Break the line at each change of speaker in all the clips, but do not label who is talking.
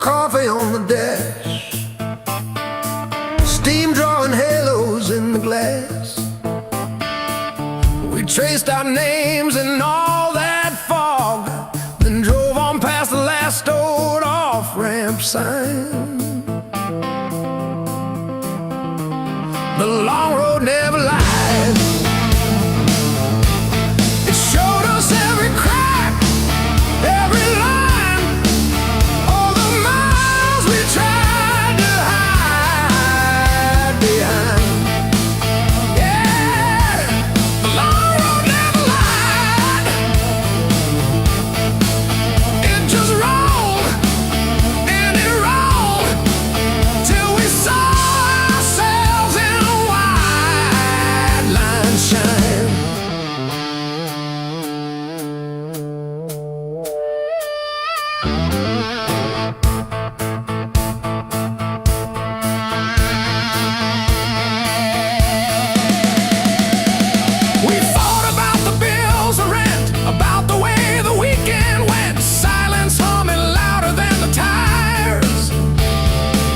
Coffee on the dash, steam drawing halos in the glass. We traced our names in all that fog, then drove on past the last old off-ramp sign. The long road never lied. It showed us every crack, every line, all the miles we tried to hide behind. Yeah, the long road never lied. It just rolled and it rolled till we saw ourselves in a wide line shine. We fought about the bills of rent, about the way the weekend went, silence humming louder than the tires.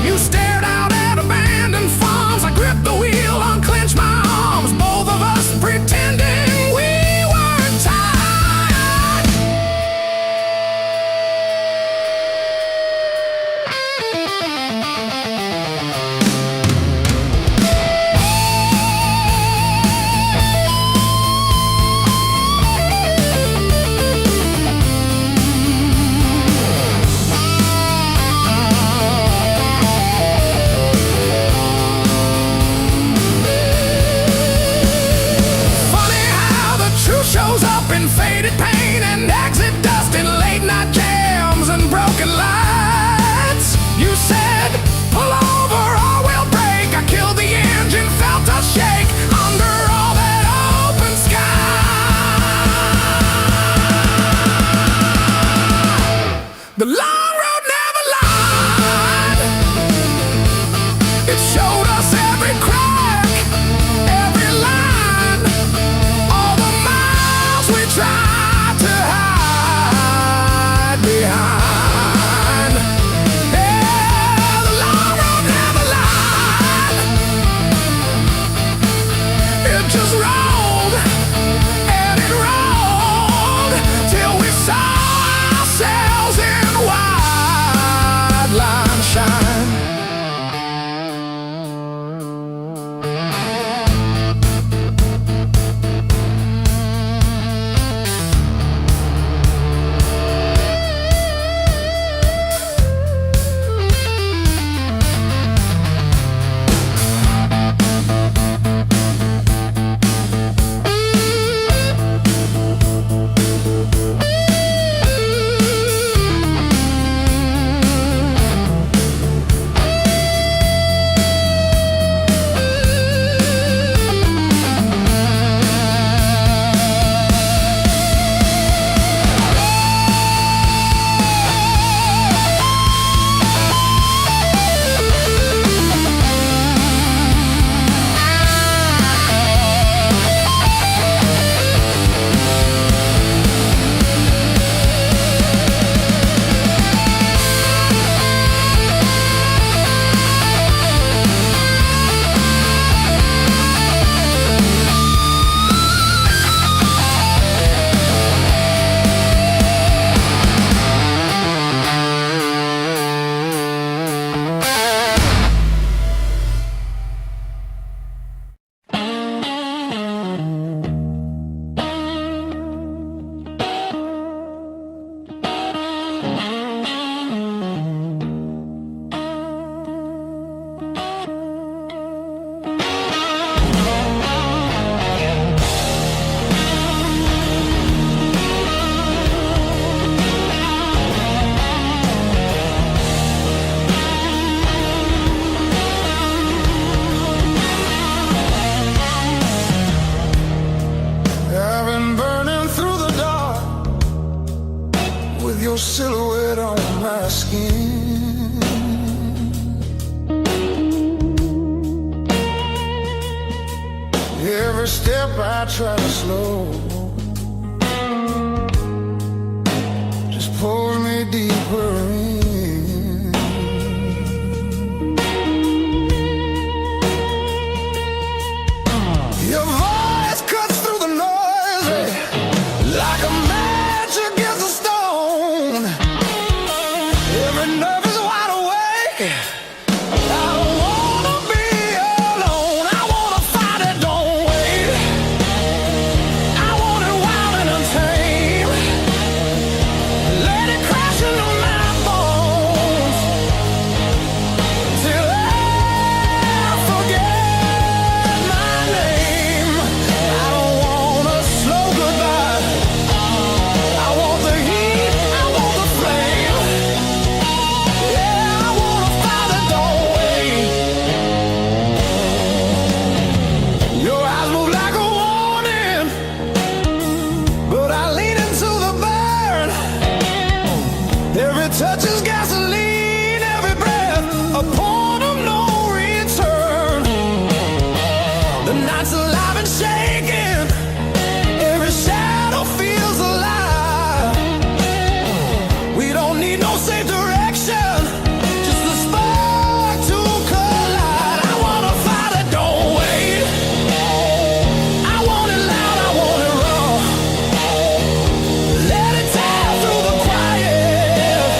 You stared out at abandoned farms, I gripped the wheel, unclenched my arms, both of us pretending we weren't tired. Funny how the truth shows up in faded paint and exit dust in late night jams and broken lights. You said, pull over or we'll break. I killed the engine, felt us shake under all that open sky. The long road never lied. It showed us every crack, every line, all the miles we tried to hide behind. Yeah, the long road never lied. It just rolled and it rolled till we saw ourselves in wide line shine. I've been burning through the dark with your silhouette on my skin. Every step I try to slow just pulls me deeper in. nervous, wide awake. I don't wanna be alone. I wanna fight it, don't wait. I want it wild and untamed. Let it crash into my bones till I forget my name. I don't want a slow goodbye. I want the heat, I want the flame. Yeah, I wanna fight it, don't wait. Your eyes move like a warning, but I lean into the burn. Every touch is gasoline, every breath a point of no return. The night's alive and shaking, every shadow feels alive. We don't need no safe direction, just the spark to collide. I wanna fight it, don't wait. I want it loud, I want it raw. Let it tear through the quiet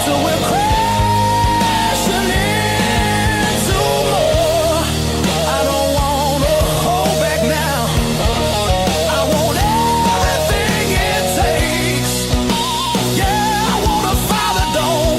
till we're crashing into more. I don't wanna hold back now. I want everything it takes. Yeah, I wanna fight it, don't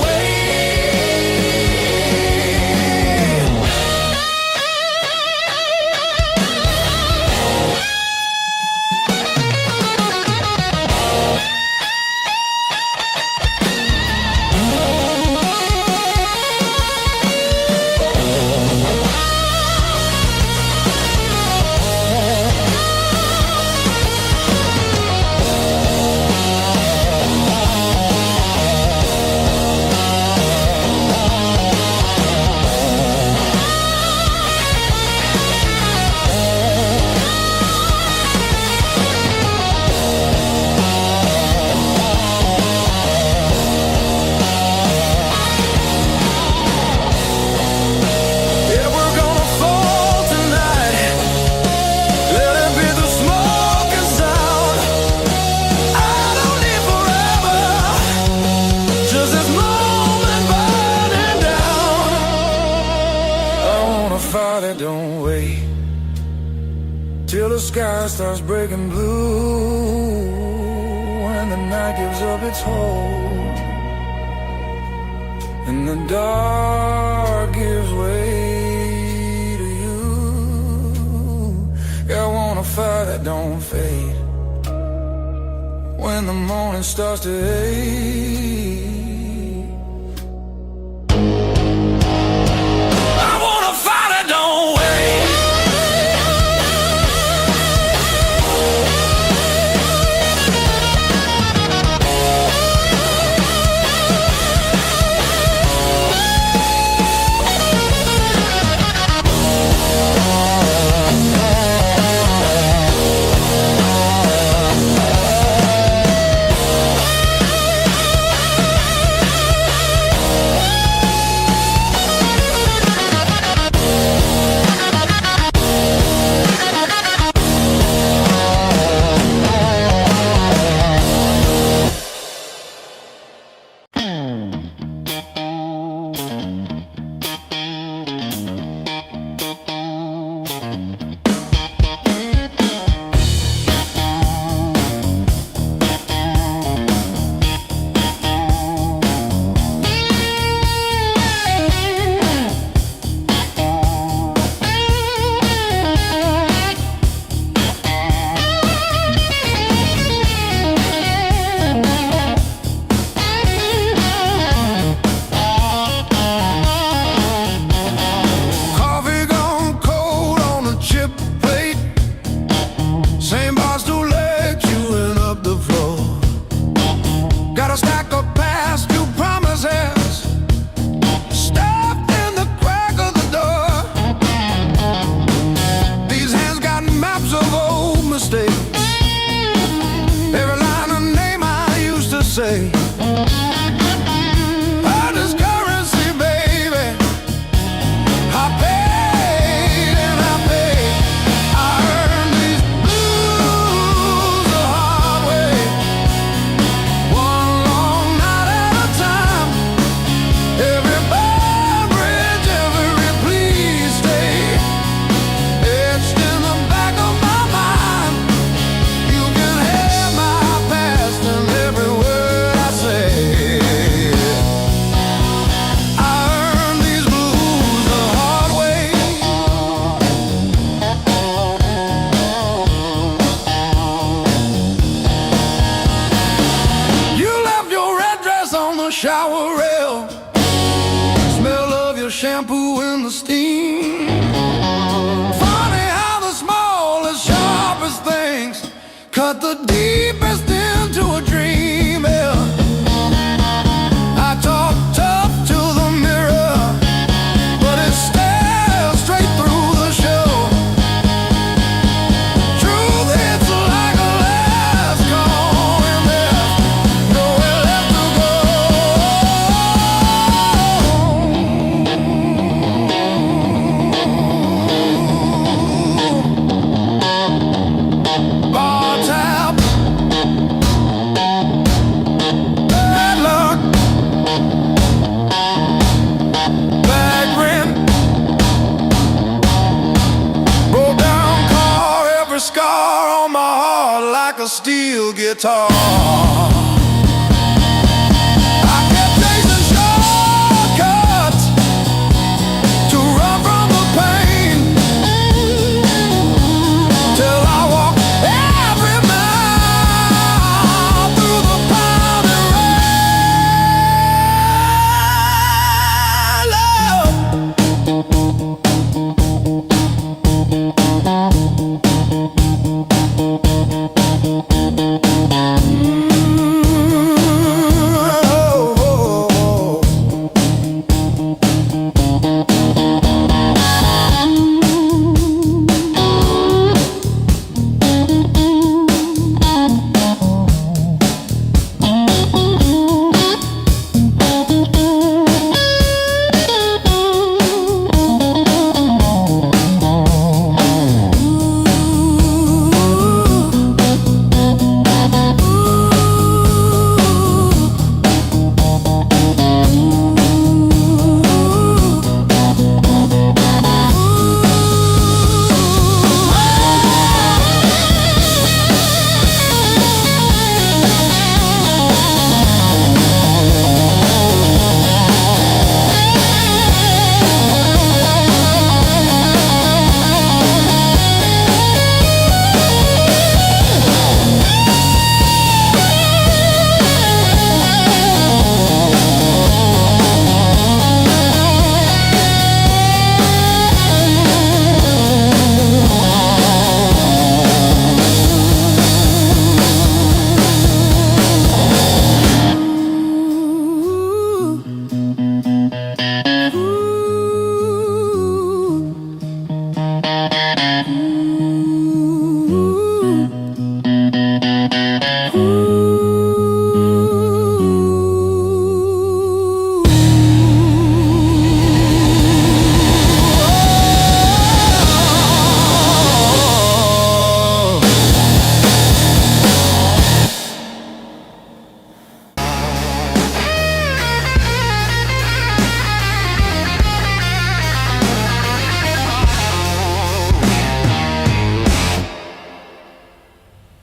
yeah, we're gonna fall tonight. Let it be the smoke and sound. I don't need forever, just this moment burning down. I wanna fight it, don't wait till the sky starts breaking blue and the night gives up its hold and the dark gives way to you. Yeah, I wanna fight that don't fade when the morning starts to ache. I wanna fight it, don't wait. well. Smell of your shampoo in the steam. Funny how the smallest, sharpest things cut the deepest into a dream. Yeah. I talk tough to the mirror, but it stares straight through the show. Truth hits like a last call, and there's nowhere left to go. Bar tab, bad luck, bad rent, broke down car, every scar on my heart like a steel guitar. I kept chasing shortcuts to run from the pain, till I walked every mile through the pounding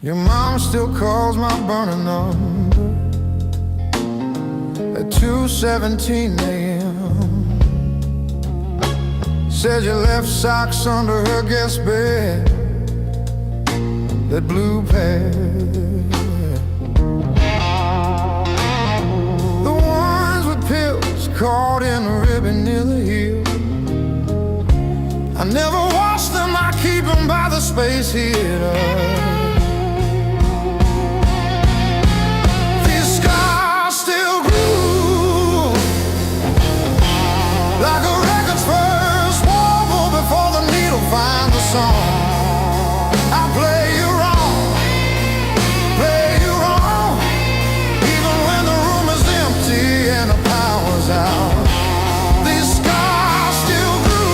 Your mom still calls my burner number at 2:17 a.m. Says you left socks under her guest bed, that blue pair, the ones with pills caught in the ribbon near the heel. I never wash them, I keep them by the space heater. Like a record's first warble before the needle finds the song. I play you wrong, even when the room is empty and the power's out. These scars still grew.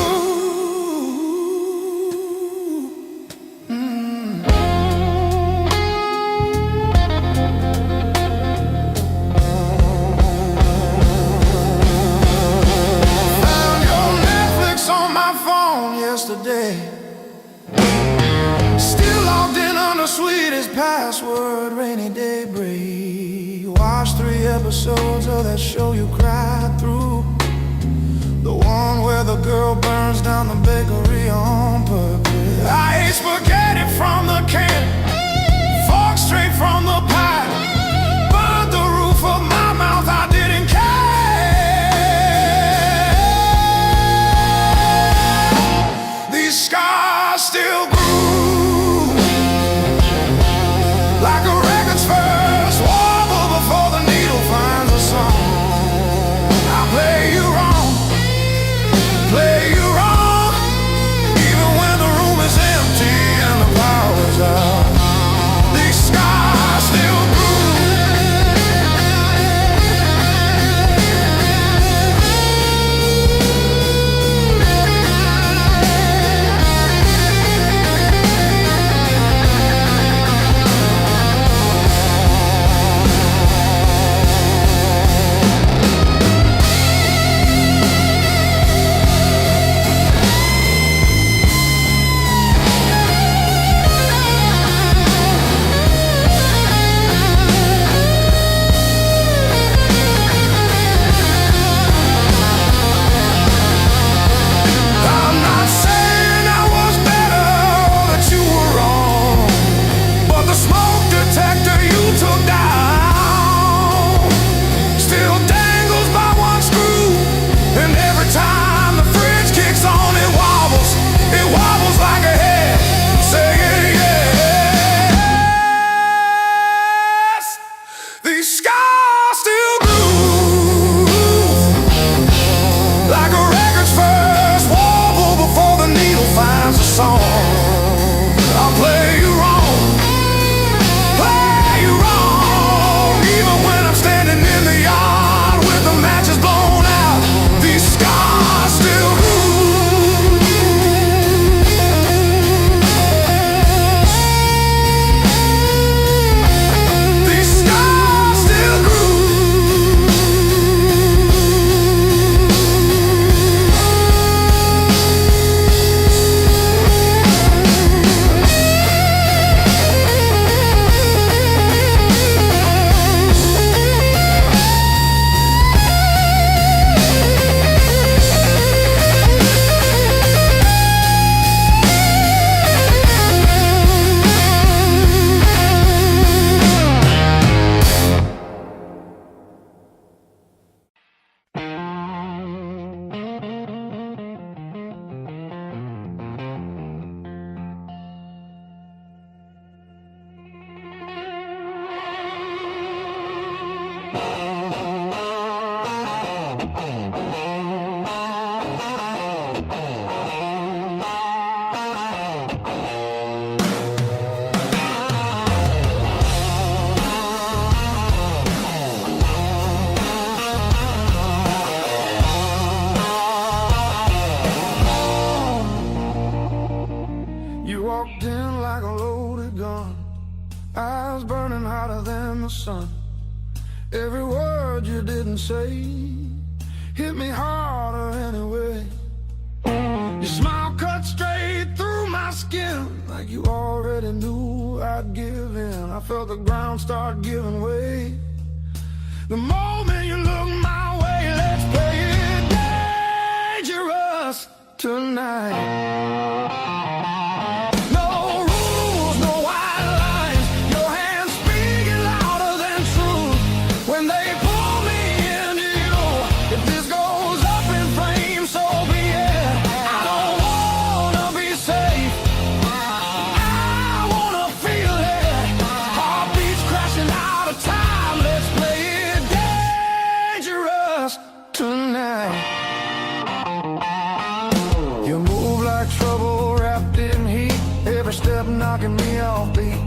Yesterday, still logged in on the sweetest password, rainy day break. Watched 3 episodes of that show you cried through, the one where the girl burns down the bakery on purpose. I ate spaghetti from the can, fork straight from the pie, burned the roof of my mouth, I didn't care. couldn't say. Hit me harder anyway. Your smile cut straight through my skin, like you already knew I'd give in. I felt the ground start giving way. The moment you look my way, let's play it dangerous tonight. Knocking me off beat.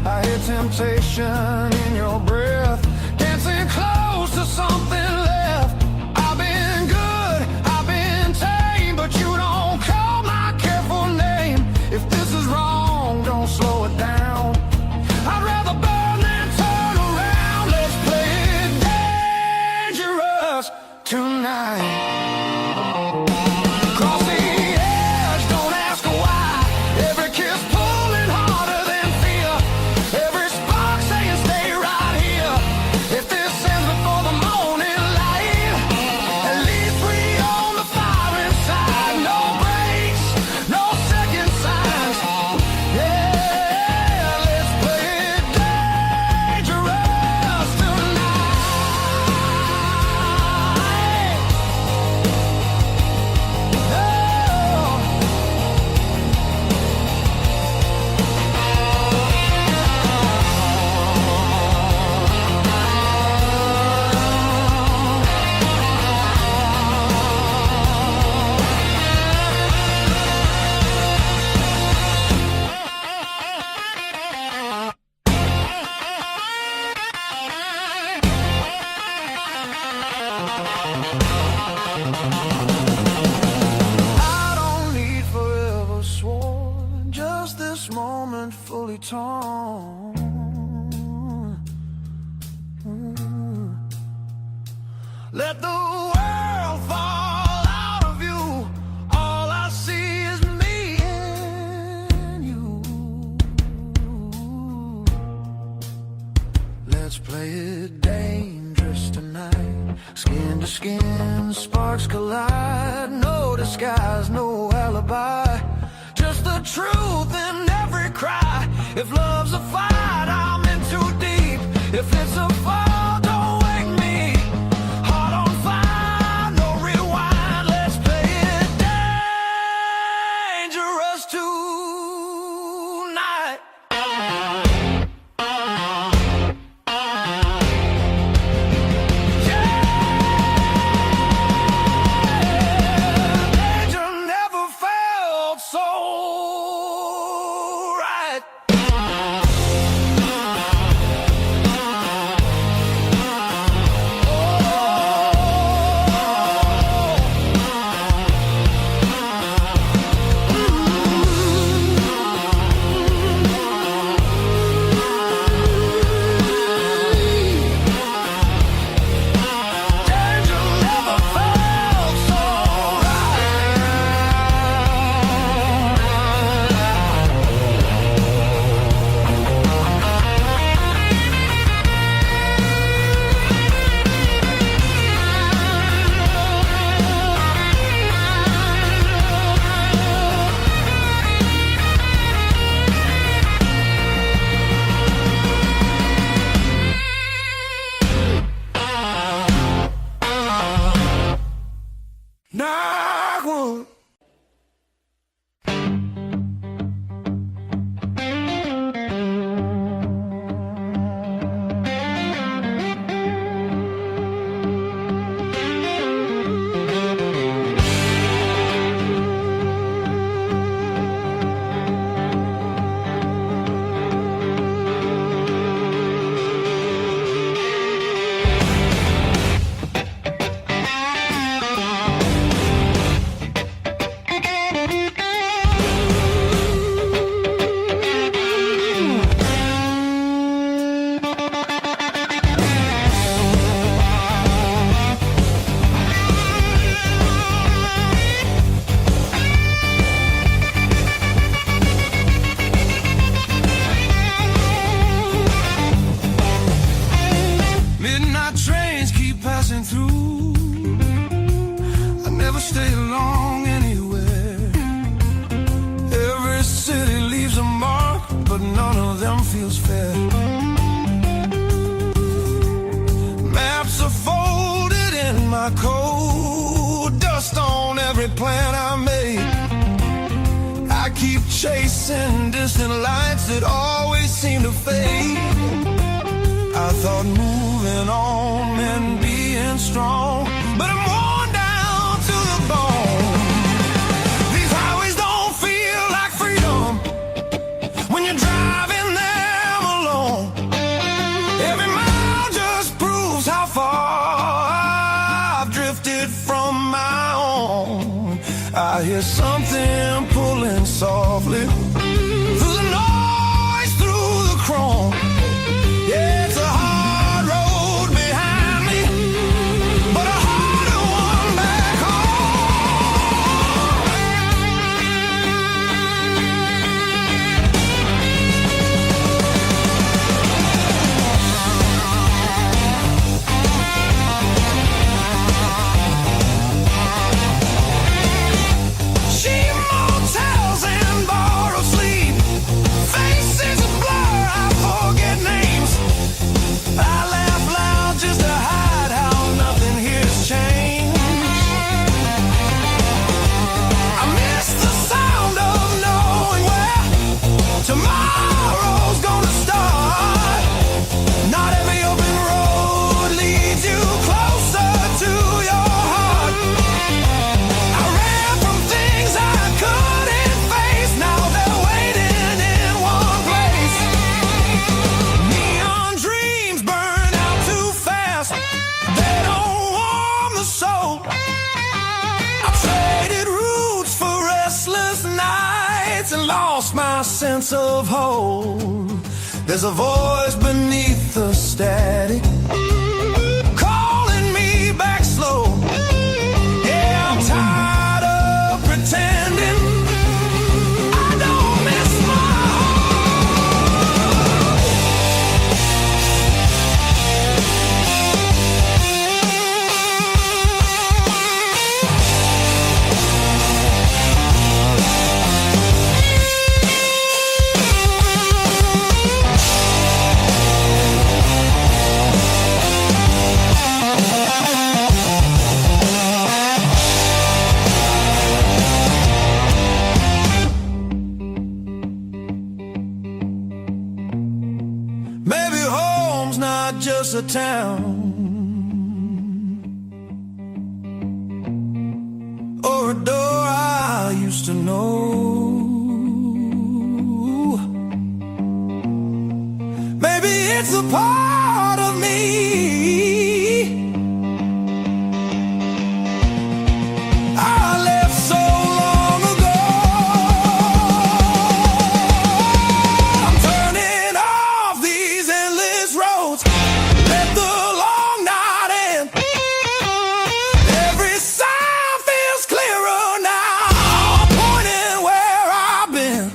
I hear temptation in your breath, dancing close to something left. I've been good, I've been tame, but you don't call my careful name. If this is wrong, don't slow it down. I'd rather burn than turn around. Let's play it dangerous tonight. Cross the edge, don't ask why. Every kiss fully torn. Let the world fall out of you. All I see is me and you. Let's play it dangerous tonight. Skin to skin, sparks collide. No disguise, no alibi. Just the truth in every cry. If love's a fight, I'm in too deep. If it's a fall, don't wake me. Heart on fire, no rewind. Let's play it dangerous tonight. Danger never felt so right. Danger never felt so Knock one. never stay long anywhere. Every city leaves a mark, but none of them feels fair. Maps are folded in my coat, dust on every plan I made. I keep chasing distant lights that always seem to fade. I thought moving on meant being strong, but I'm worn down to the bone. These highways don't feel like freedom when you're driving them alone. Every mile just proves how far I've drifted from my own. I hear something pulling softly through the noise, through the chrome. Yeah, it's a hard road behind me, but a harder one back cheap motels and borrowed sleep, faces a blur, I forget names. I laugh loud just to hide how nothing here's changed. I miss the sound of knowing where tomorrow's gonna start. Not every open road leads you closer to your heart. I ran from things I couldn't face, now they're waiting in one place. Neon dreams burn out too fast, they don't warm the soul. I traded roots for restless nights and lost my sense of hope. There's a voice beneath the static calling me back slow. Yeah, I'm tired of pretending I don't miss my maybe home's not just a town or a door I used to know. Maybe it's a part of me I left so long ago. I'm turning off these endless roads, let the long night end. Every sign feels clearer now, pointing where I've been.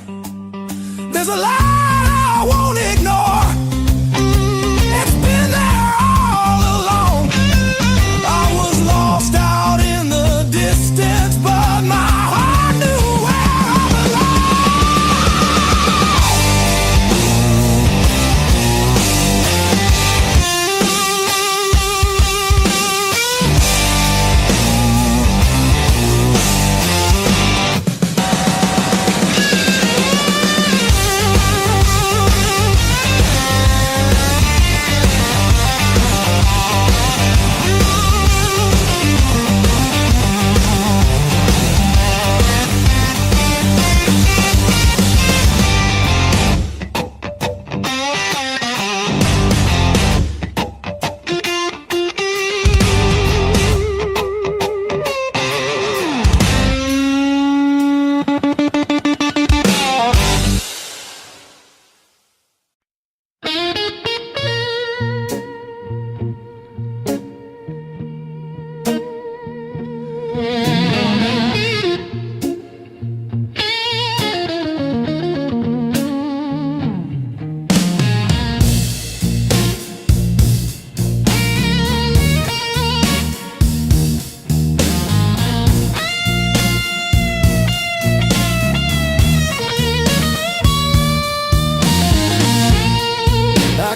There's a light I won't ignore, it's been there all along. I was lost out in the distance, but my heart knew where I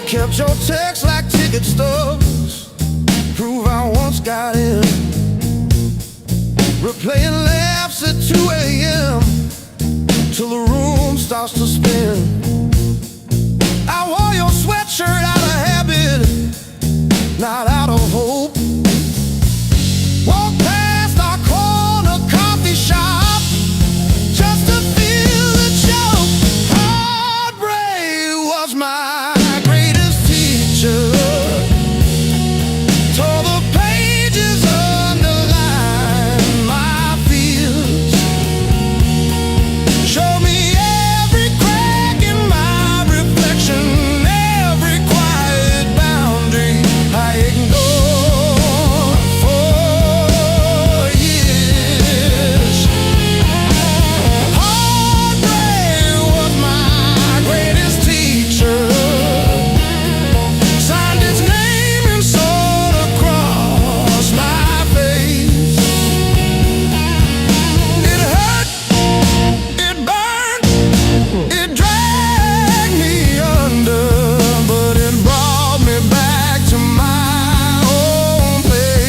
Kept your text like ticket stubs, prove I once got in. Replaying laughs at 2 a.m. till the room starts to spin. I wore your sweatshirt out of habit, not out of hope. Walk past our corner coffee shop just to feel the choke. Heartbreak was my greatest teacher. Tore the pages, underlined my fears. Showed me every crack in my reflection, every quiet boundary I ignored for years. Heartbreak was my greatest teacher. Signed his name and sword across my face. It hurt, it burned, it dragged me under, but it brought me back to my own place.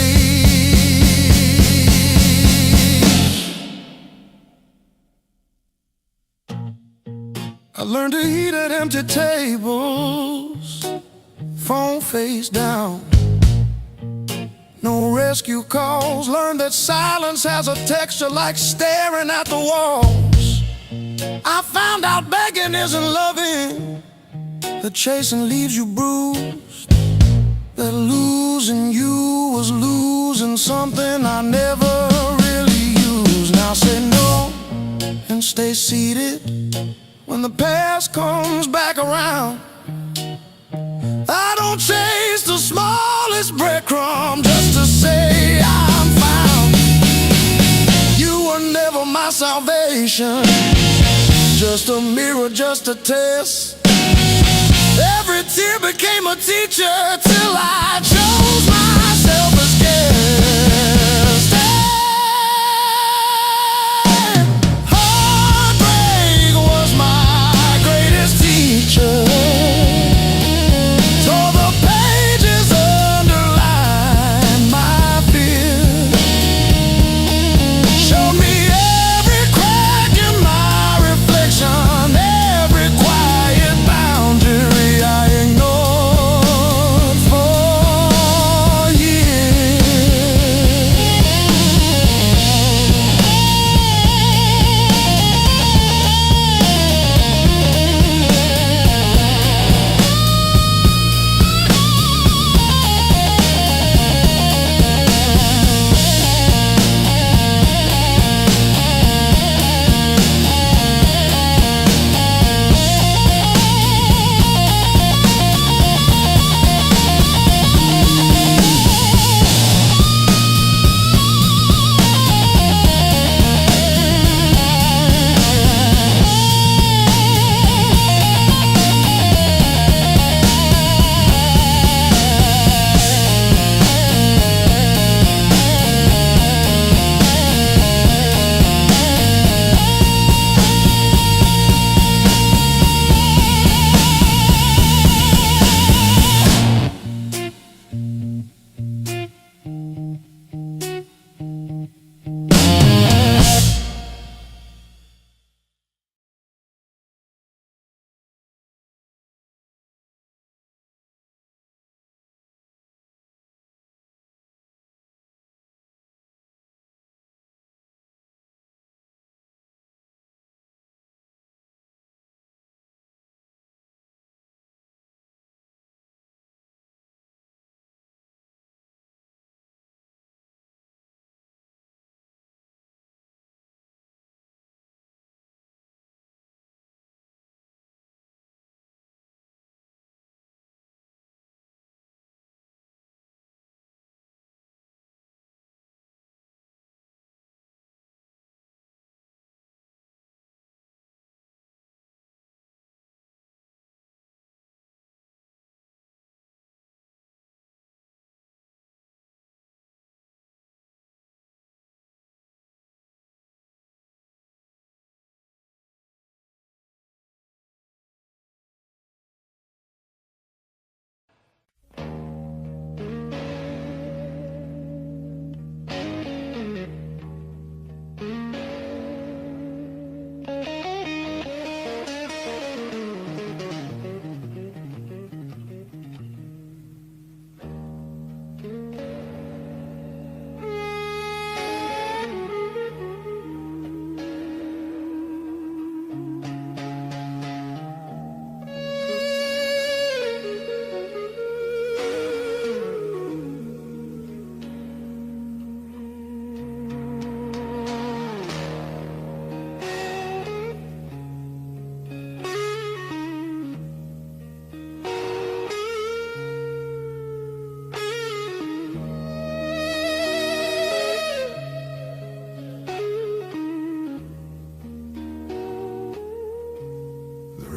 I learned to eat at empty tables, phone face down. No rescue calls. Learned that silence has a texture like staring at the walls. I found out begging isn't loving, that chasing leaves you bruised, that losing you was losing something I never really used. Now say no and stay seated when the past comes back around. I don't chase the smallest breadcrumb just to say I'm found. You were never my salvation, just a mirror, just a test. Every tear became a teacher till I chose myself as guest. Heartbreak was my greatest teacher. Tore the pages, underlined my fears. Showed me every crack in my reflection, every quiet boundary I ignored for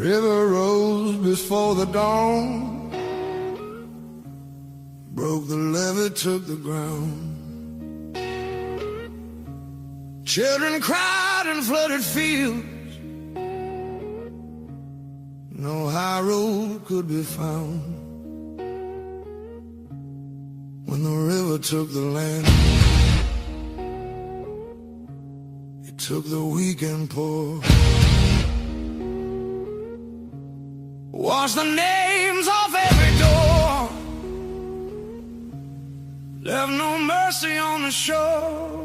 River rose before the dawn, broke the levee, took the ground. Children cried in flooded fields, no high road could be found. When the river took the land, it took the weak and poor. Washed the names off every door, left no mercy on the shore.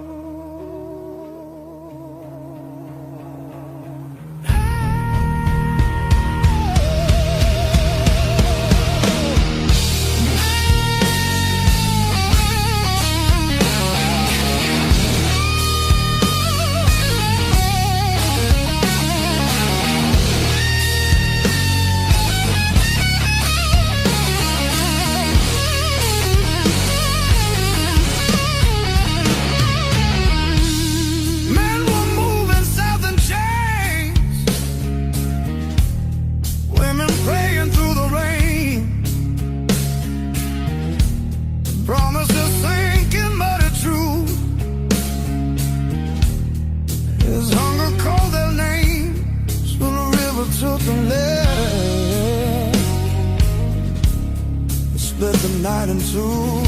Split the night in two.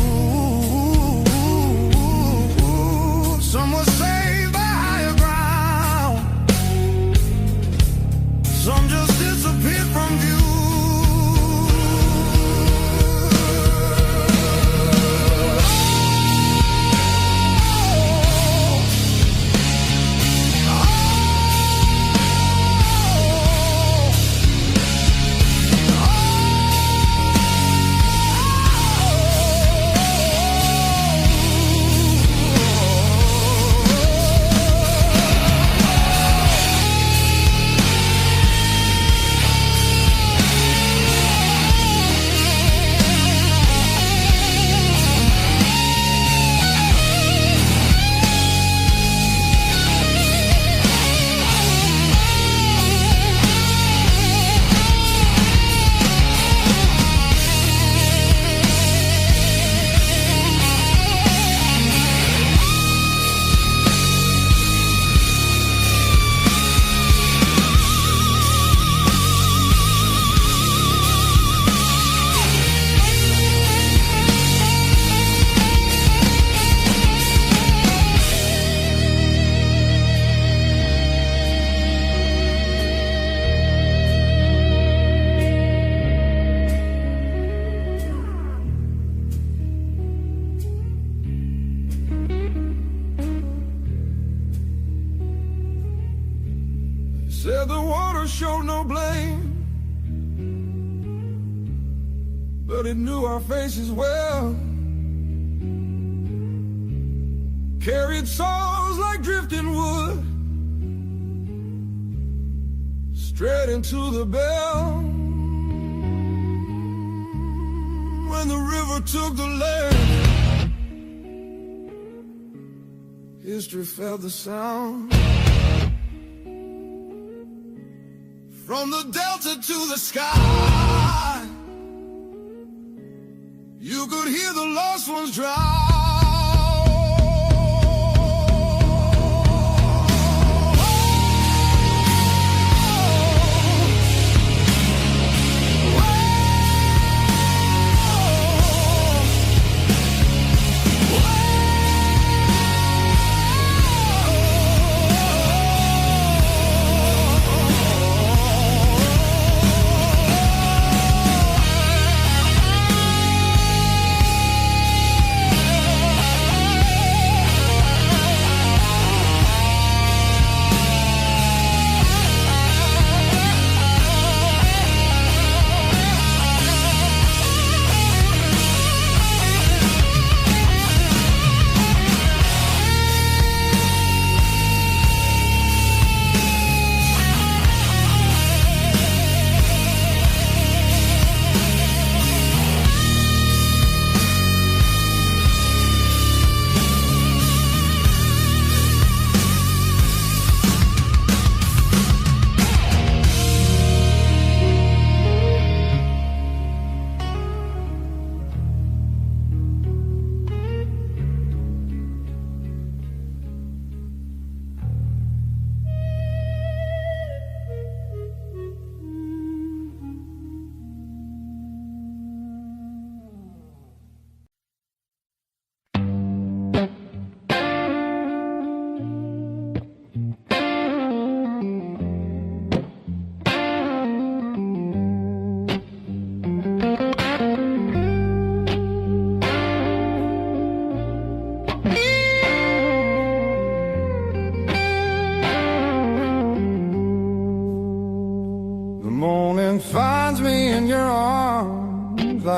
Some were saved by higher ground, some just disappeared from view. Said the water showed no blame, but it knew our faces well. Carried souls like drifting wood, straight into the bell. When the river took the land, history felt the sound. From the delta to the sky, you could hear the lost ones drown.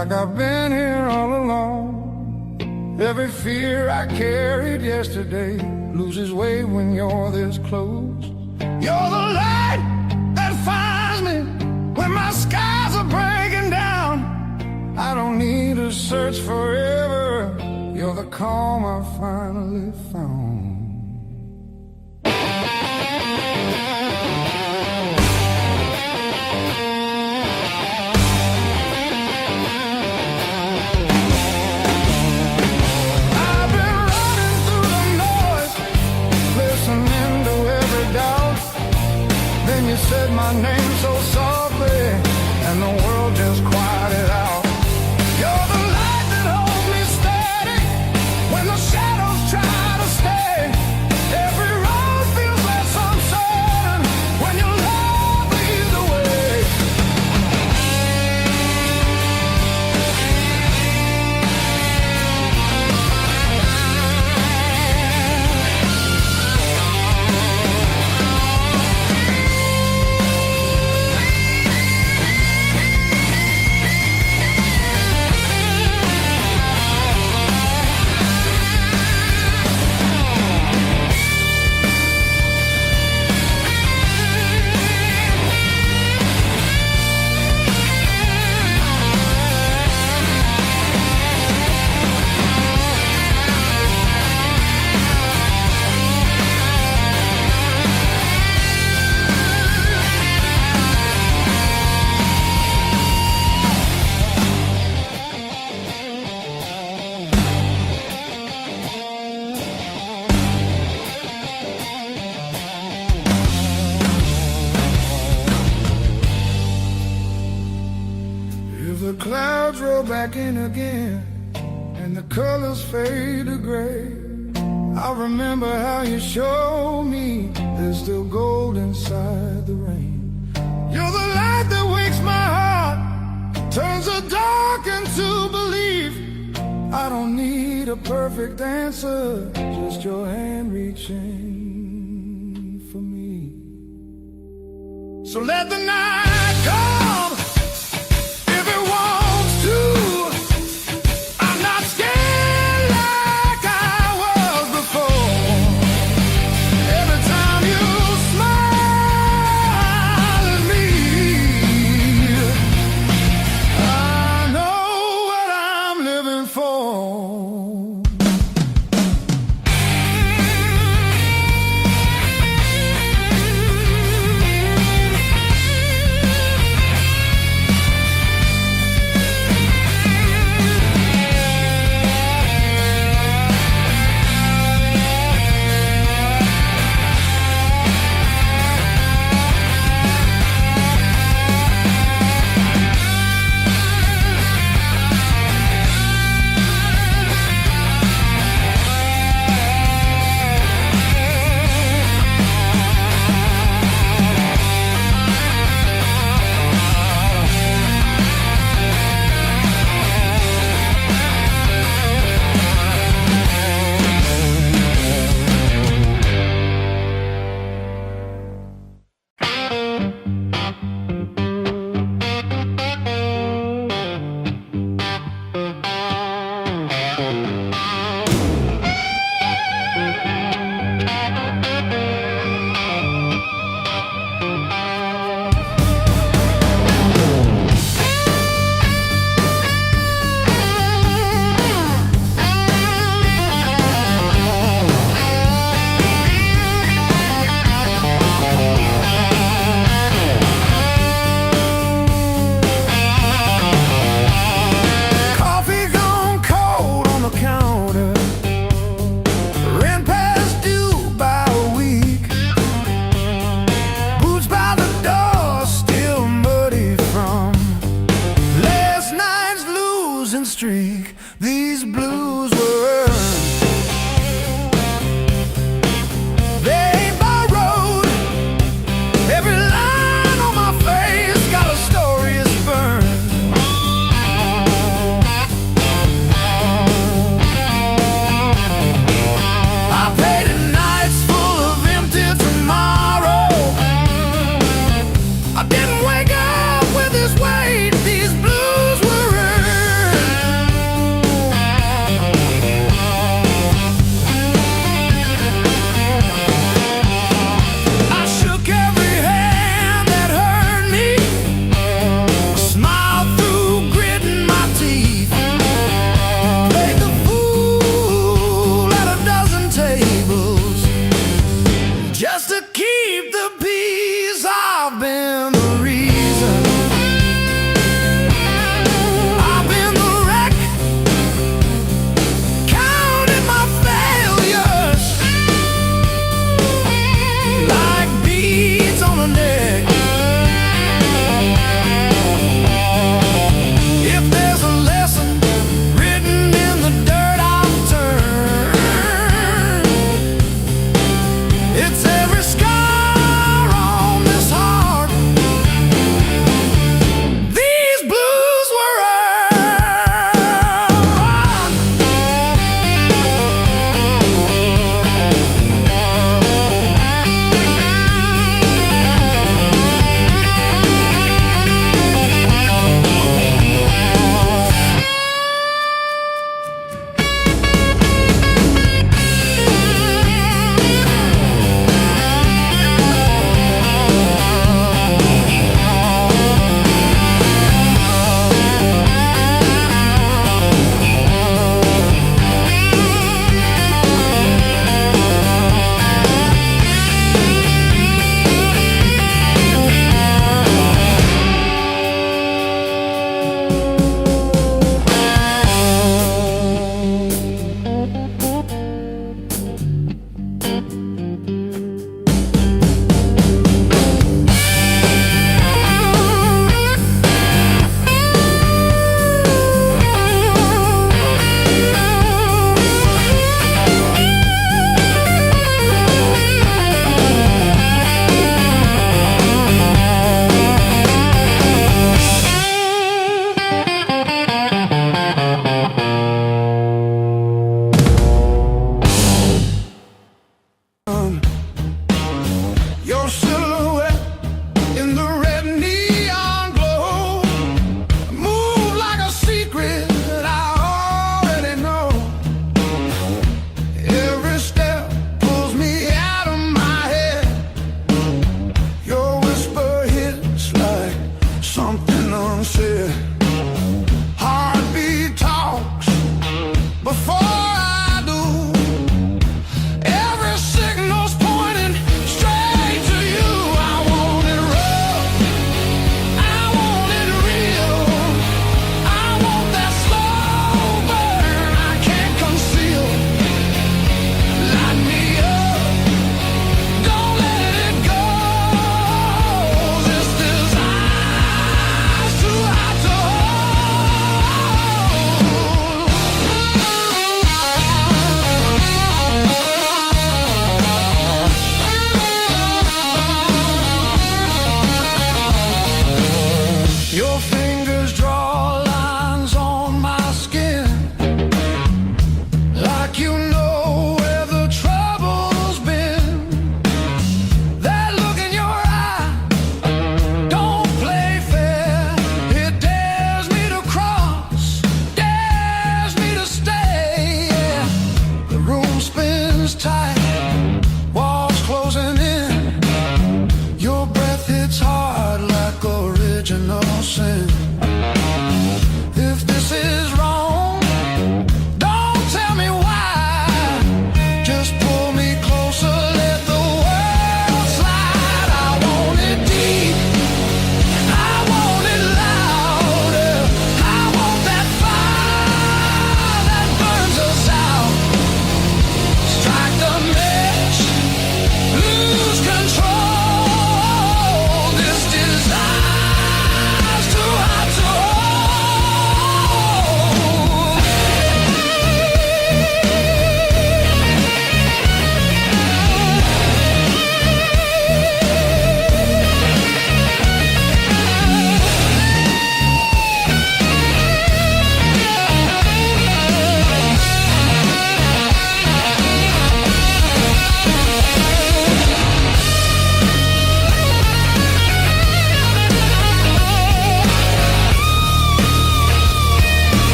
like I've been here all along. Every fear I carried yesterday loses weight when you're this close. You're the light that finds me when my skies are breaking down. I don't need to search forever. You're the calm I finally found. You said my name so softly, and the world just quieted out. You're the light that holds me steady when the shadows try to stay. Every road feels less uncertain when you love lead the way. The clouds roll back in again, and the colors fade to gray. I remember how you showed me there's still gold inside the rain. You're the light that wakes my heart, turns the dark into belief. I don't need a perfect answer, just your hand reaching for me. So let the night come.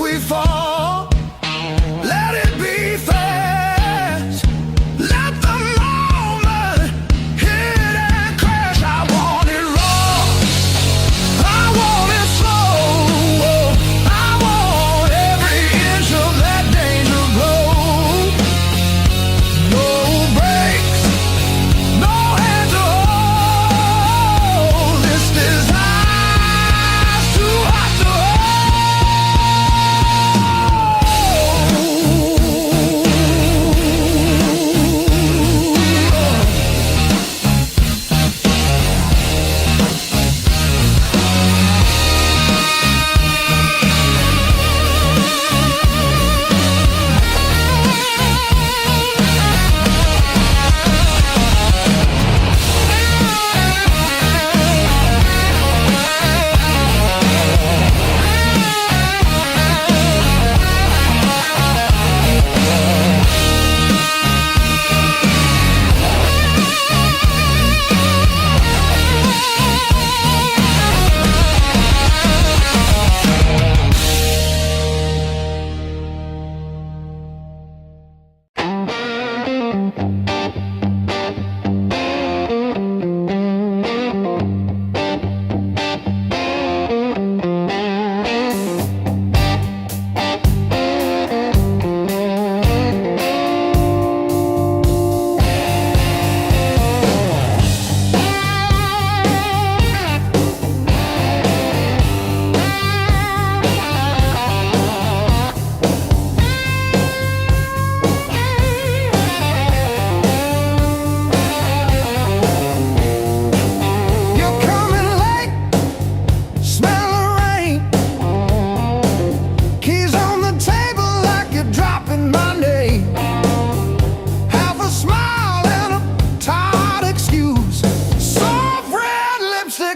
we fall, let it be fast. Let the moment hit and crash. I want it raw, I want it slow, I want every inch of that danger blow. No brakes, no hands to hold. This desire's too hot to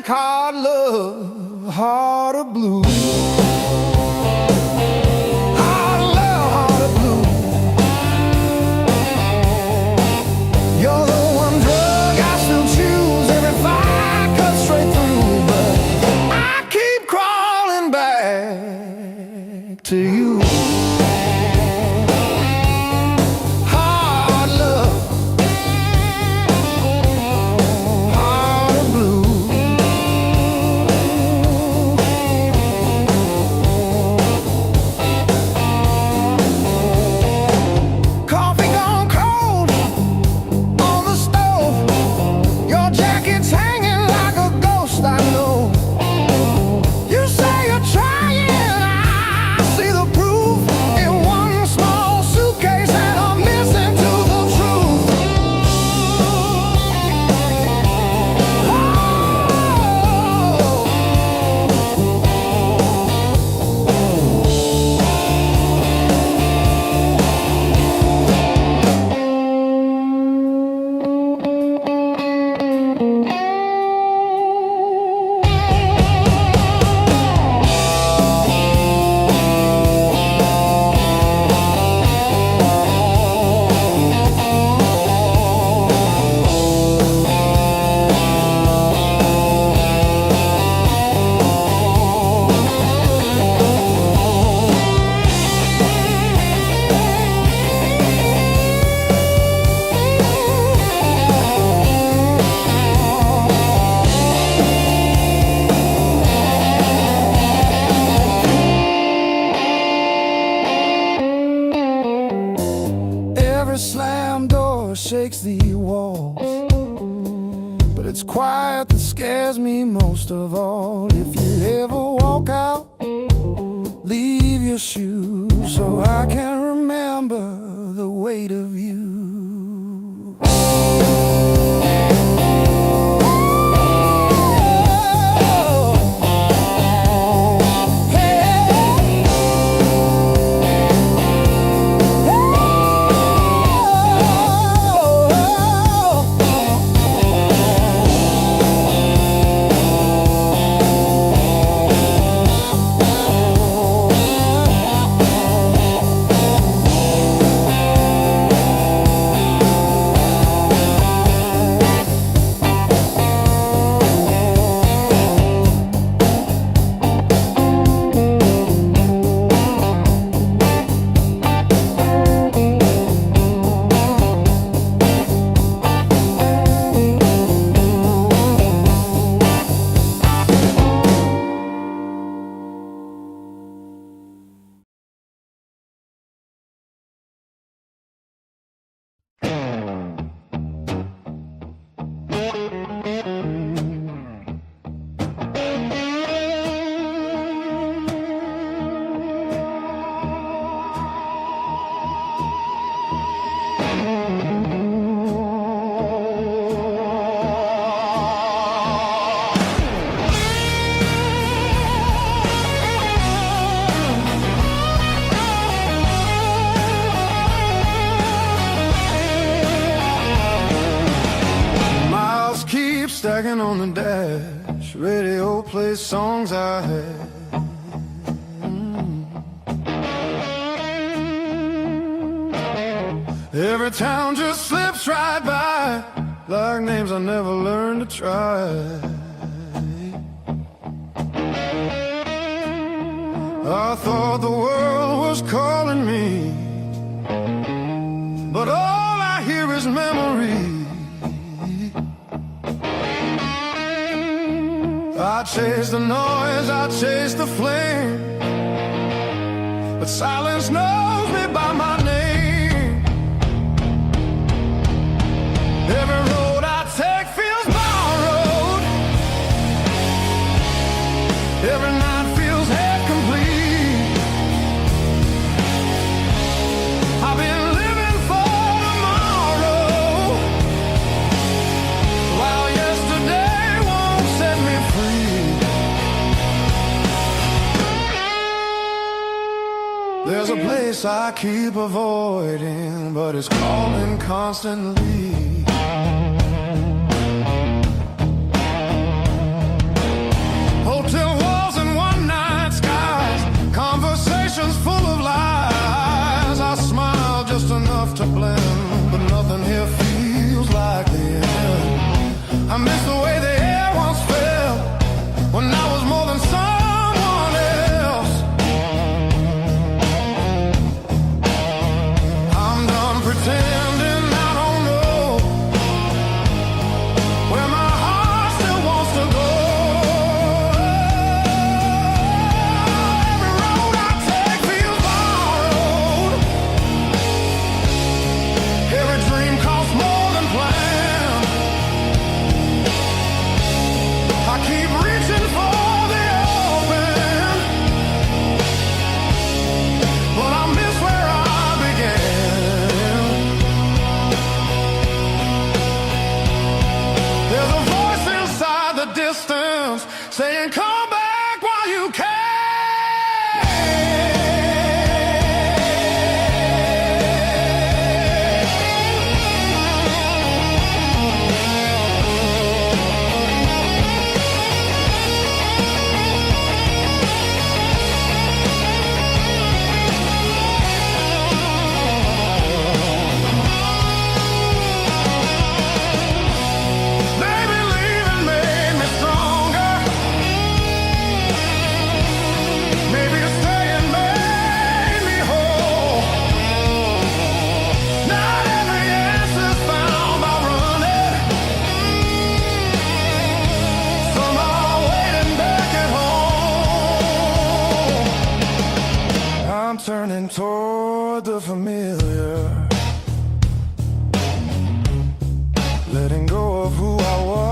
hard love, heart of blue. Hard love, heart of blue. You're the one drug I still choose every fight cut straight through, but I keep crawling back to you. Slam door shakes the walls, but it's quiet that scares me most of all. If you ever walk out, leave your shoes so I can remember the weight of you. Dragging on the dash, radio plays songs I had. Every town just slips right by, like names I never learned to try. I thought the world was calling me, but all I hear is memory. I chase the noise, I chase the flame, but silence knows me by my name. Every road I take feels borrowed. Every night feels half complete. I've been living for tomorrow, while yesterday won't set me free. There's a place I keep avoiding, but it's calling constantly. Hotel walls and one-night skies, conversations full of lies. I smile just enough to blend, but nothing here feels like the end. I miss the way the air once felt, when I was more than someone else. I'm done pretending I don't know where my heart still wants to go. Every road I take feels borrowed. Every dream costs more than planned. I keep reaching for the open, but I miss where I began. There's a voice inside the distance saying, come back while you can. Maybe leaving made me stronger. Maybe staying made me whole. Not every answer's found by running. Some are waiting back at home. I'm turning toward the familiar, letting go of who I was.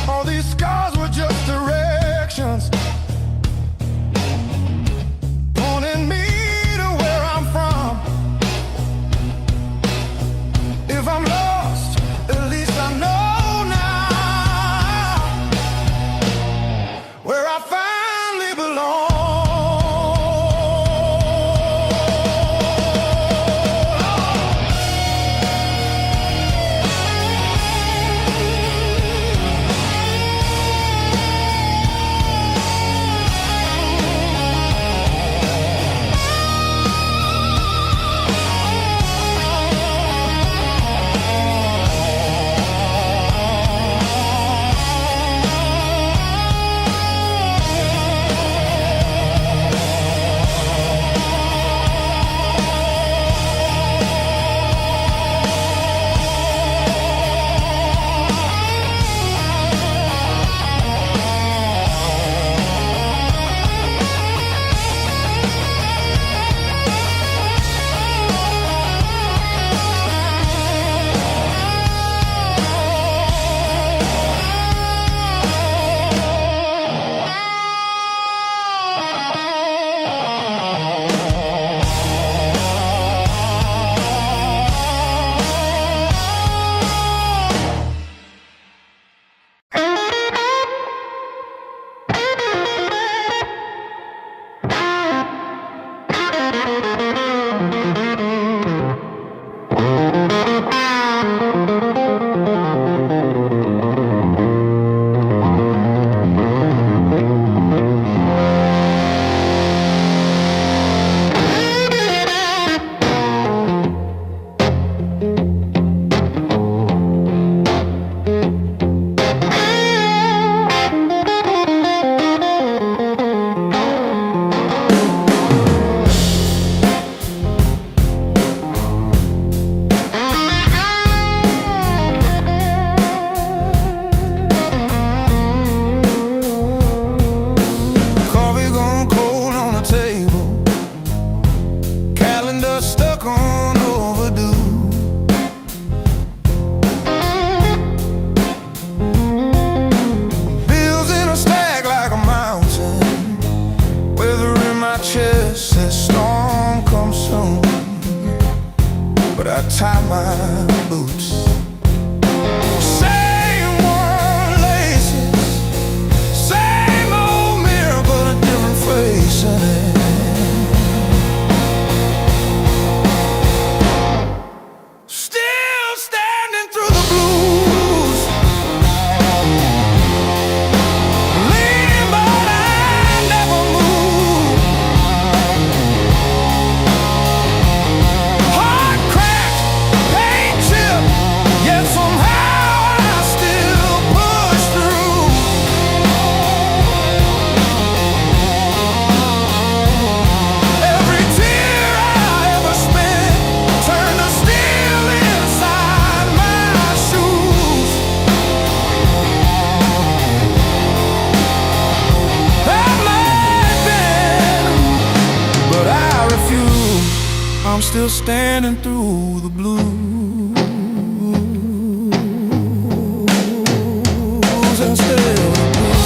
All these scars were just directions, pointing me to where I'm from. If I'm lost, at least I know now where I finally belong. says storm comes soon, but I tie my boots. Same worn laces, same old mirror, but a different face in it. Still standing through the blues, leaning but I never move. Heart cracked, paint chipped, yet somehow I still push through. Every tear I ever spent turned to steel inside my shoes. That might have been, but I refuse. I'm still standing through the blues and still the blues.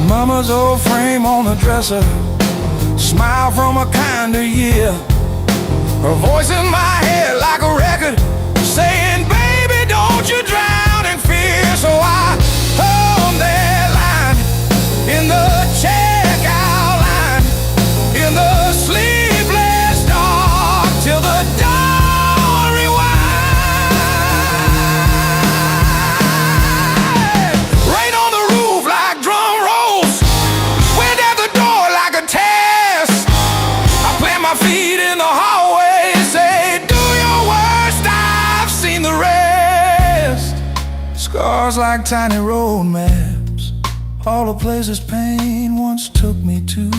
Mama's old frame on the dresser, smile from a kinder year. Her voice in my head like a record saying, baby, don't you drown in fear. So I hum that line in the checkout line, in the sleepless dark, till the dawn rewind. Rain on the roof like drum rolls, wind at the door like a test. I plant my feet in the hallway, say, do your worst, I've seen the rest. Scars like tiny road maps, all the places pain once took me to.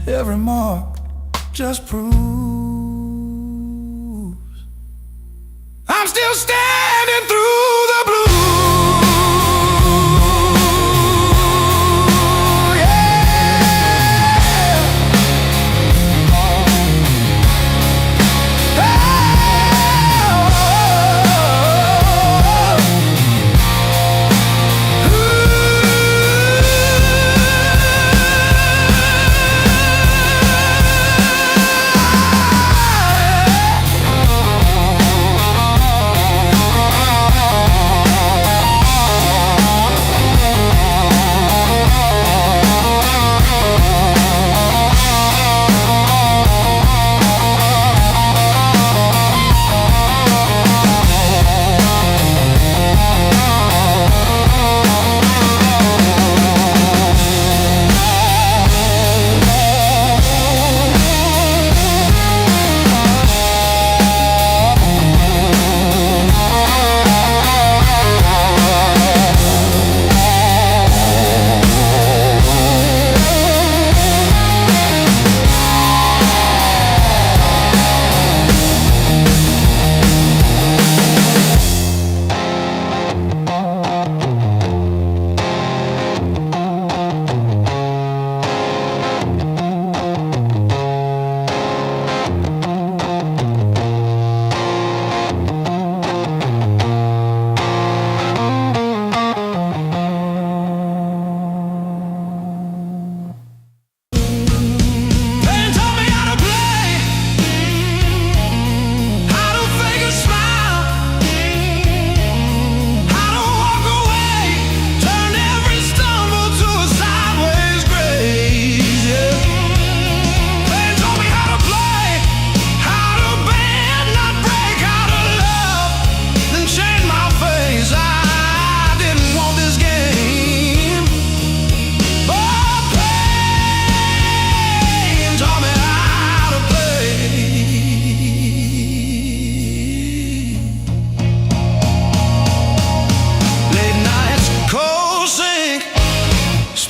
Every mark just proves I'm still standing through the blues.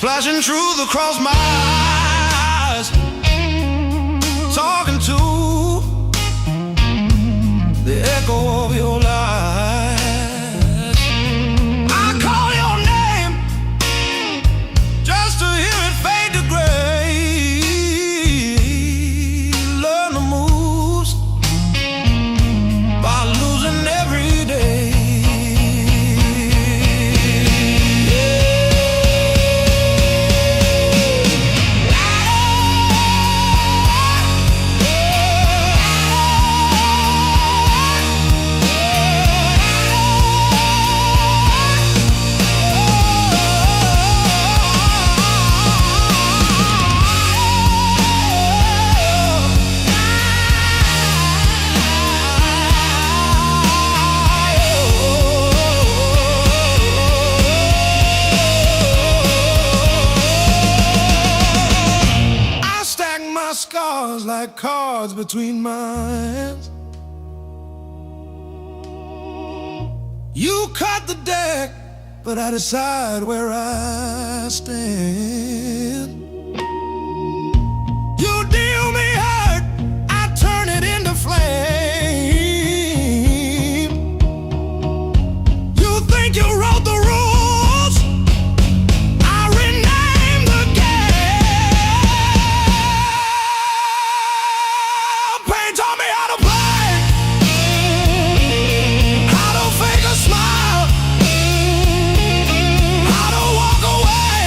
Flashing truth across my eyes, talking to the echo of your lies. I call your name just to hear it fade to gray. stars like cards between my hands. You cut the deck, but I decide where I stand. You deal me hurt, I turn it into flame. You think you wrote the rules, I rename the game. Pain taught me how to play, how to fake a smile, how to walk away,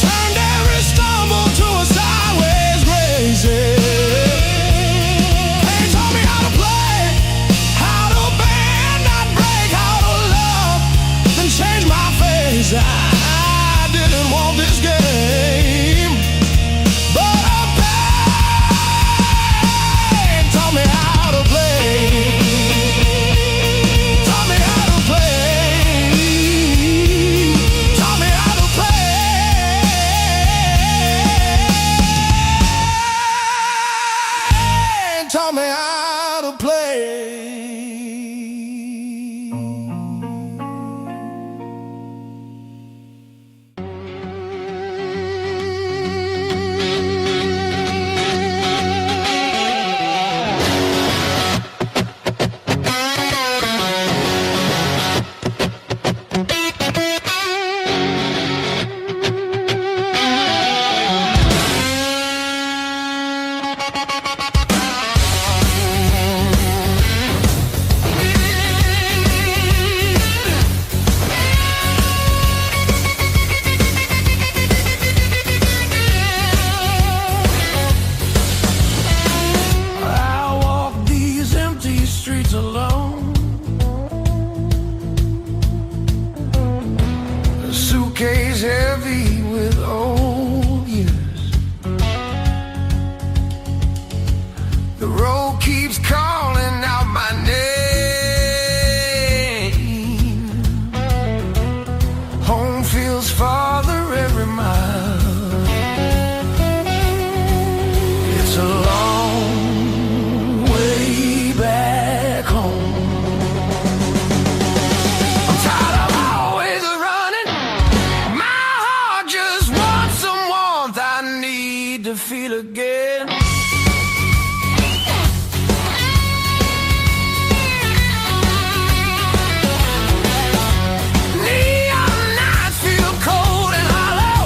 turned every stumble to a sideways grace. Pain taught me how to play, how to bend, not break, how to love, then change my face. I didn't want this game, but a pain taught me how to play. Taught me how to play. Taught me how to play. Taught me how to play. I walk these empty streets alone, a suitcase heavy with old years. The road keeps calling out my name. Home feels farther every mile. It's a long way back home. I'm tired of always running. My heart just wants some warmth. I need to feel again. Neon nights feel cold and hollow.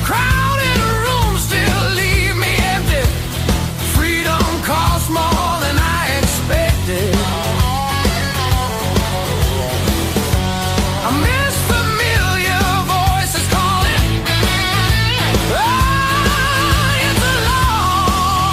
Crowded rooms still leave me empty. Freedom costs more than I expected. I miss familiar voices calling. Ah, it's a long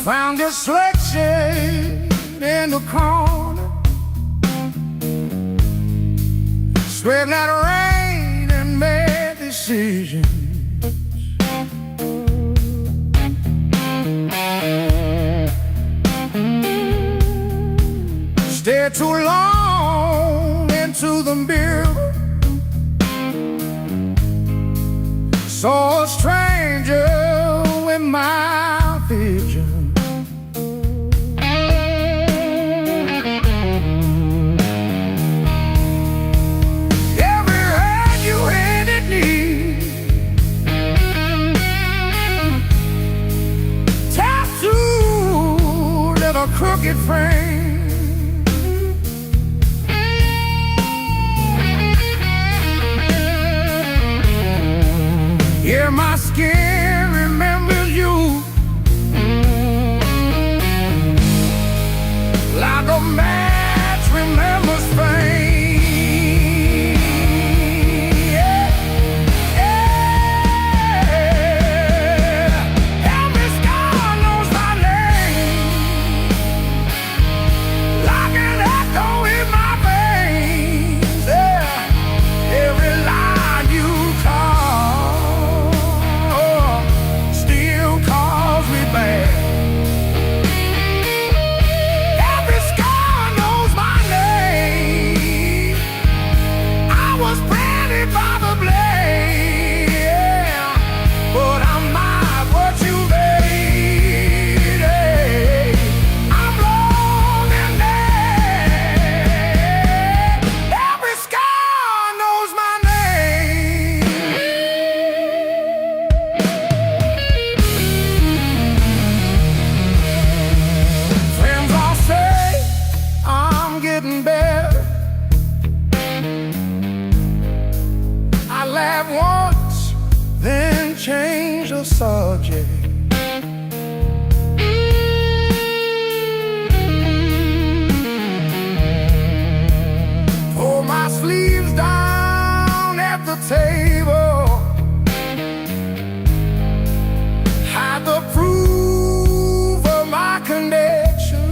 Found this selection in the corner, sweat like rain and made decisions. Stayed too long into the mirror, saw a stranger with my vision. A crooked frame, yeah, my skin remembers you like a match remembers fame. Once, then change the subject. Pull my sleeves down at the table, hide the proof of my connection.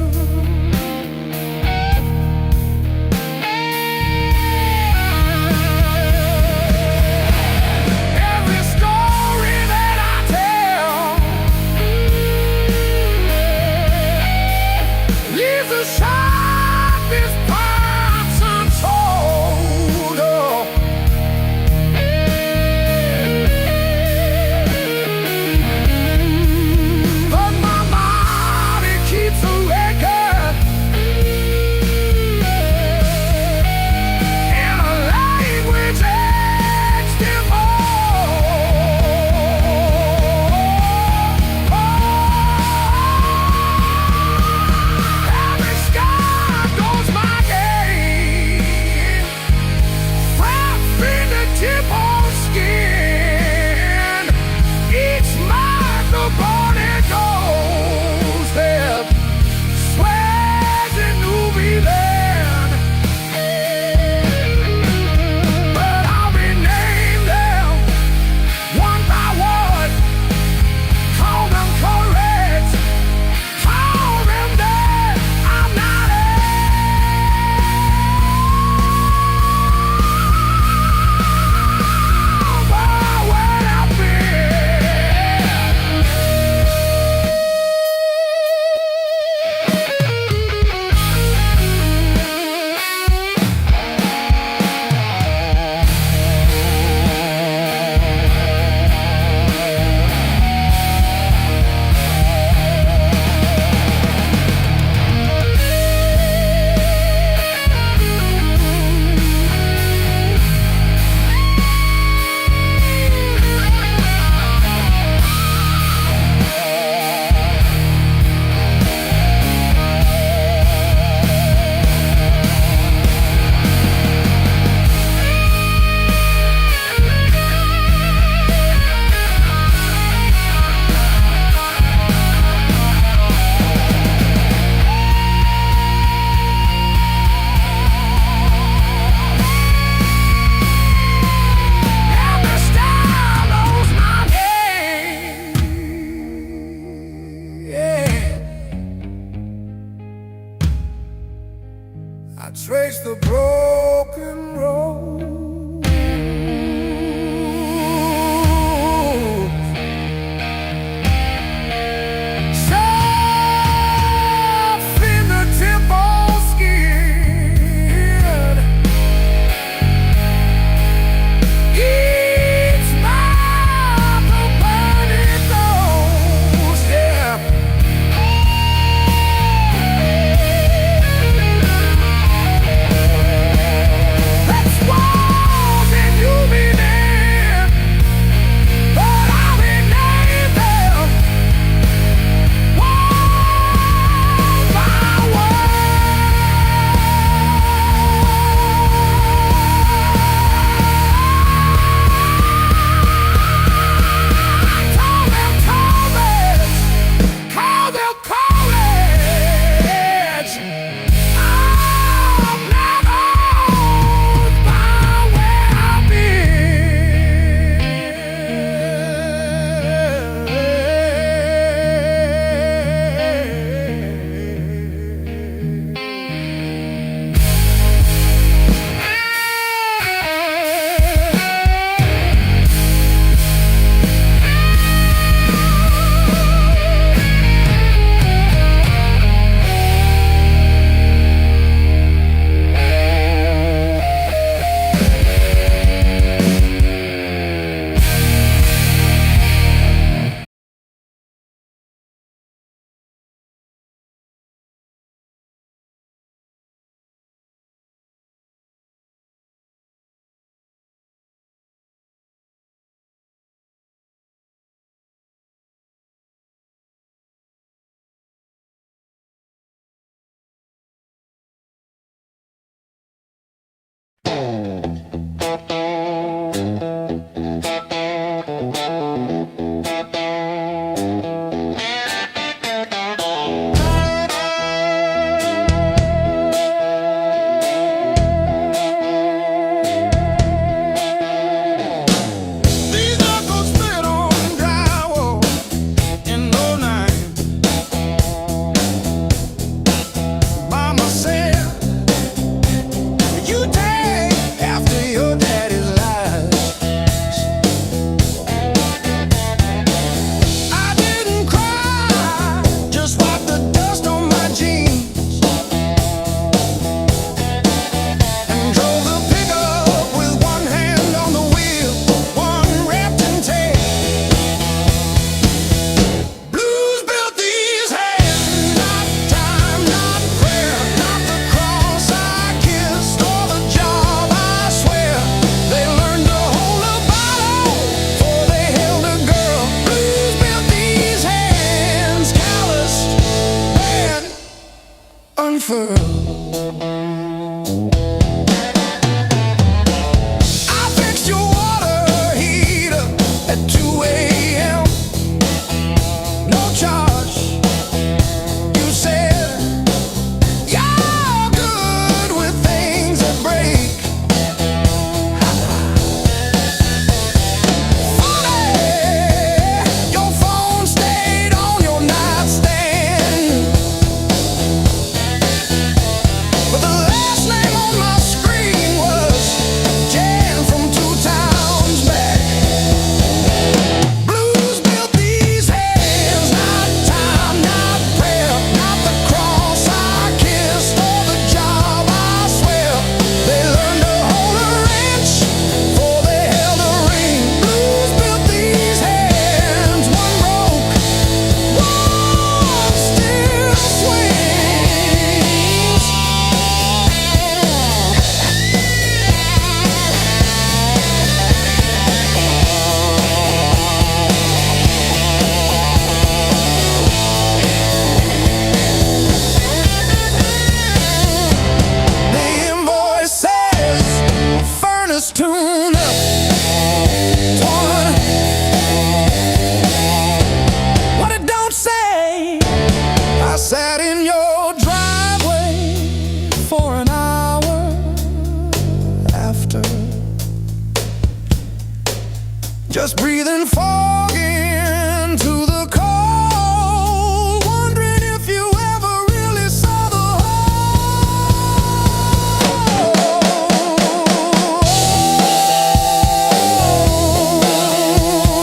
Just breathing fog into the cold, wondering if you ever really saw the whole.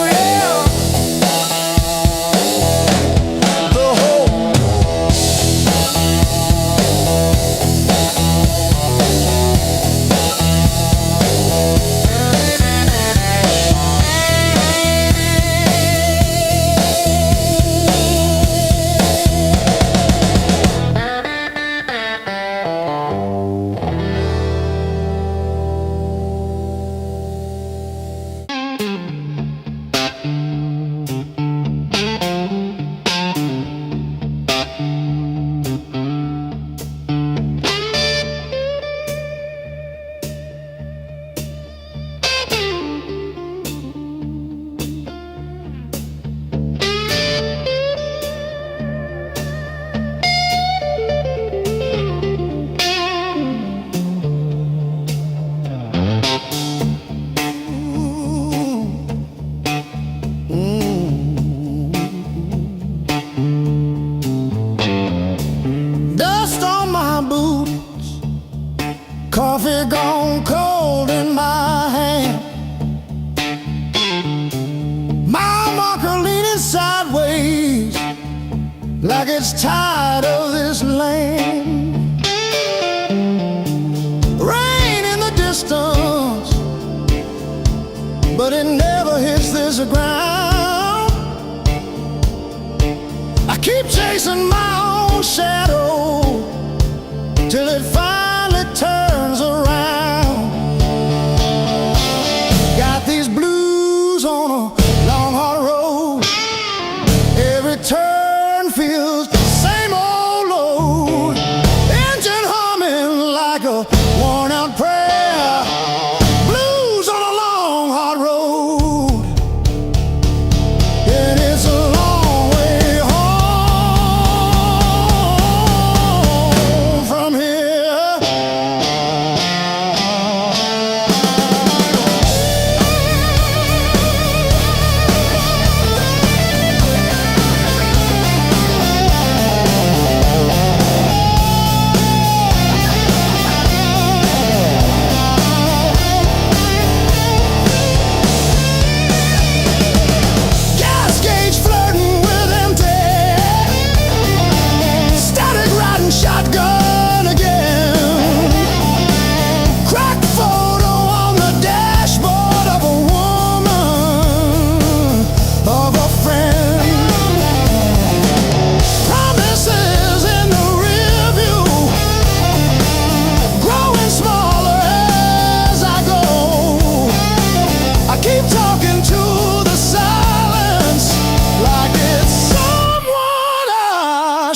Yeah. The whole. Coffee gone cold in my hand. My marker leaning sideways like it's tired of this land. Rain in the distance, but it never hits this ground. I keep chasing my own shadow till it finally turns around. Got these blues on a long hard road. Every turn feels the same old load. Engine humming like a worn out prayer. Blues on a long hard road.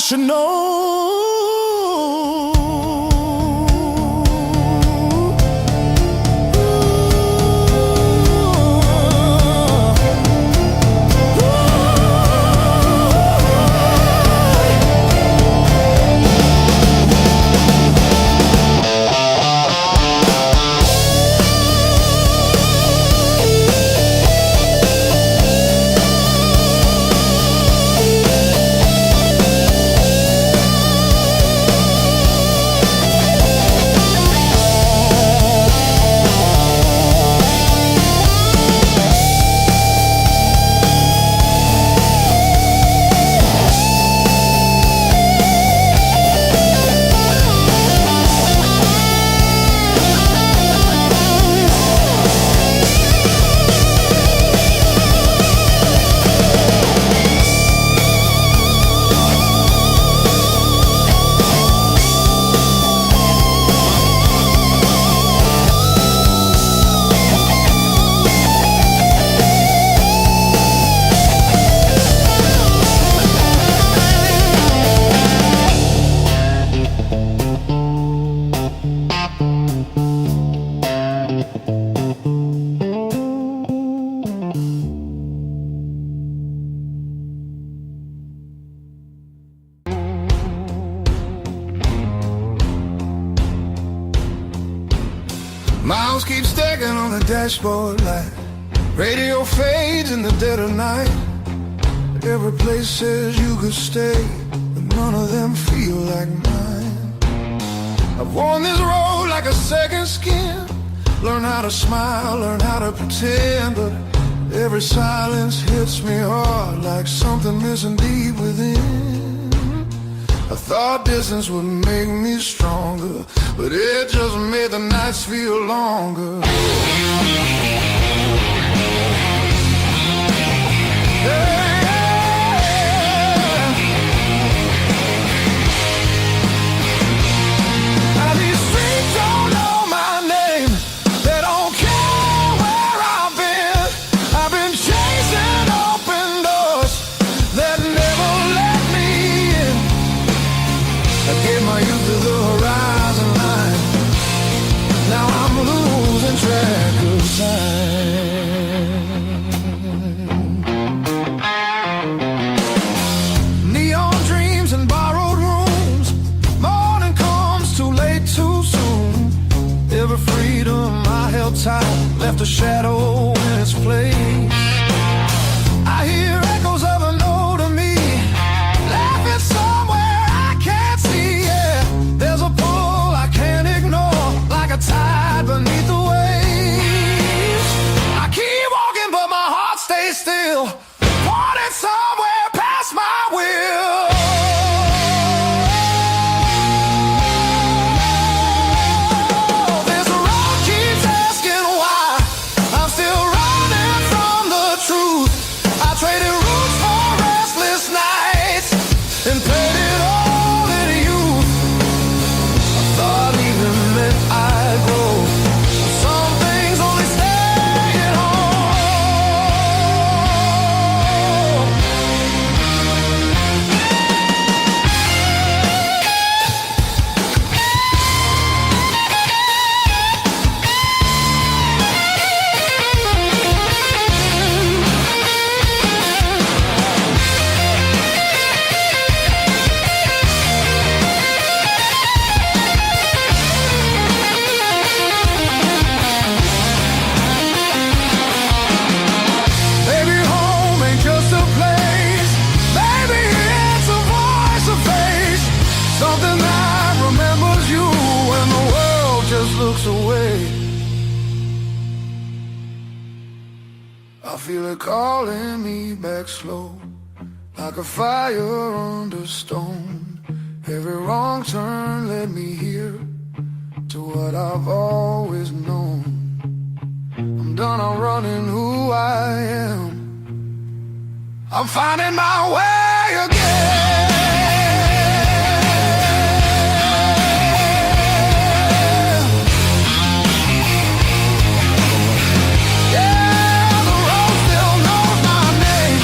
should know.
Miles keep stacking on the dashboard light. Radio fades in the dead of night. Every place says you could stay, but none of them feel like mine. I've worn this road like a second skin. Learn how to smile, learn how to pretend, but every silence hits me hard like something missing deep within. I thought distance would make me stronger, but it just made the nights feel longer. Now these streets don't know my name. They don't care where I've been. I've been chasing open doors that never let me in. I gave my youth to the horizon line. Now I'm losing track of time. Neon dreams and borrowed rooms. Morning comes too late, too soon. Every freedom I held tight left a shadow in its place. I hear echoes of an older me laughing somewhere I can't see. Yeah, there's a pull I can't ignore, like a tide beneath the waves. I keep walking, but my heart stays still, wanting somewhere past my will. This road keeps asking why I'm still running from the truth. I traded roots for restless nights and paid it all in youth. I thought even meant I'd grow. Some things only stay at home. Maybe home ain't just a place. Maybe it's a voice, a face, something that remembers you when the world just looks away. I feel it calling me back slow, like a fire under stone. Every wrong turn led me here to what I've always known. I'm done, I'm running who I am. I'm finding my way again. Yeah, the road still knows my name.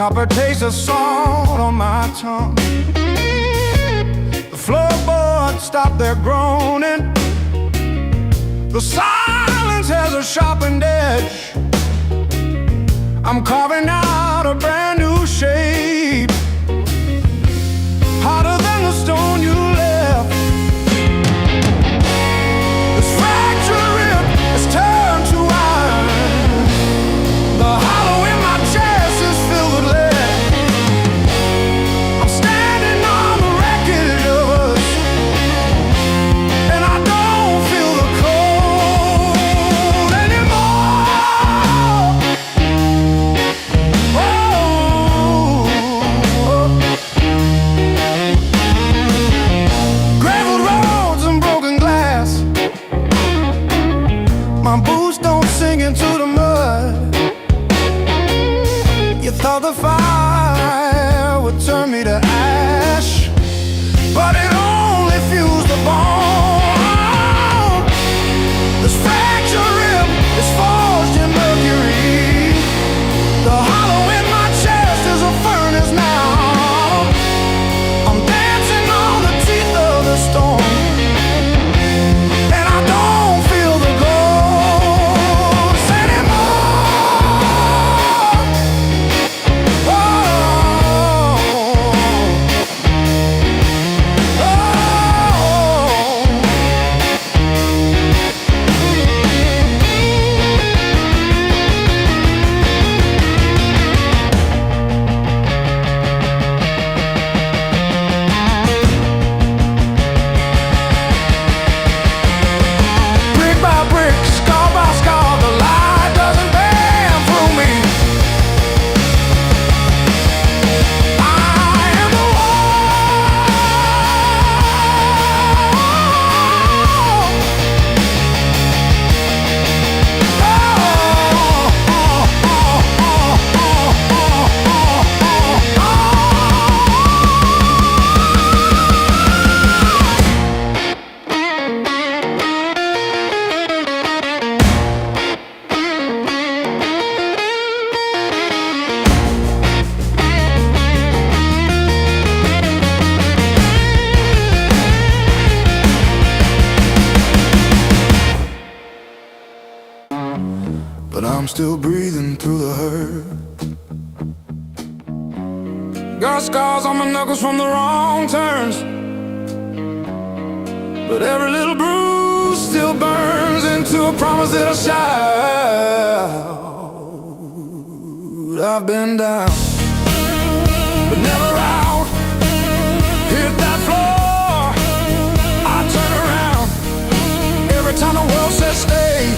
copper taste of salt on my tongue. The floorboards stop their groaning. The silence has a sharpened edge. I'm carving out a brand new shape, harder than the stone you left. This fractured rib is turned to iron. The hollow in my chest is filled with lead. I'm standing on the wreckage of us, and I don't feel the cold anymore. Graveled roads and broken glass. My boots don't sink into the mud. You thought the fire would turn me to ash, but it only fused the bone. This fractured rib is forged in mercury. The hollow in my chest is a furnace now. I'm dancing on the teeth of the storm, and I don't feel the ghost anymore. Oh, brick by brick, scar by scar, the light doesn't bend through me. I am the but I'm still breathing through the hurt. Got scars on my knuckles from the wrong turns, but every little bruise still burns into a promise that I shout. I've been down, but never out. Hit that floor, I turn around. Every time the world says stay,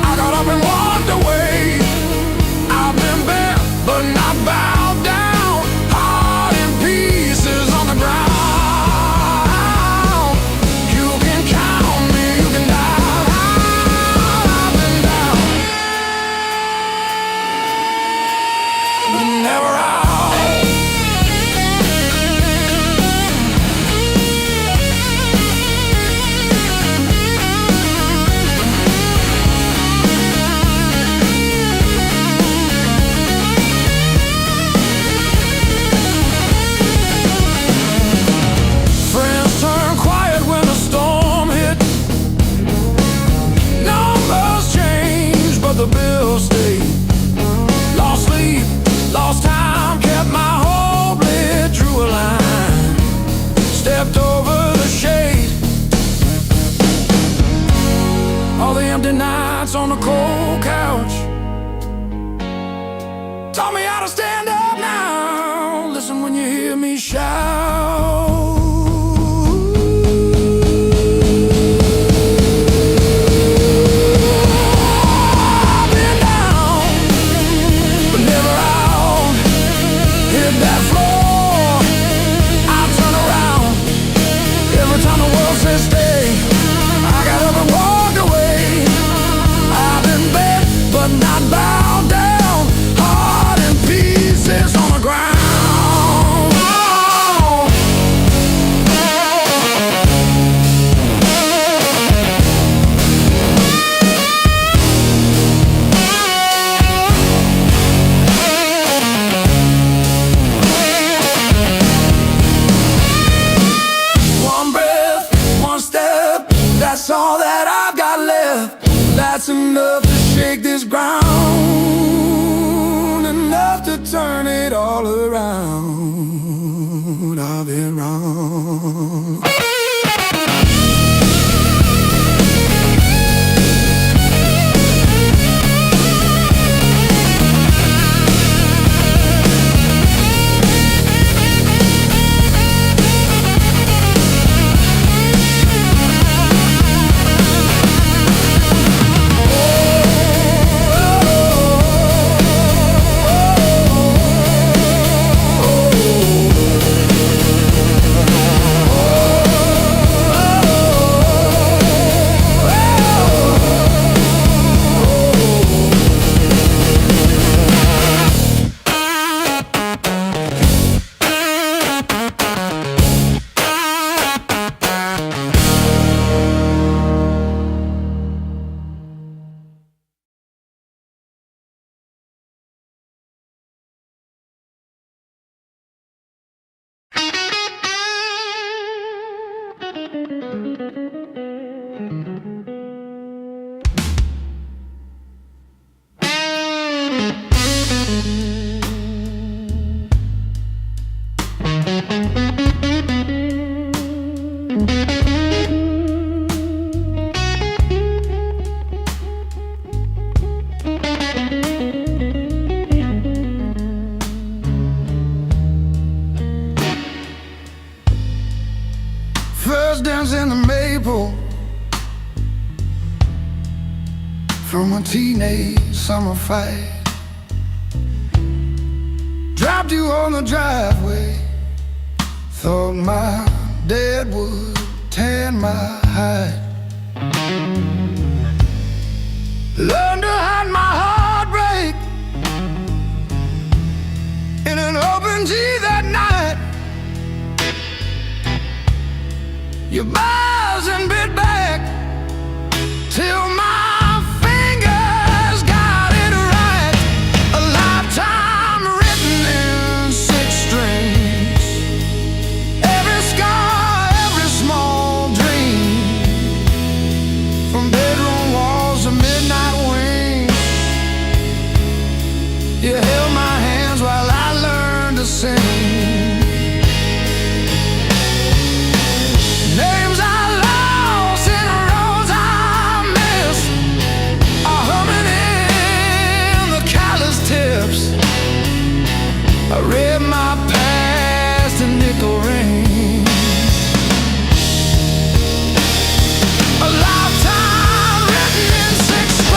I got up and walked away. I've been bent, but not bowed down. Heart in pieces on the ground. You can count me, you can die. I've been down, but never out. Friends turn quiet when the storm hit. Numbers change, but the bills stay. Lost sleep, lost time, kept my hope lit. Drew a line, stepped over the shade. All the empty nights on the cold couch taught me how to stand up now. Listen when you hear me shout. I've been down, but never out. Hit that floor, I turn around. Every time the world says stay, I got up and walked away. I've been bent, but not bowed down. Heart in pieces on the ground. Oh, just enough to shake this ground, enough to turn it all around. I've been wrong. First dance in the maple from a teenage summer fight. Dropped you on the driveway, thought my dad would tan my hide. Learned to hide my heartbreak in an open G that night. You buzz and bit back till my fingers got it right. A lifetime written in 6 strings. Every scar, every small dream, from bedroom walls to midnight wings. You held my hands while I learned to sing. I read my past in nickel rings. A lifetime written in 6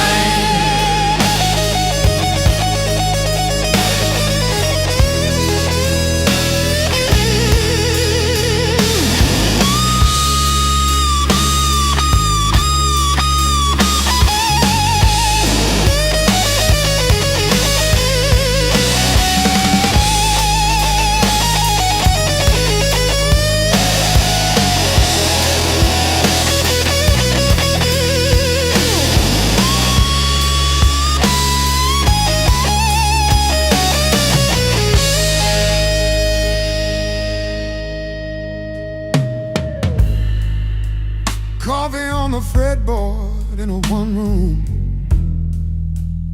Coffee on the fretboard in a one-room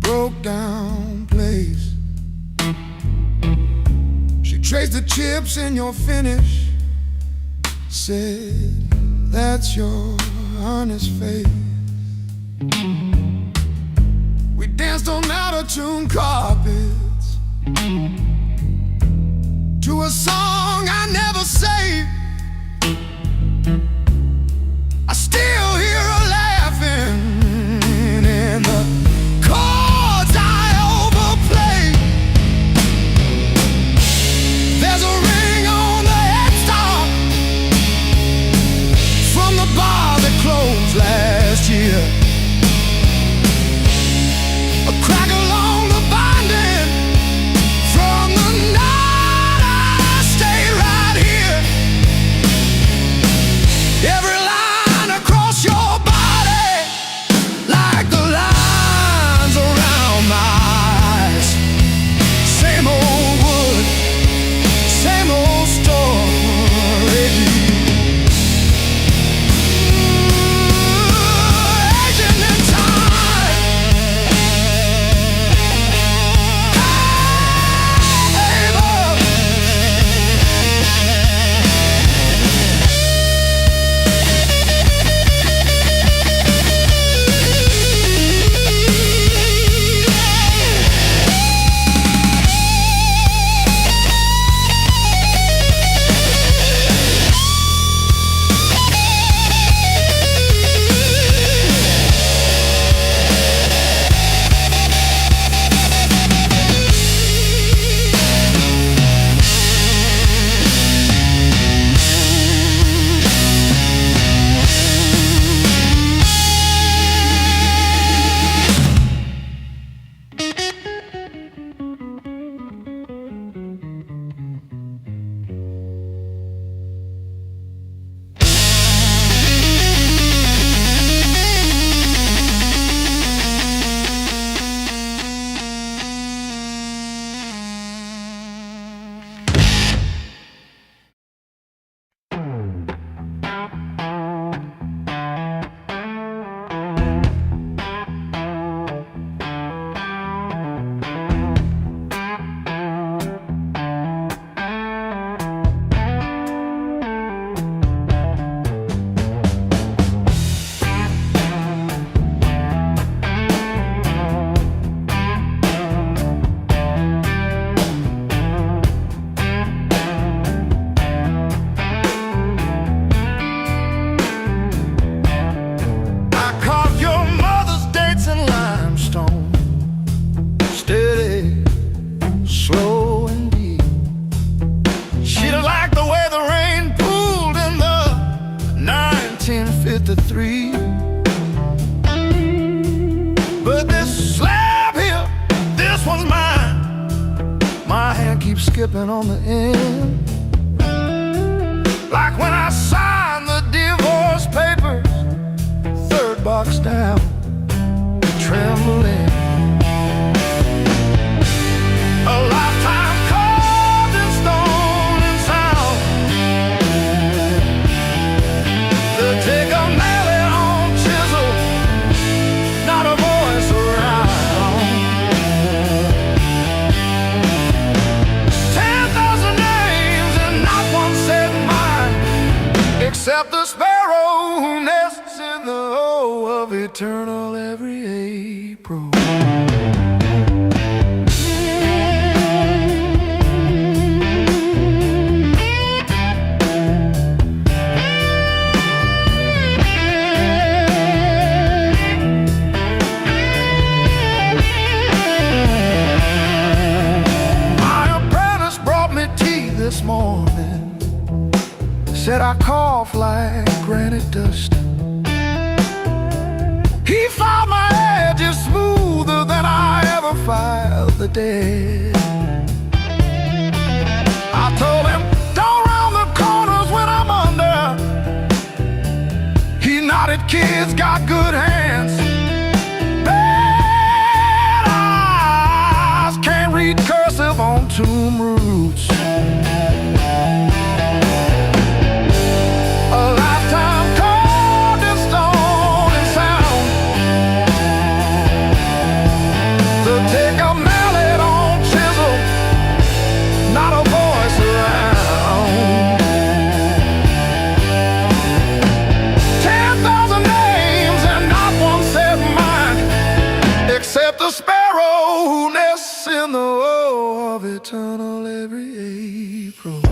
broke down place. She traced the chips in your finish, said, that's your honest face. We danced on out-of-tune carpets to a song I never saved. I still hear her laughing in the chords I overplay. There's a ring on the headstock from the bar that closed last year. A crack along the binding from the night I stayed right here. But this slab here, this one's mine. My hand keeps skipping on the end, like when I signed the divorce papers, third box down, trembling. A lifetime carved in stone and sound. They'll take a mallet on chisel, not a voice around. 10,000 names and not one said mine, except the sparrow who nests in the hole of eternal every April. This morning said I cough like granite dust. He filed my edges smoother than I ever filed the dead. I told him, don't round the corners when I'm under. He nodded, kids got good hands, bad eyes, can't read cursive on tomb roots. Take a mallet on chisel, not a voice around. 10,000 names and not one said mine, except the sparrow who nests in the woe of eternal every April.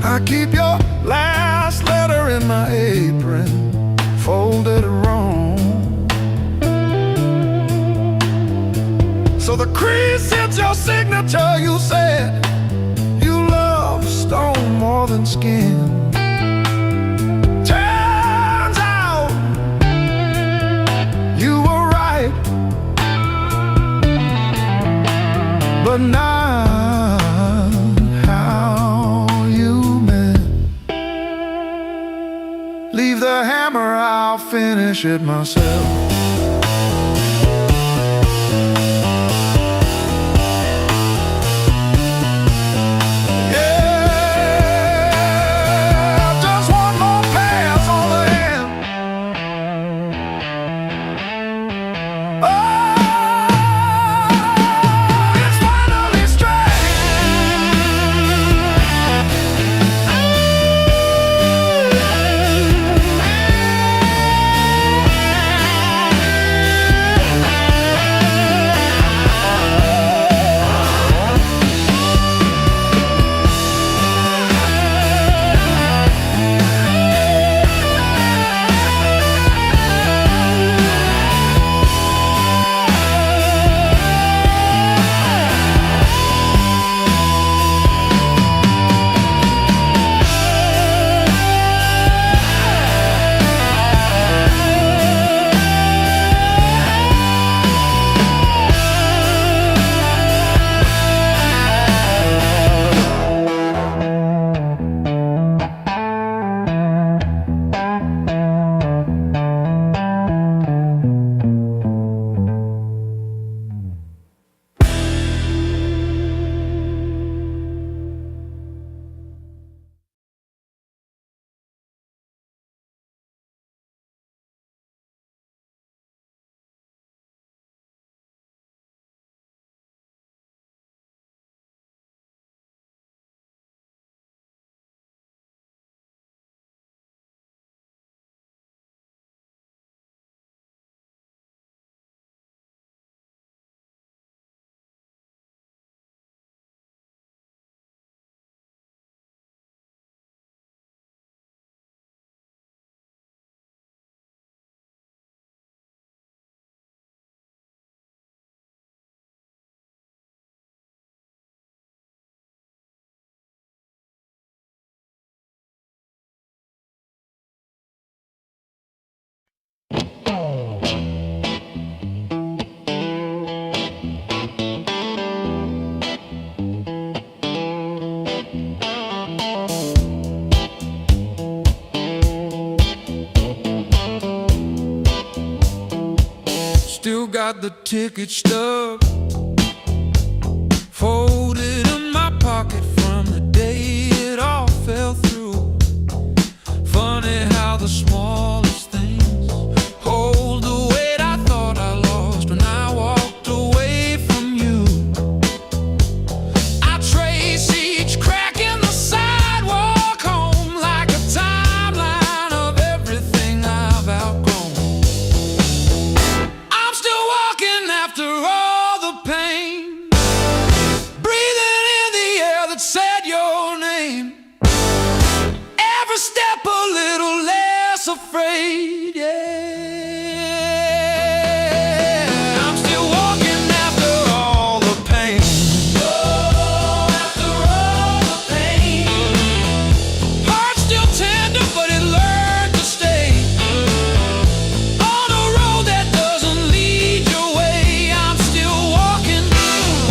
I keep your last letter in my apron, folded wrong, so the crease hits your signature. You said you love stone more than skin. Turns out you were right, but now leave the hammer, I'll finish it myself. Yeah, just one more pass on the end. Oh, it's finally straight.
still got the ticket stub folded in my pocket from the day it all fell through. Funny how the smallest things hold the weight I thought I lost when I walked away from you. I trace each crack in the sidewalk home like a timeline of everything I've outgrown. I'm still walking after all the pain, breathing in the air that said your name. Every step a little less afraid, yeah. I'm still walking after all the pain. Oh, after all the pain. Heart still tender, but it learned to stay on a road that doesn't lead your way. I'm still walking,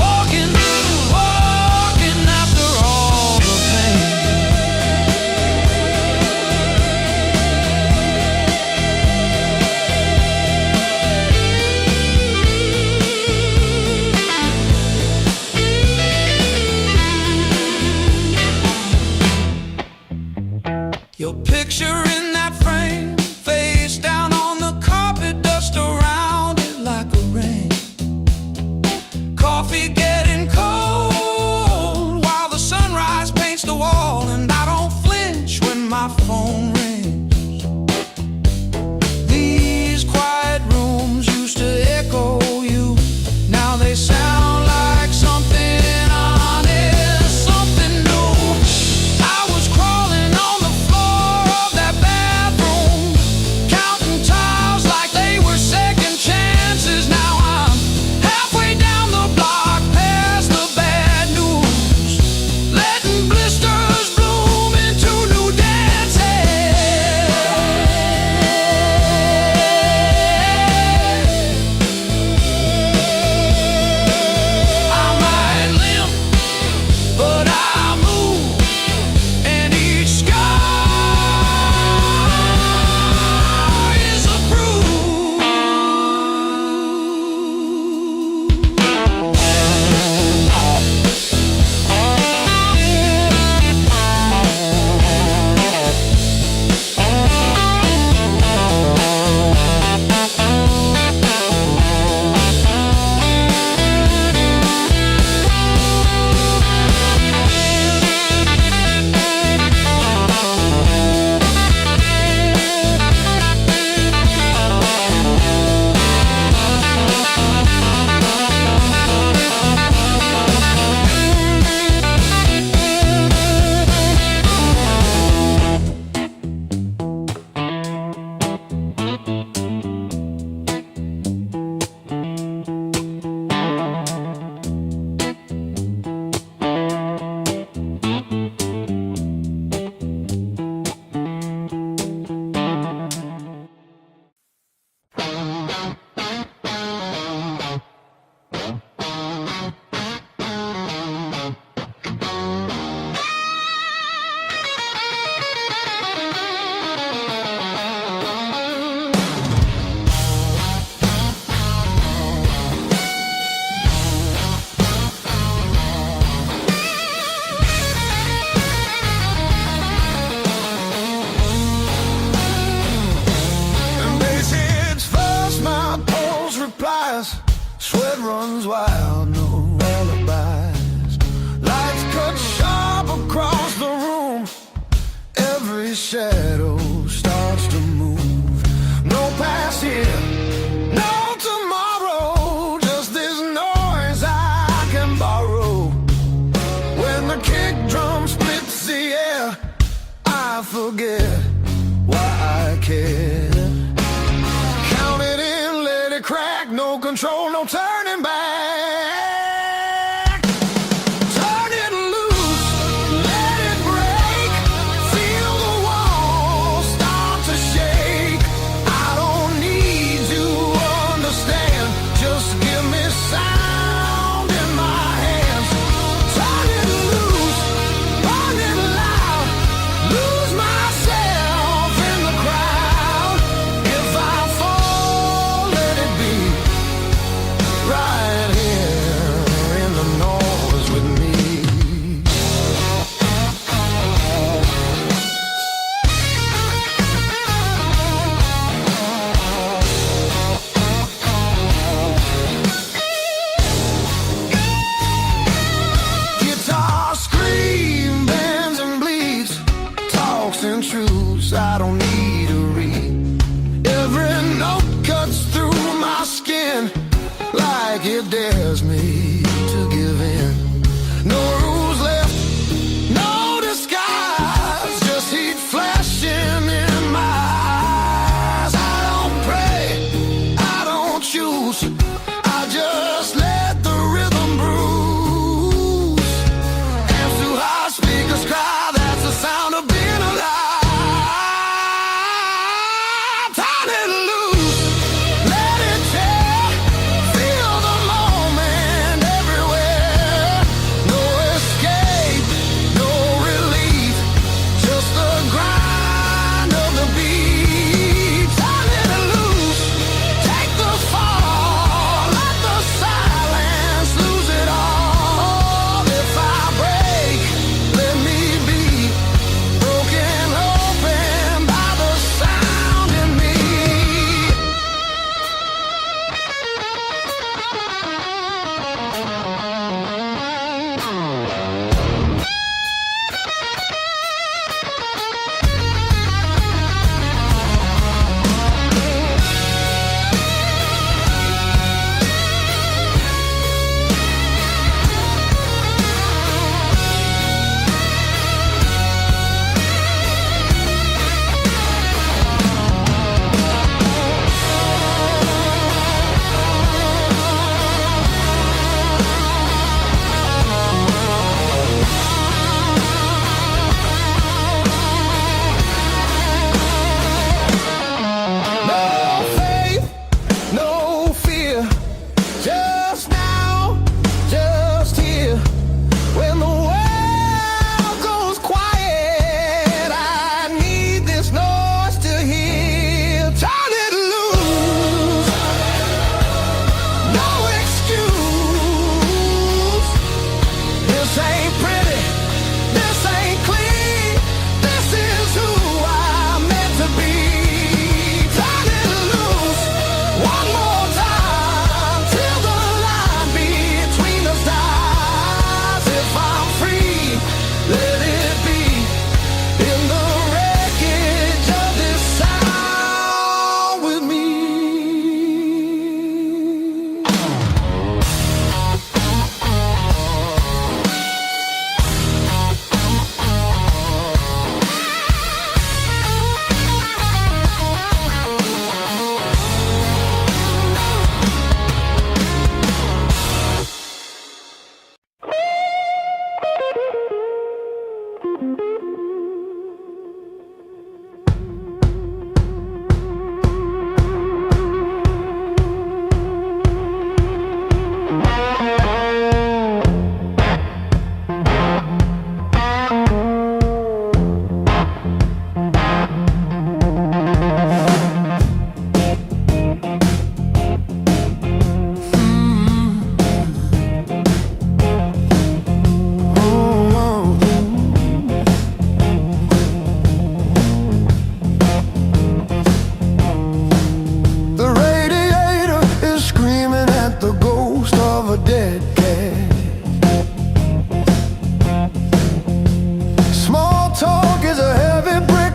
walking, walking after all the pain. Your picture in that frame, face down on the carpet, dust around it like a rain. Coffee getting cold while the sunrise paints the wall, and I don't flinch when my phone rings. These quiet rooms used to echo you, now they sound like something honest, something new. I was crawling on the floor of that bathroom, counting tiles like they were second chances. Now I'm halfway down the block, past the bad news, letting blisters bloom into new dances. I might limp, but I move, and each scar is a bruise. And bass hits first, my pulse replies, sweat runs wild, no alibis. Lights cut sharp across the room, every shadow starts to move. No past here, no tomorrow, just this noise I can borrow. When the kick drum splits the air, I forget why I care. Count it in, let it crack, no control, no turning back. Turn it loose, let it break, feel the walls start to shake. I don't need to understand, just give me sound in my hands. Turn it loose, burn it loud, lose myself in the crowd. If I fall, let it be.
dares me to give in. No rules left, no disguise, just heat flashing in my eyes. I don't pray, I don't choose, I just let the rhythm bruise. Amps too high, speakers cry, that's the sound of being alive. Turn it loose, let it tear, feel the moment everywhere. No escape, no relief, just the grind of the beat. Turn it loose, take the fall, let the silence lose it all. If I break, let me be broken open by the sound in me. No faith, no fear, just now, just here. When the world goes quiet, I need this noise to hear. Turn it loose, no excuse. This ain't pretty, this ain't clean, this is who I'm meant to be. Turn it loose, one more time, till the line between us dies. If I'm free, let it be in the wreckage of this sound with me. The radiator is screaming at the ghost of a dead cat. Small talk is a heavy brick.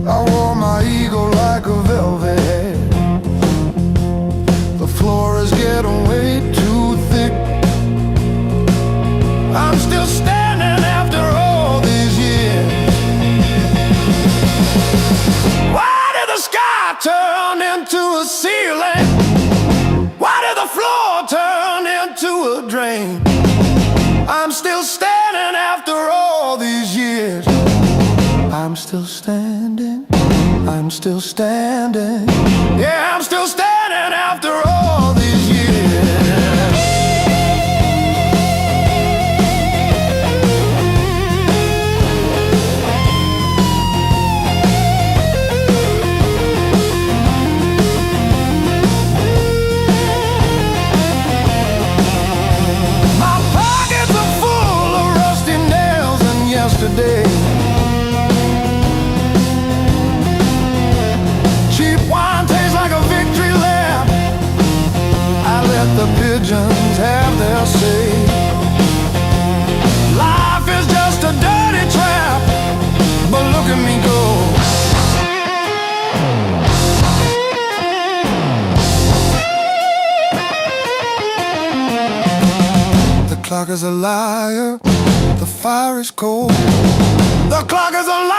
I wore my ego like a velvet hat. The floor is getting way too thick. I'm still standing after all these years. Why did the sky turn into a ceiling? Why did the floor turn into a drain? I'm still standing after all these years. I'm still standing, I'm still standing. Yeah, I'm still standing after all these years. My pockets are full of rusty nails and yesterday. Cheap wine tastes like a victory lap. I let the pigeons have their say. Life is just a dirty trap, but look at me go. clock is a liar, the fire is cold. The clock is a liar.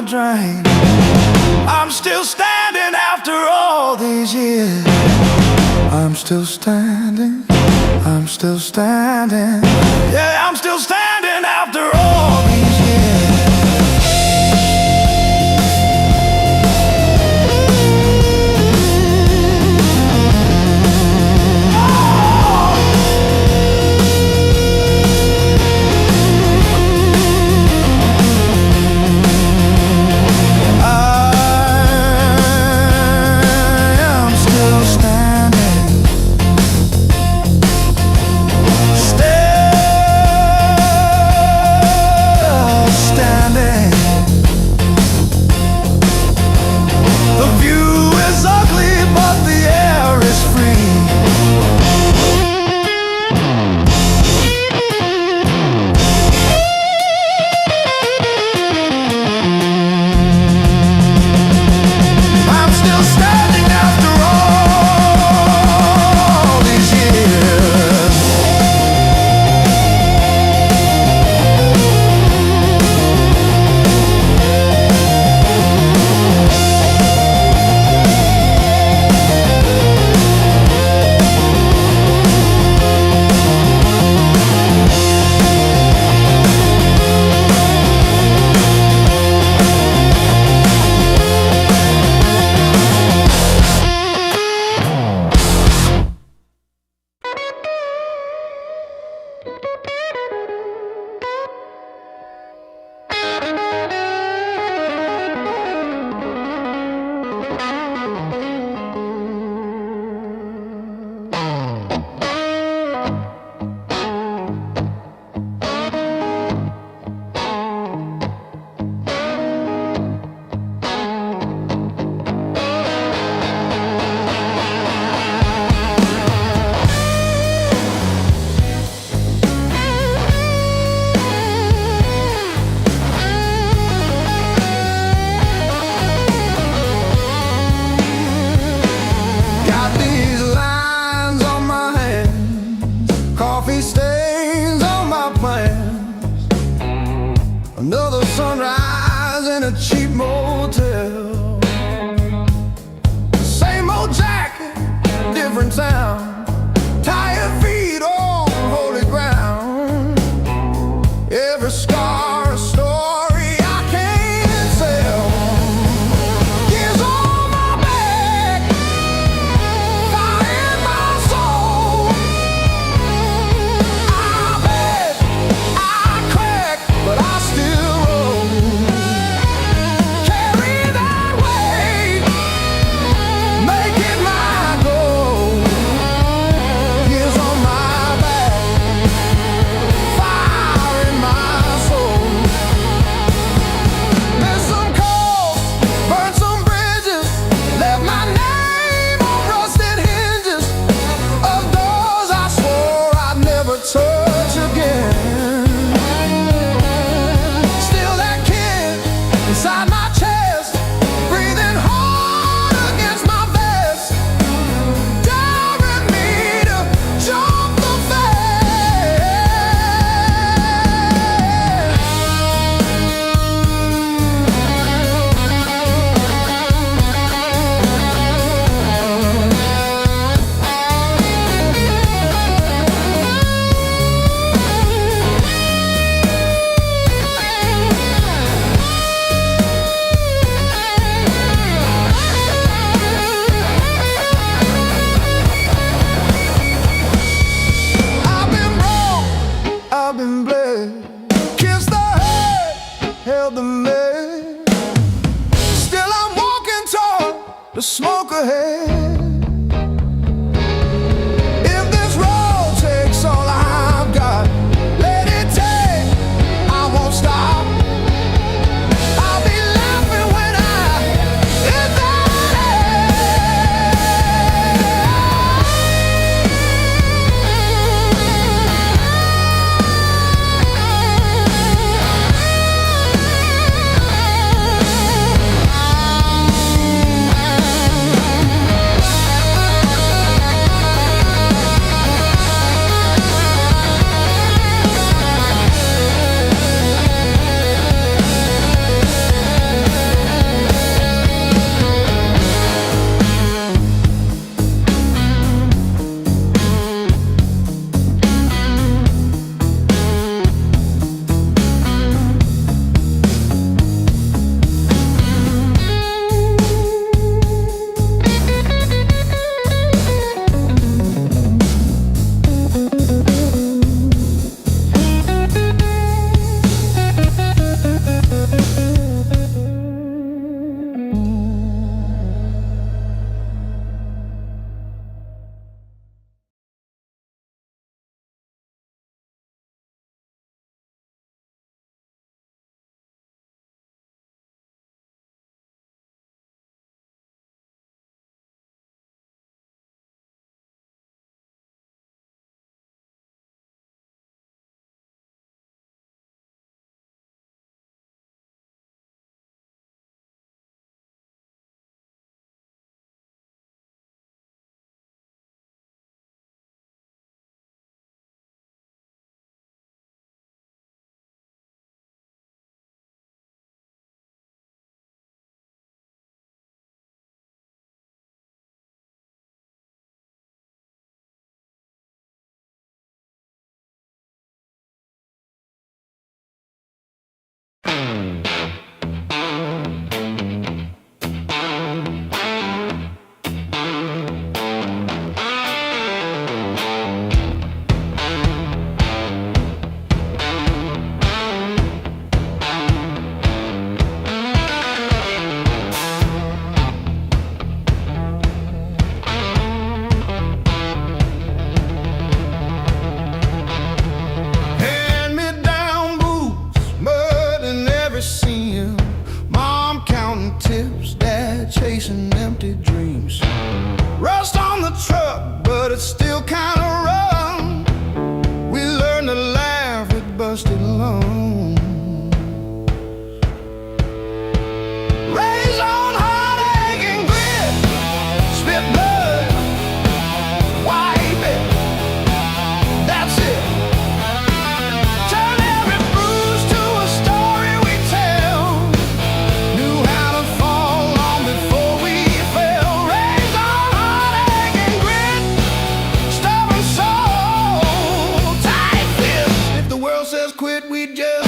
Drain. I'm still standing after all these years. I'm still standing. I'm still standing. Yeah, I'm still standing after all these years. Another sunrise in a cheap motel. Same old jacket, different town. Tired feet on holy ground. Every scar a story I can't sell. Years on my back, fire in my soul. I beg, I crack, but I still roll. Carry that weight, make it my goal. smoke ahead. If this road takes all I've got, let it take, I won't stop. I'll be laughing when I hit that chasing empty dreams. Rust on the truck, but it's still kinda rough. We learned to laugh at busted lungs. Raise on heartache and grit, spit blood, wipe it, that's it. Turn every bruise to a story we tell. Knew how to fall long before we fell. Raise on heartache and grit, stubborn soul, tight fist. If the world says quit, we just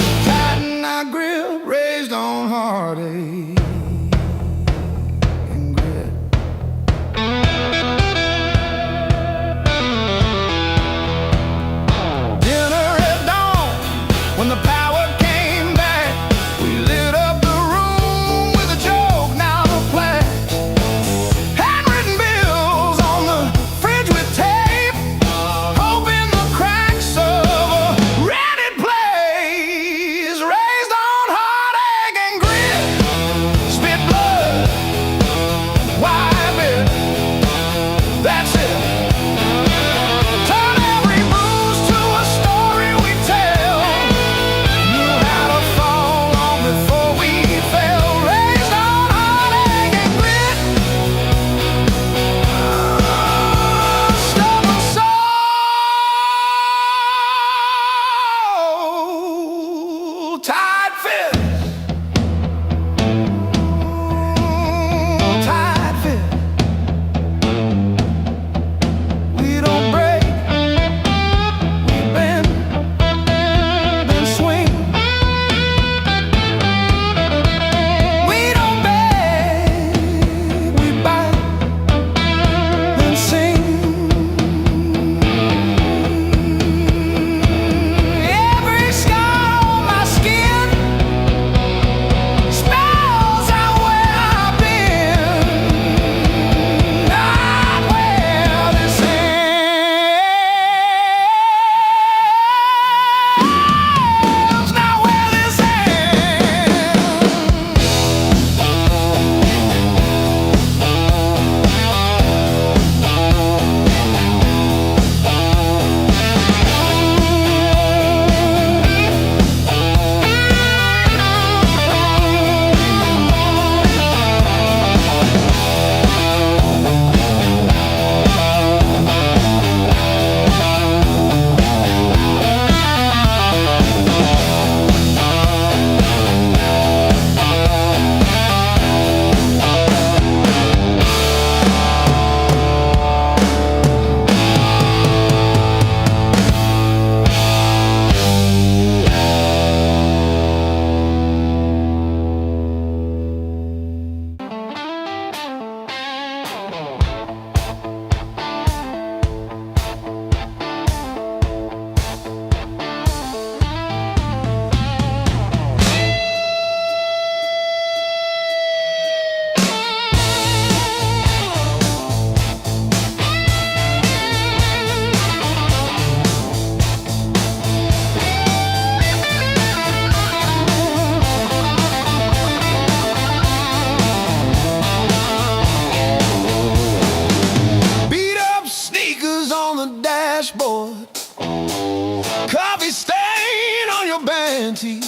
coffee stain on your band tee.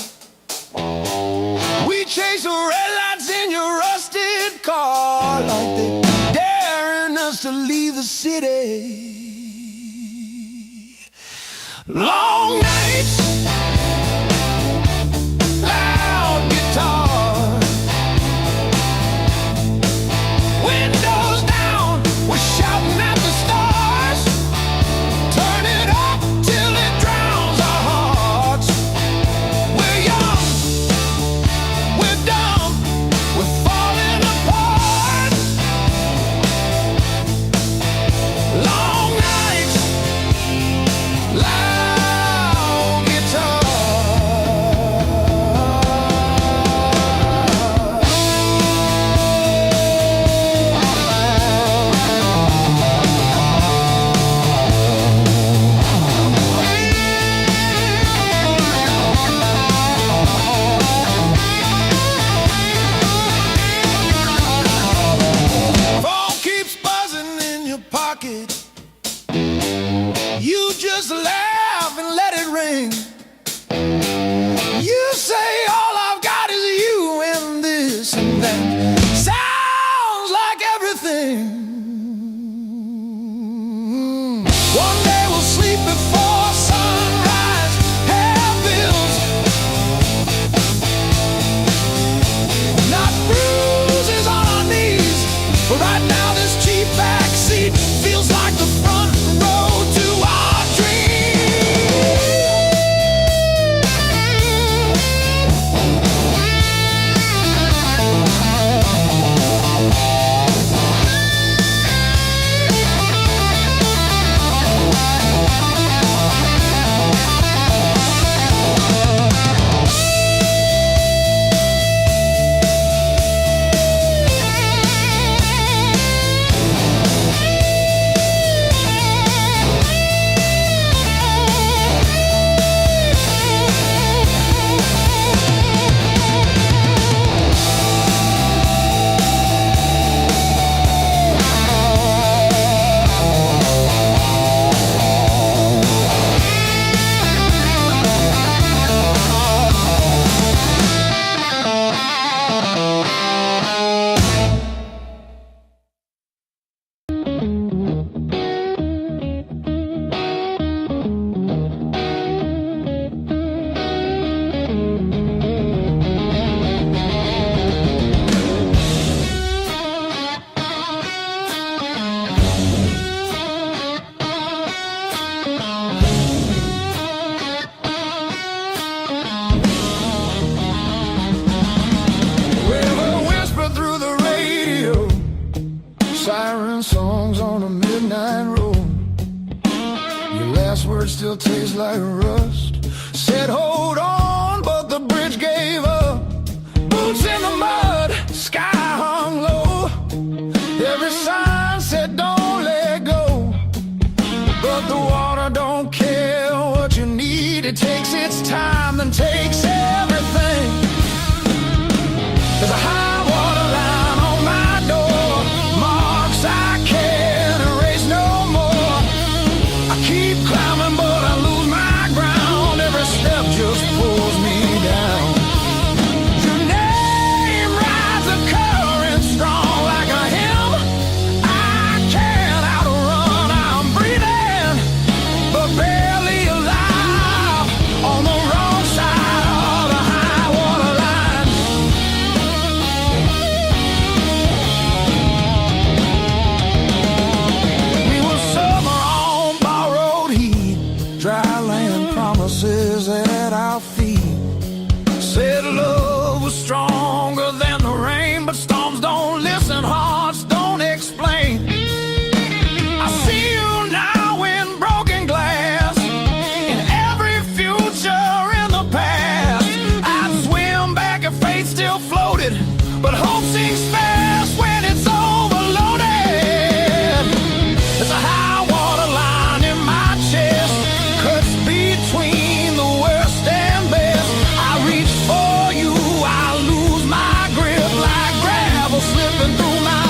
We chase the red lights in your rusted car like they daring us to leave the city. Long nights, loud guitar, windows down, we're shouting at the stars. Turn it up till it drowns our hearts. We're young, we're dumb, we're falling apart. Long nights, loud guitar. Phone keeps buzzing in your pocket. You just laugh and let it ring. You say all I've got is you and this and that. Sounds like everything. One day we'll sleep before sunrise. Have bills, not bruises on our knees. But right now this cheap backseat feels like the front row to our dreams. River whisper through the radio, siren songs on a midnight road. Your last word still tastes like rust. Said hold on, but the bridge gave up. Boots in the mud, sky hung low. Every sign said don't let go, but the water don't care what you need. It takes its time, then takes everything. There's a high water line on my door, marks I can't erase no more. I keep climbing but I lose my ground. Every step just pulls me down. Your name rides the current strong like a hymn I can't outrun. I'm breathing but barely alive on the wrong side of the high water line. We were summer on borrowed heat, dry land promises at our feet. Said love was stronger than the rain, but storms don't listen, hearts don't explain. I see you now in broken glass, in every future in the past. I'd swim back if fate still floated, but hope sinks fast when it's overloaded. There's a high water line in my chest, cuts between the worst and best. I reach for you, I lose my grip like gravel slipping through my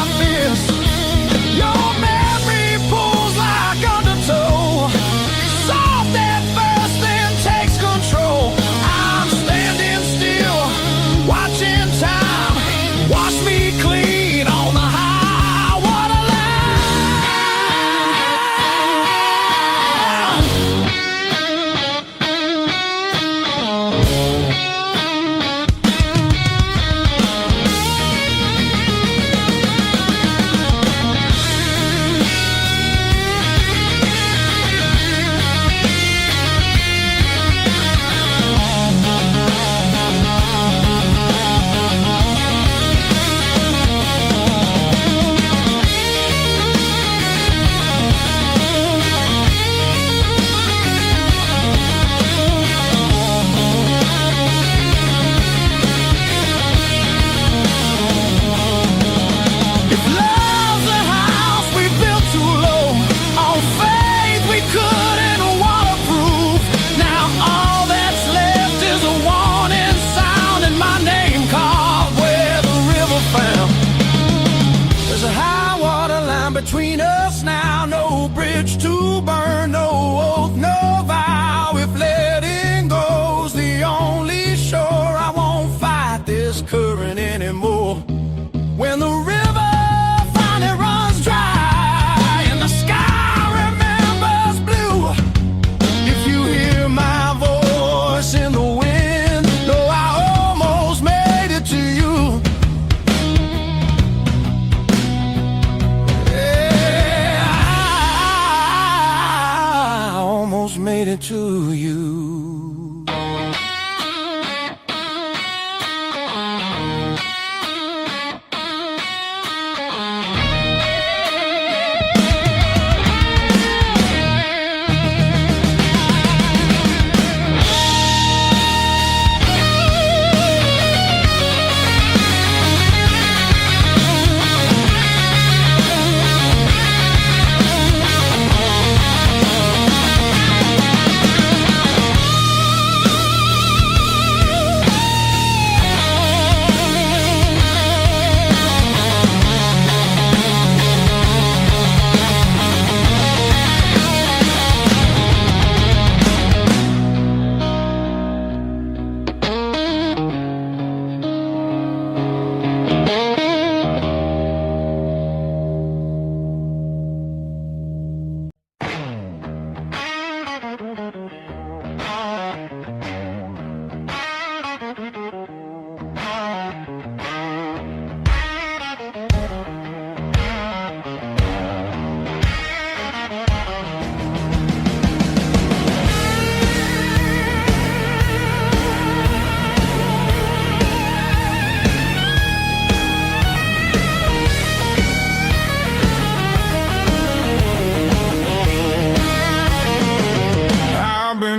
blues.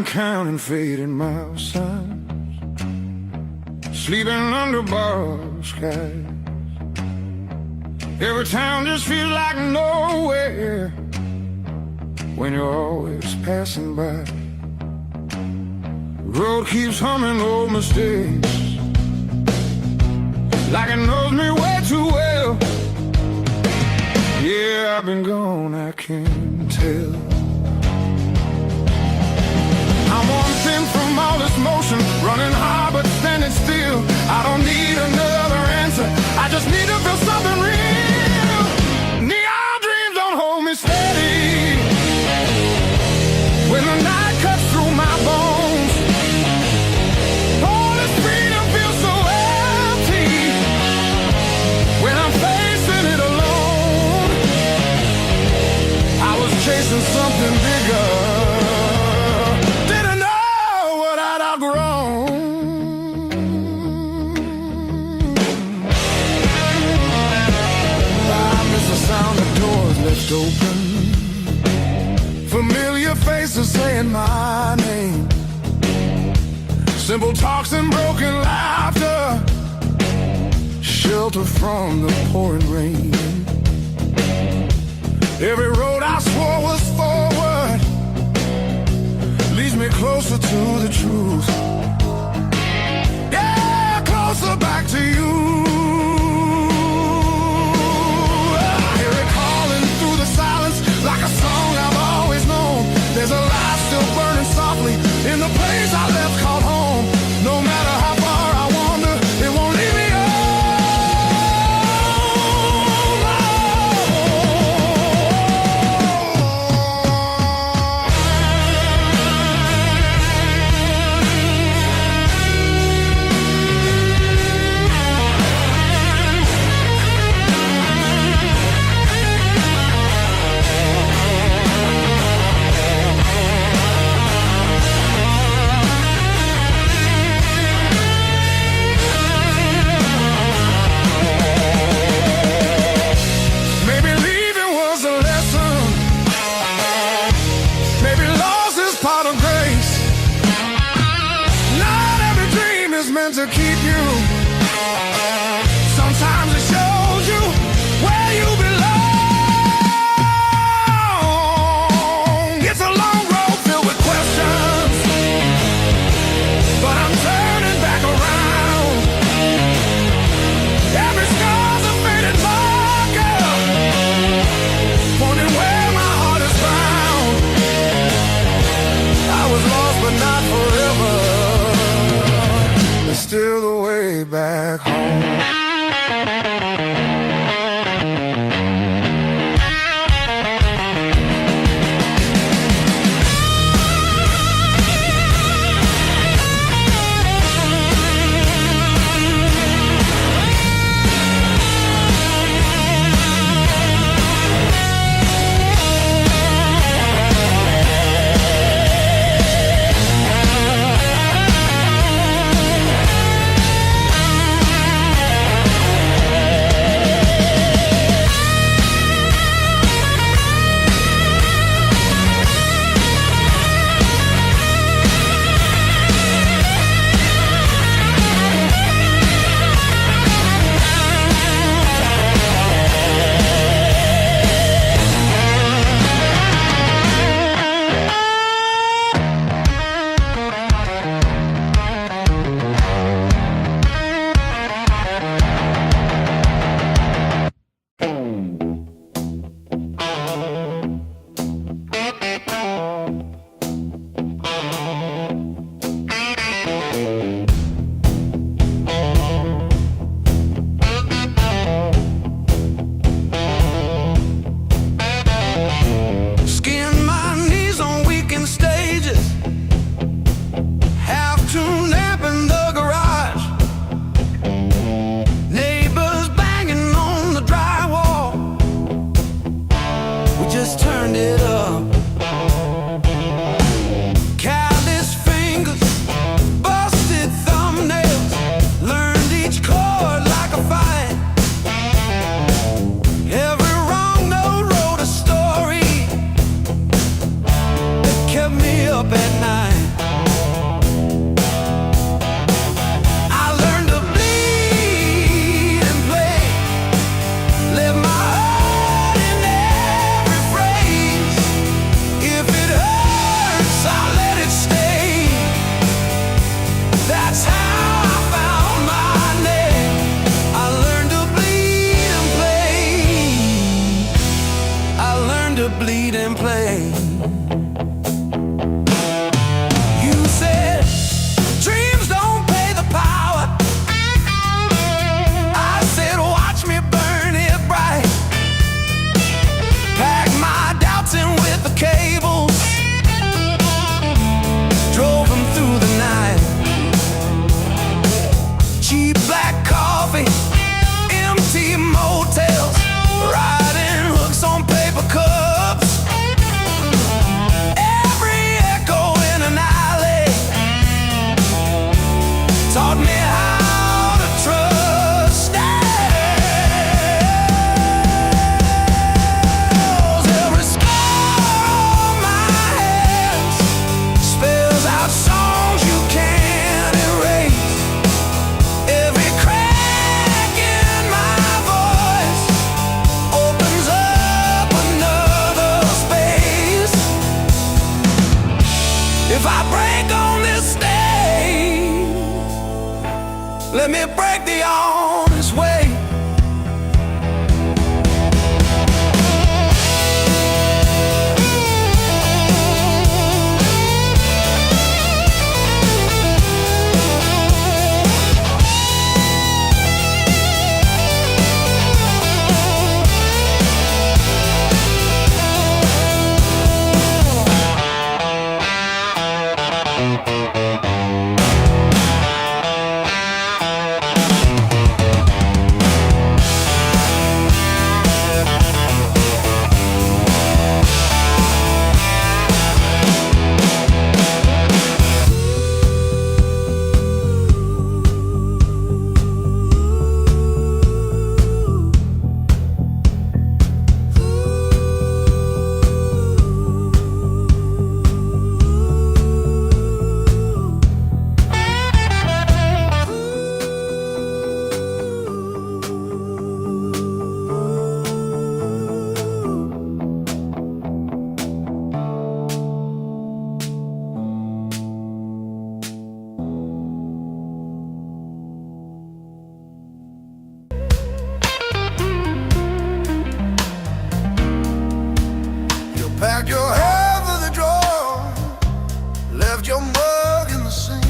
Counting fading mile signs, sleeping under borrowed skies. Every town just feels like nowhere when you're always passing by. The road keeps humming old mistakes like it knows me way too well. Yeah, I've been gone, I can't tell. I'm one thing from all this motion, running hard but standing still. I don't need another answer, I just need to feel something real. Neon dreams don't hold me steady when the night cuts through my bones. All this freedom feels so empty when I'm facing it alone. I was chasing something bigger, open, familiar faces saying my name, simple talks and broken laughter, shelter from the pouring rain. Every road I swore was forward leads me closer to the truth. Yeah, closer back to you. Like a song I've always known, there's a light still burning softly in the place I left called home. No matter how far I wander, it won't leave me to keep you. Sometimes it shows you where you belong. It's a long road filled with questions, but I'm turning back around. Every scar's a faded marker, pointing where my heart is found. I was lost but not forever, still the way
let me break the honest way.
Packed your hair for the drawer, left your mug in the sink.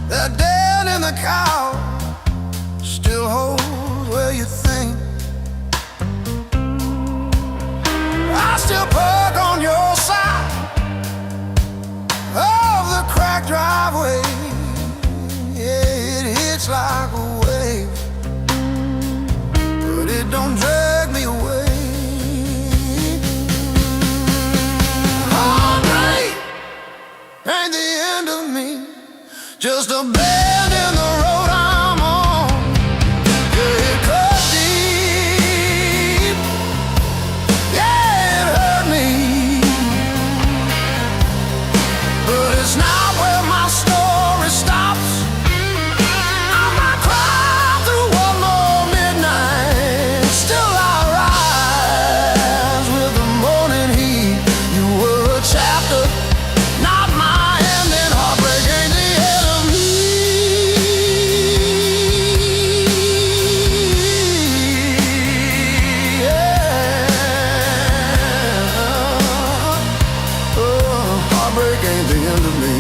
That dead in the cow still holds where you think. I still park on your side of the cracked driveway. Yeah, it hits like a wave, but it don't drag me away. Heartbreak ain't the end of me, just a bend in the road I'm on. Yeah, it cut deep, yeah, it hurt me, but it's not where my story stops. I might cry through one more midnight, still I rise with the morning heat. You were a chapter, not my ending. Heartbreak ain't the end of me. Yeah. Oh, heartbreak ain't the end of me.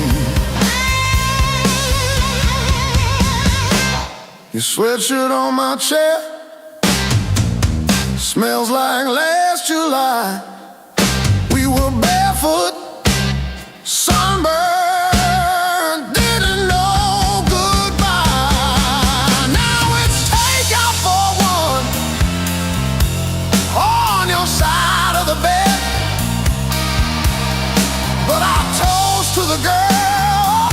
Your sweatshirt on my chair smells like last July. We were barefoot, sunburned, didn't know goodbye. Now it's takeout for one on your side of the bed, but I toast to the girl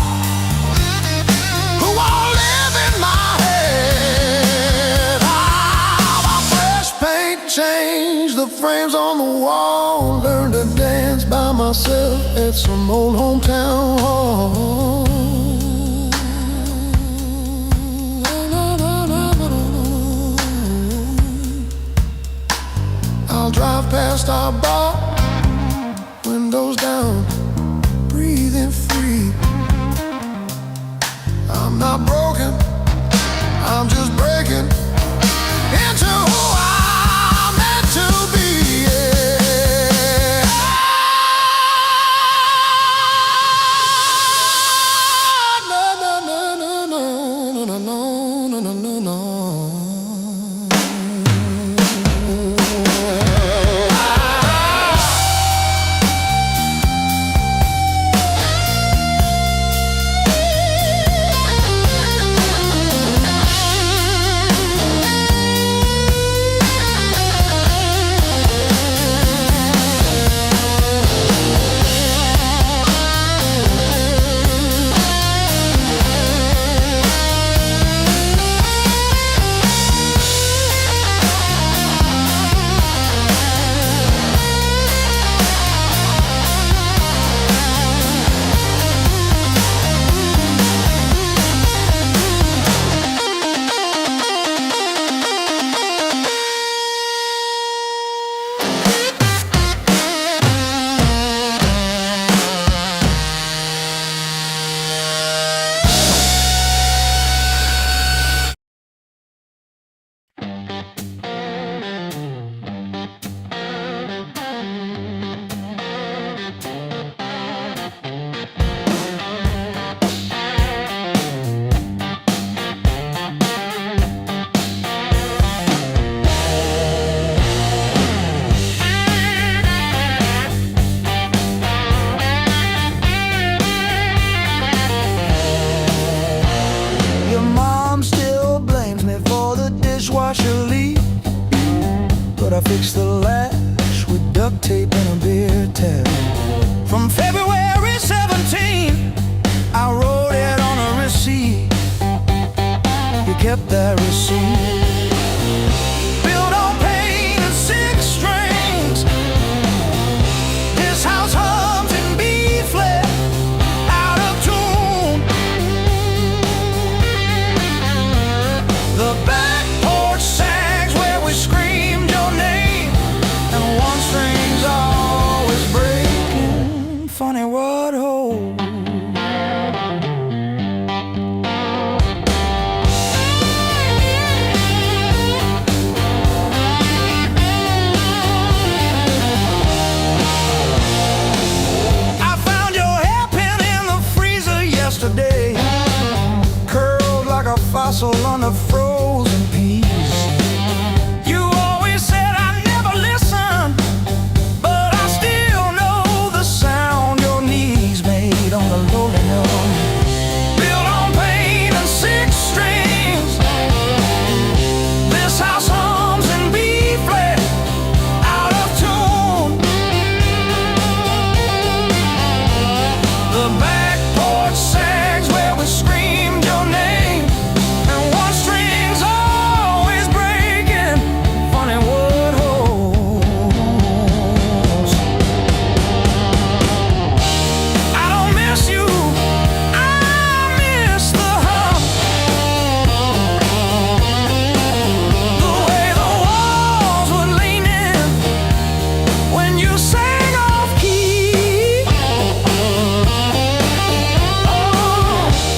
who won't live in my head. How fresh paint changed the frames on the wall. Learned to dance by myself at some old hometown hall. I'll drive past our bar, windows down, breathing free. I'm not broken, I'm just breaking into who I'm meant to be. Yeah. No, no, no, no, no, no, no, no, no, no. tape and a beer tap. From February 17, I wrote it on a receipt. You kept that receipt. Built on pain and six strings. This house hums in B flat, out of tune. The back porch sags where we screamed your name, and one string's always breaking. Funny what holds. Curled like a fossil on the frozen peas. You always said I never listened, but I still know the sound your knees made on the rolling on. Built on pain and six strings. This house hums in B flat, out of tune. The back porch sags where we screamed your name, and one string's always breaking. Funny what holds. I don't miss you, I miss the hum. The way the walls would lean in when you sang off key.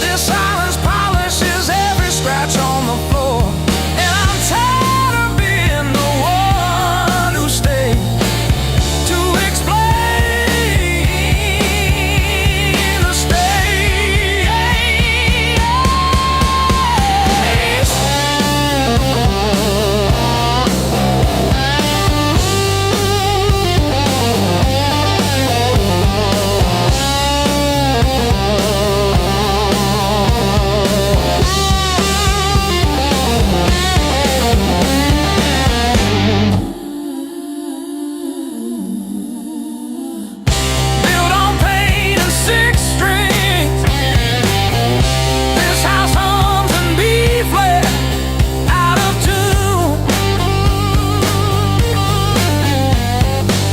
This silence polishes every scratch on the floor, and I'm tired of being the one who stayed to explain the state. Built on pain and six strings. This house hums in B flat, out of tune.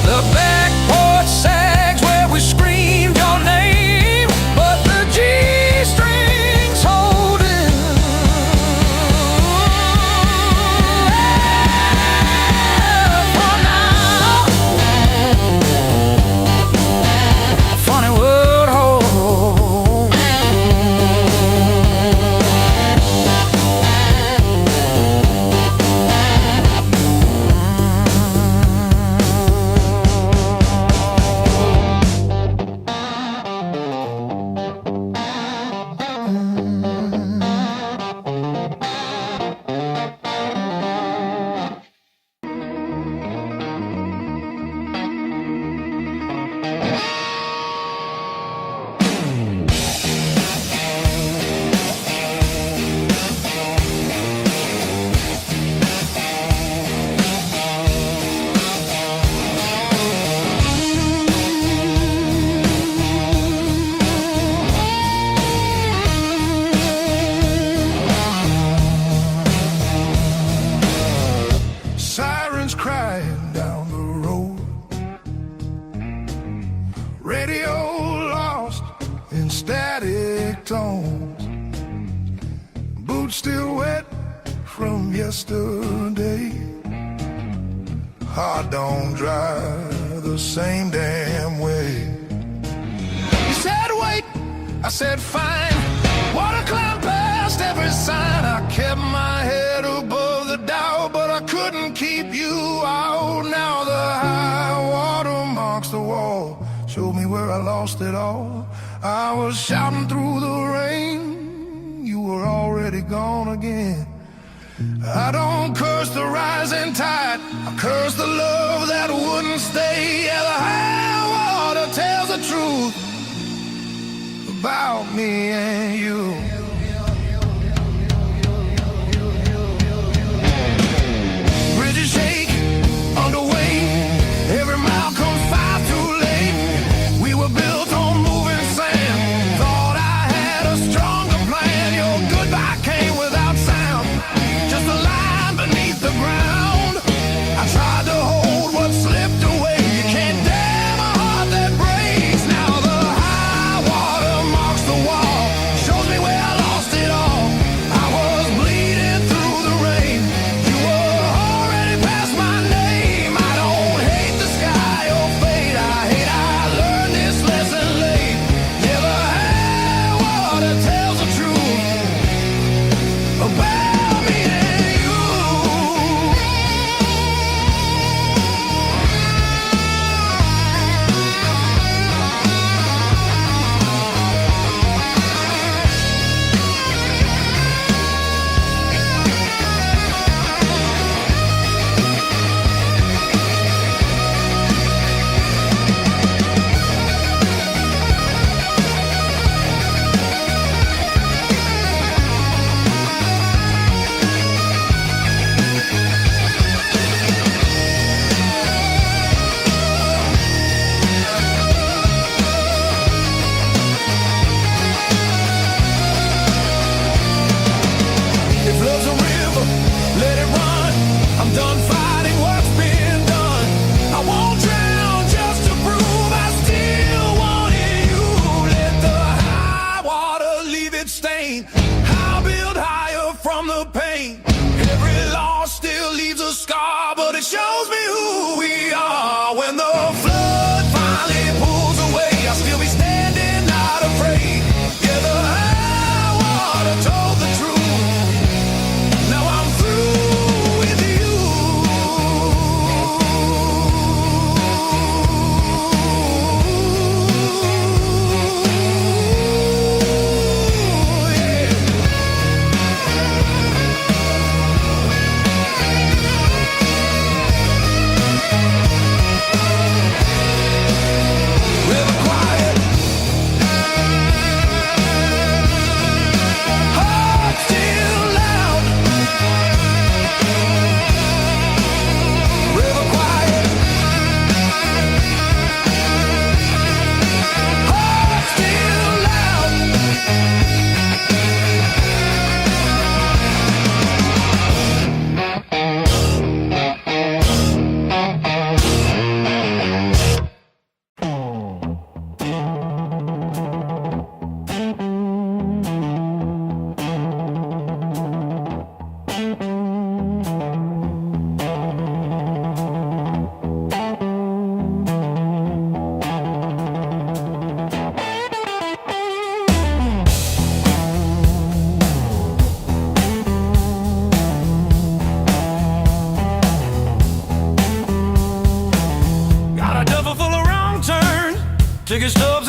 The back porch sags where we screamed your name, but the G strings hold it. For now. Funny what holds. Sirens crying down the road. Radio lost in static tones. Boots still wet from yesterday. Heart don't dry the same damn way. You said wait, I said fine. Water climbed past every sign. I kept my head above the doubt, but I couldn't keep you out. Now the high water marks the wall, showed me where I lost it all. I was shouting through the rain, you were already gone again. I don't curse the rising tide, I curse the love that wouldn't stay. Yeah, the high water tells the truth about me and you. Bridges shake under weight, every mile comes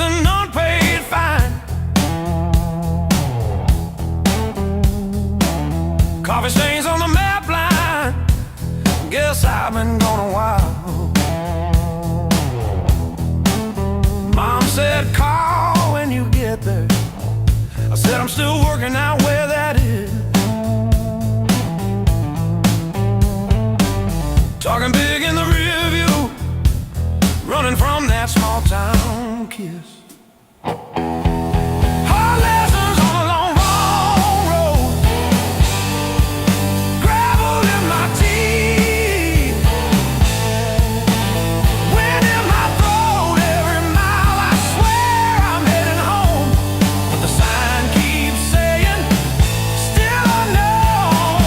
an unpaid fine. Coffee stains on the map line. Guess I've been gone a while. Mom said call when you get there. I said I'm still working out where that is. Talking big in the rear view, running from that small town kiss. Hard lessons on a long, long road. Gravel in my teeth, wind in my throat. Every mile I swear I'm heading home, but the sign keeps saying still unknown.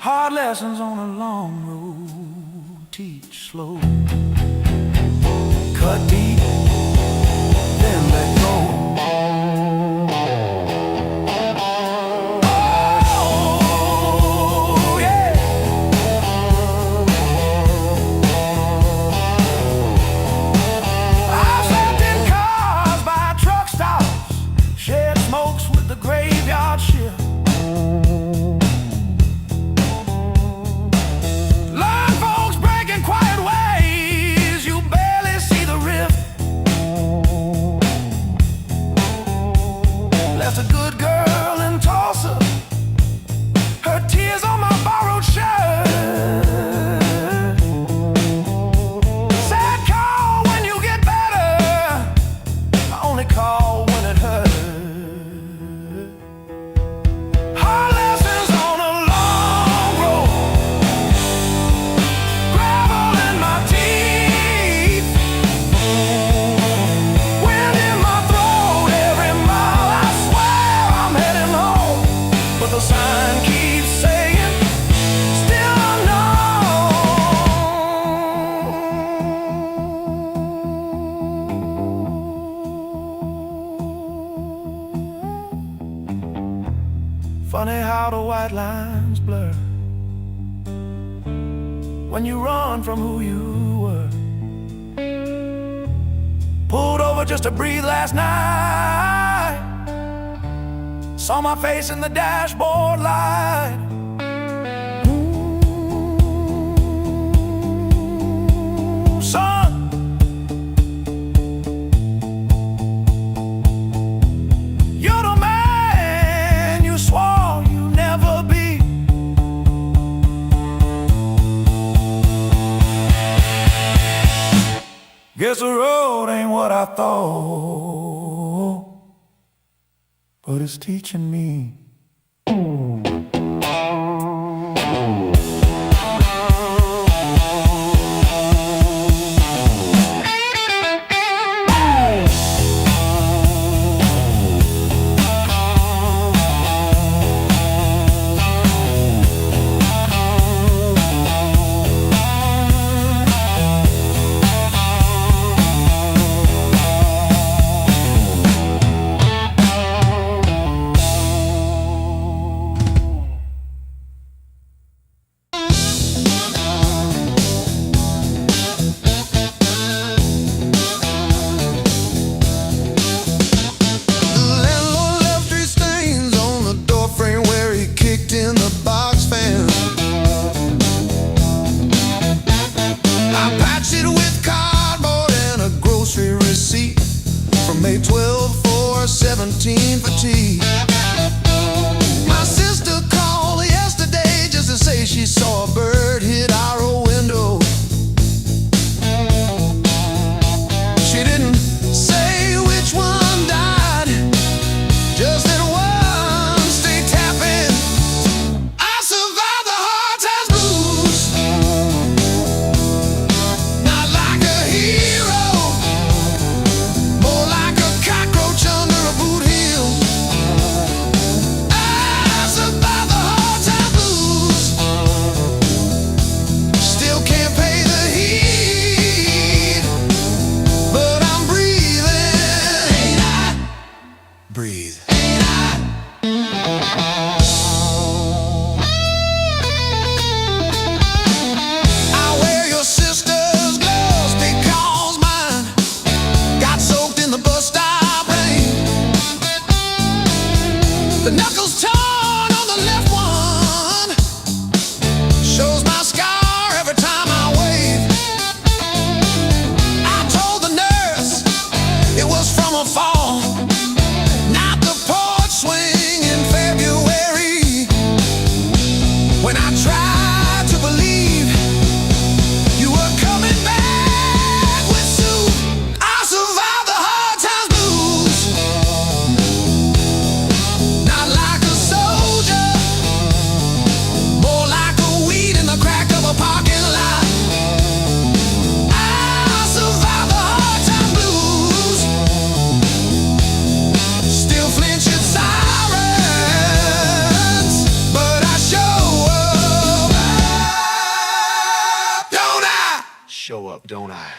Hard lessons on a long road, teach slow. Cut deep, then let go. Oh, yeah. I've slept in cars by truck stops, shed smokes with the graveyard shift. Learn folks breaking quiet ways, you barely see the rift. Left a good girl in Tulsa, her tears on my borrowed shirt. Sad call when you get better, I only call when it hurts. Hard lessons on a long road, gravel in my teeth, wind in my throat. Every mile I swear I'm heading home, but the sign keeps saying still unknown. Funny how the white lines blur when you run from who you were. Pulled over just to breathe last night, saw my face in the dashboard light. Ooh, son, you're the man you swore you'd never be. Guess the road ain't what I thought, but it's teaching me. don't I?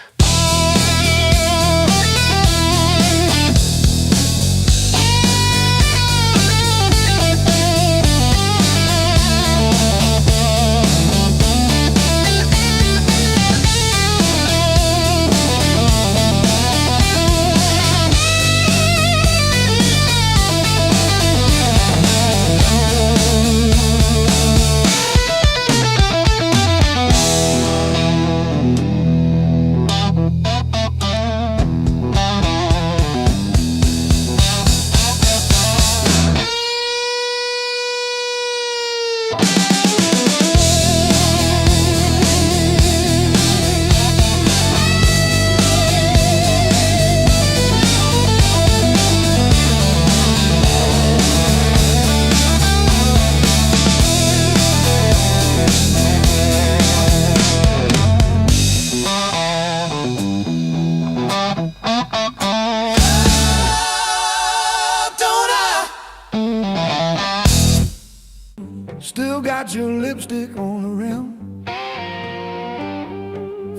Still got your lipstick on the rim,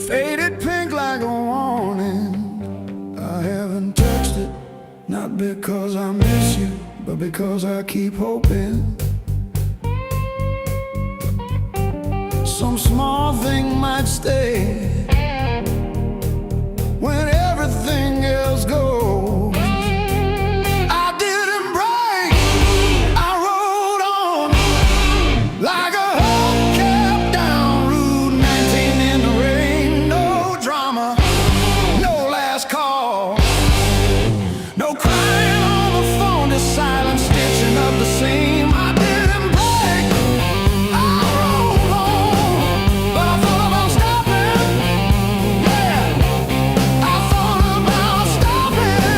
faded pink like a warning. I haven't touched it, not because I miss you, but because I keep hoping some small thing might stay when everything else goes. Like a hubcap down Route 19 in the rain. No drama, no last call, no crying on the phone, just silent stitching up the seam. I didn't break, I rolled on, but I thought about stopping. Yeah, I thought about stopping.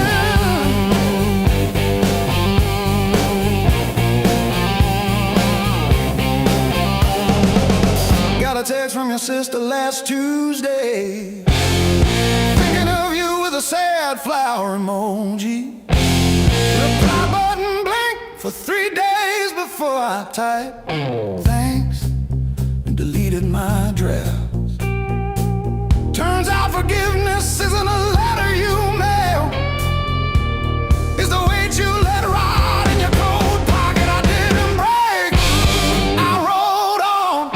Got a text from your sister last Tuesday, thinking of you with a sad flower emoji. Reply button blinked for 3 days before I typed thanks and deleted my drafts. Turns out forgiveness isn't a letter you mail, it's the weight you let ride in your coat pocket. I didn't break, I rolled on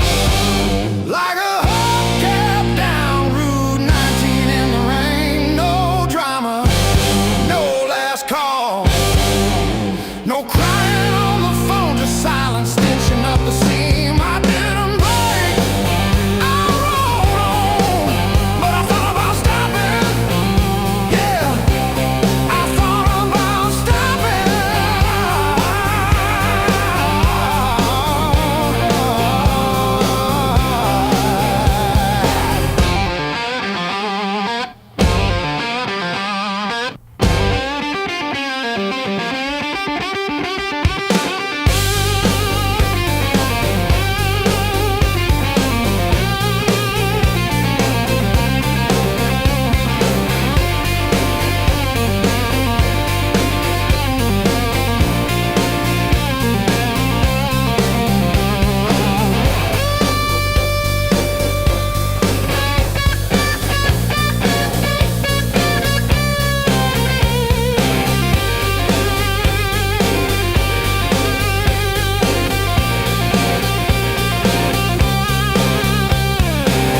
like a hubcap down Route 19 in the rain. No drama, no last call, no crying on the phone, just silent stitching up the seam. I didn't break, I rolled on, but I thought about stopping. Yeah, I thought about stopping.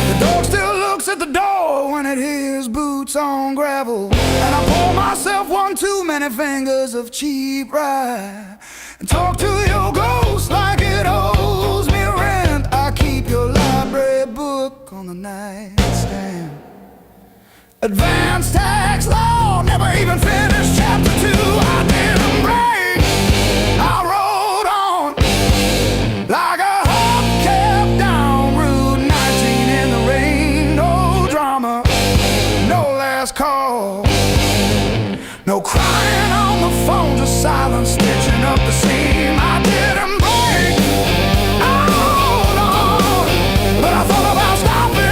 The dog still looks at the door when it hears boots on gravel, and I pour myself one too many fingers of cheap rye and talk to your ghost like it owes me rent. I keep your library book on the nightstand. Advanced tax law, never even finished chapter 2. I didn't break, I rolled on like a hubcap down Route 19 in the rain. No drama, no last call, no crying on the phone, just silent stitching up the seam. I didn't break, I rolled on, but I thought about stopping.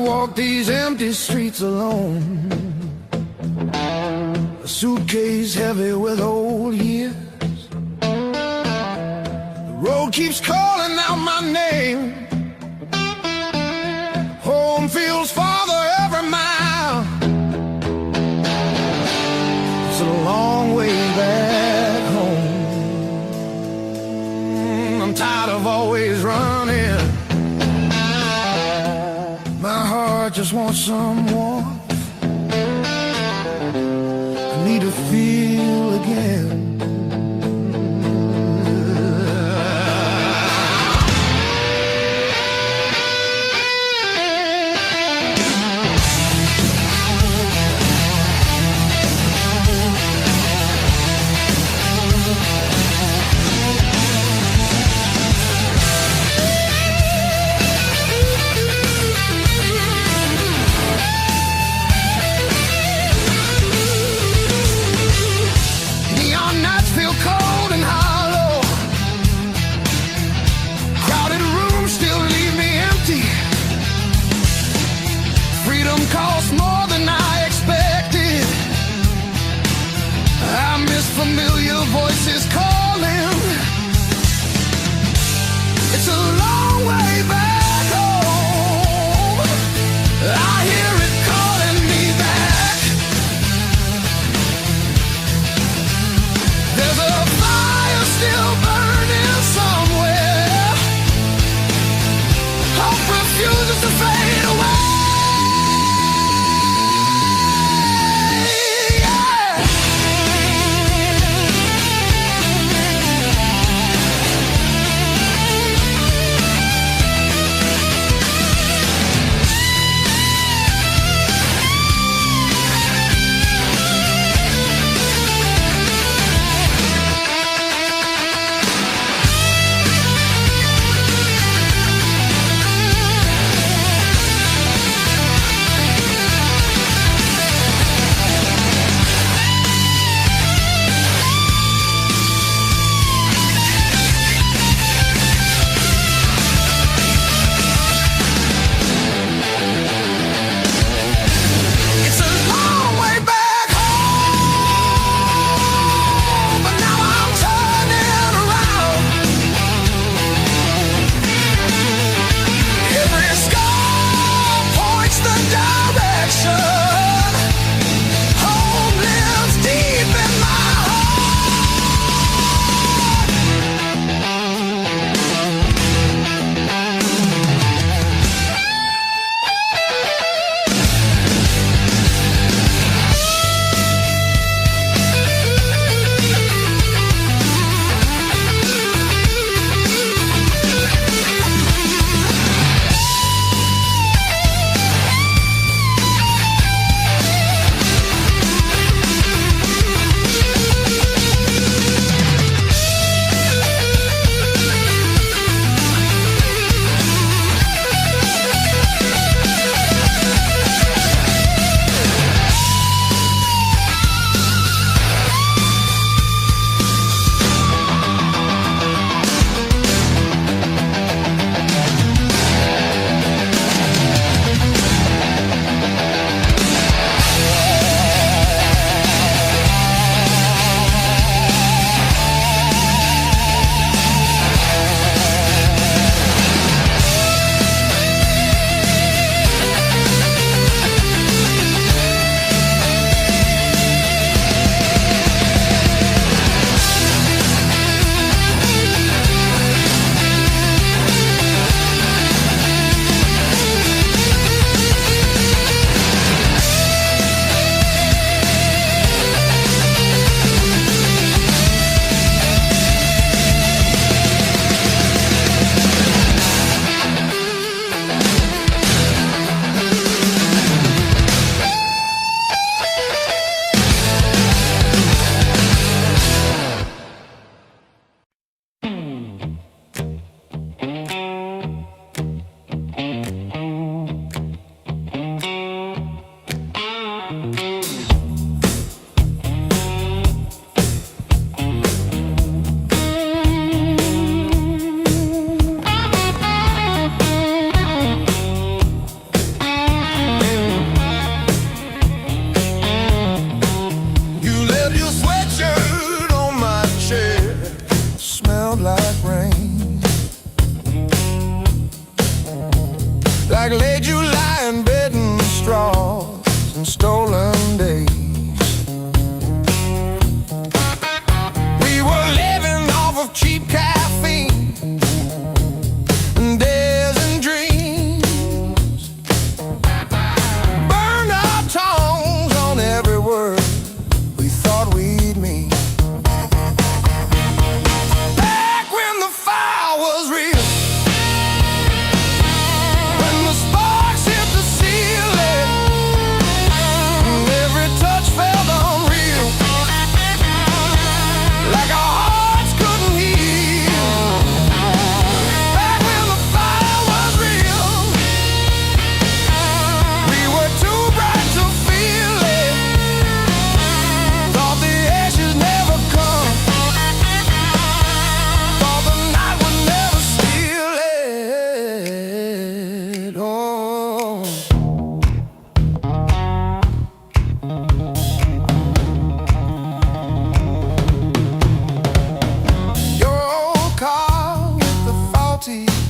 walk these empty streets alone, a suitcase heavy with old years. The road keeps calling out my name. Home feels farther every mile. It's a long way back home. I'm tired of always running. My heart just wants some warmth. I need to feel again. like late July and bitten straws and stolen days. We were living off of cheap caffeine and days and dreams. Burned our tongues on every word we thought we'd mean. Back when the fire was real,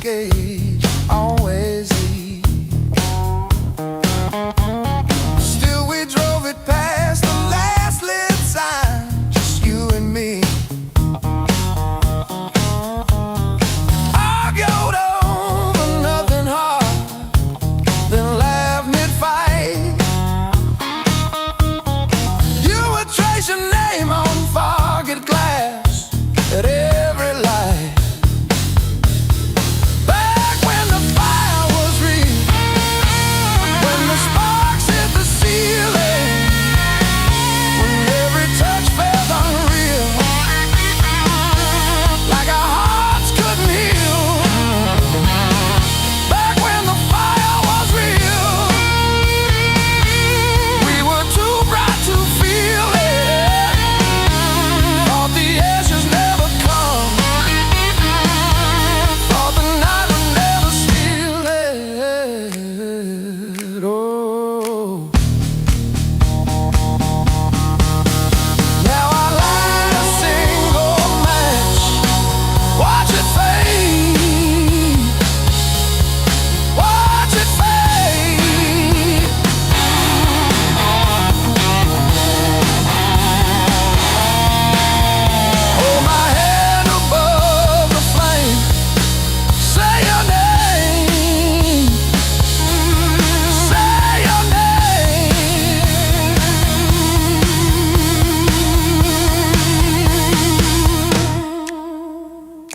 gauge always leaves. Still we drove it past the last lit sign, just you and me. Argued over nothing hard, then laughed mid-fight. You would trace your name on forget glass at every light.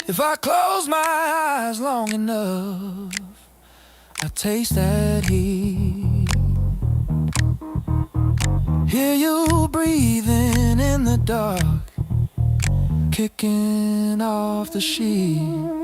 If I close my eyes long enough, I taste that heat. Hear you breathing in the dark, kicking off the sheet.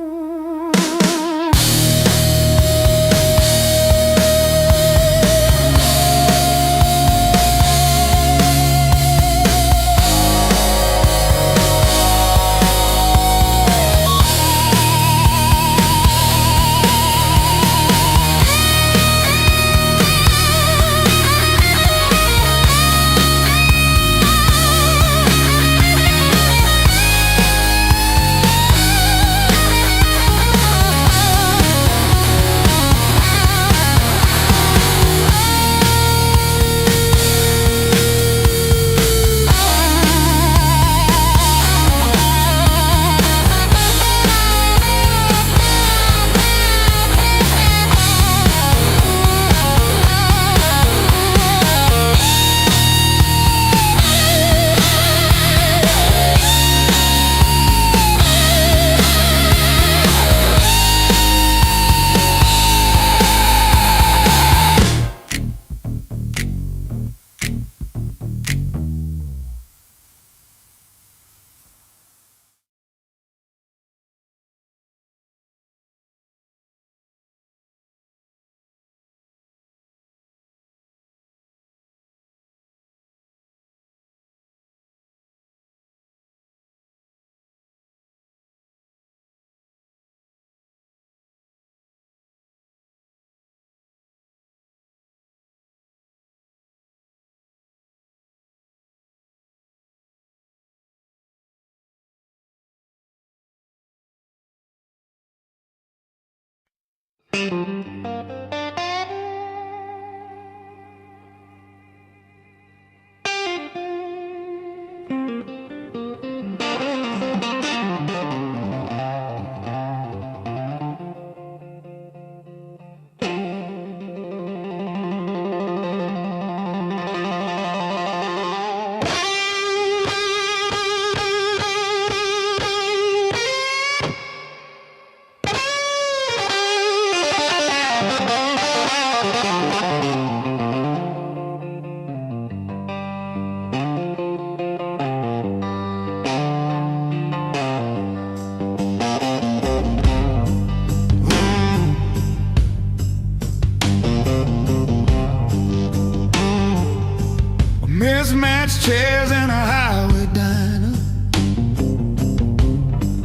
Office chairs in a highway diner,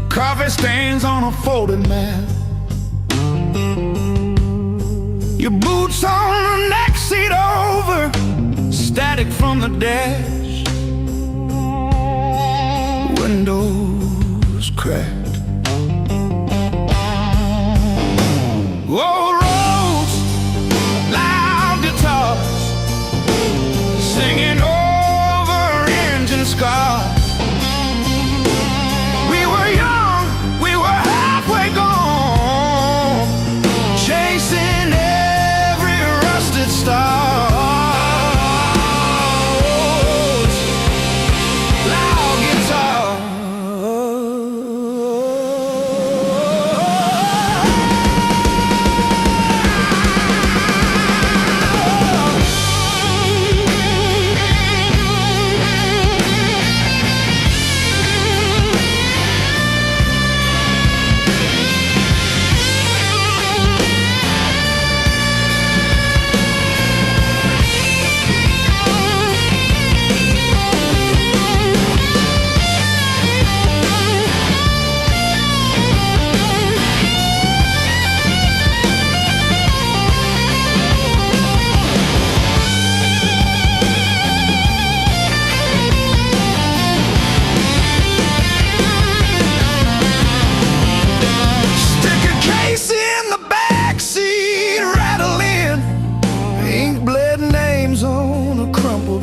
coffee stains on a folded mat, your boots on the next seat over, static from the dash, windows cracked. Whoa, roads, loud guitars, singing over engine scars. We were young, we were halfway gone, chasing every rusted star. Loud guitar.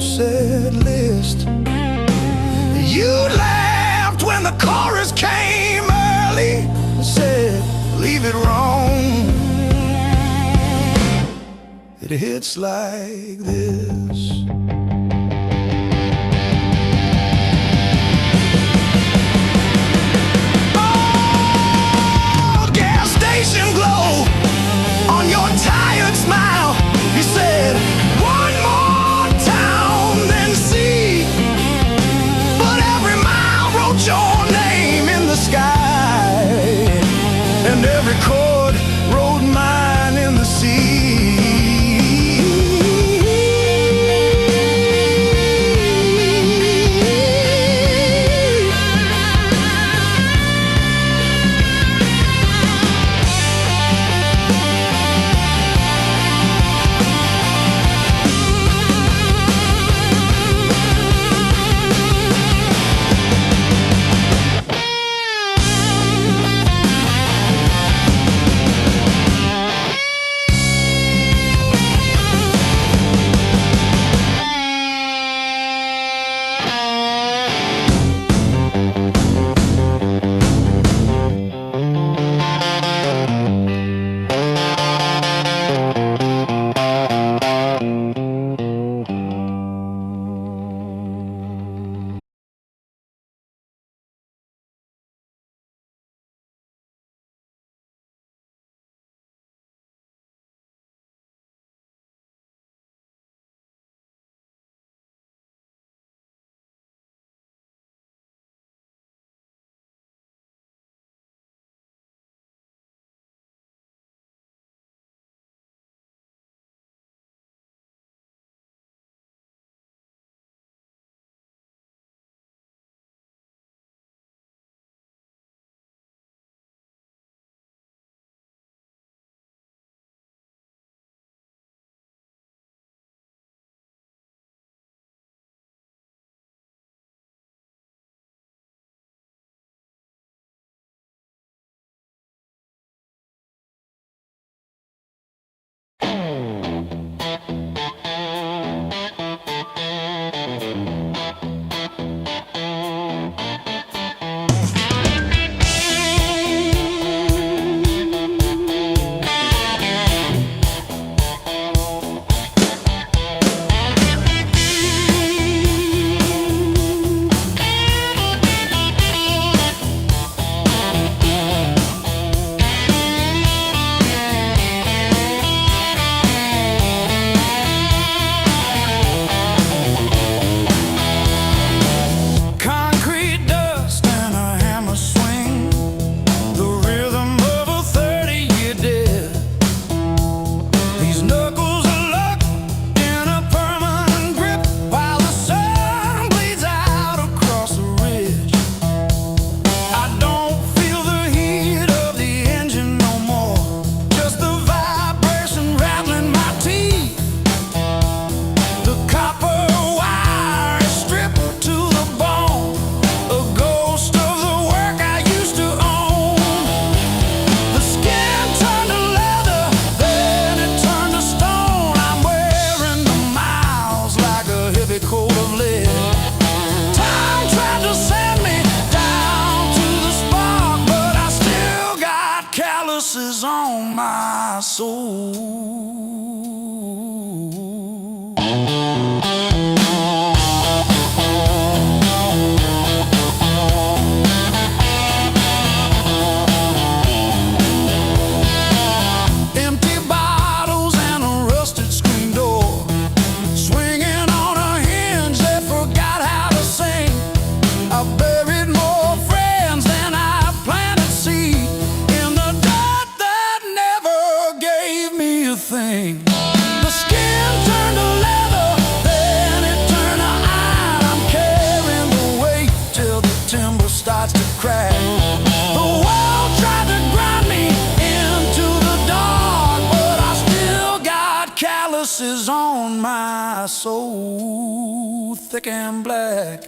Set list. You laughed when the chorus came early and said, leave it wrong. It hits like this. Oh, gas station glow on your tired smile. You said, one more than sea, but every mile wrote your name in the sky, and every chord wrote mine in the sea.
my soul. Empty bottles and a rusted screen door, swinging on a hinge that forgot how to sing. I buried more friends than I planted seed in the dirt that never gave me a thing. The skin turned to leather, then it turned to iron. I'm carrying the weight till the timber starts to crack. The world tried to grind me into the dark, but I still got calluses on my soul, thick and black.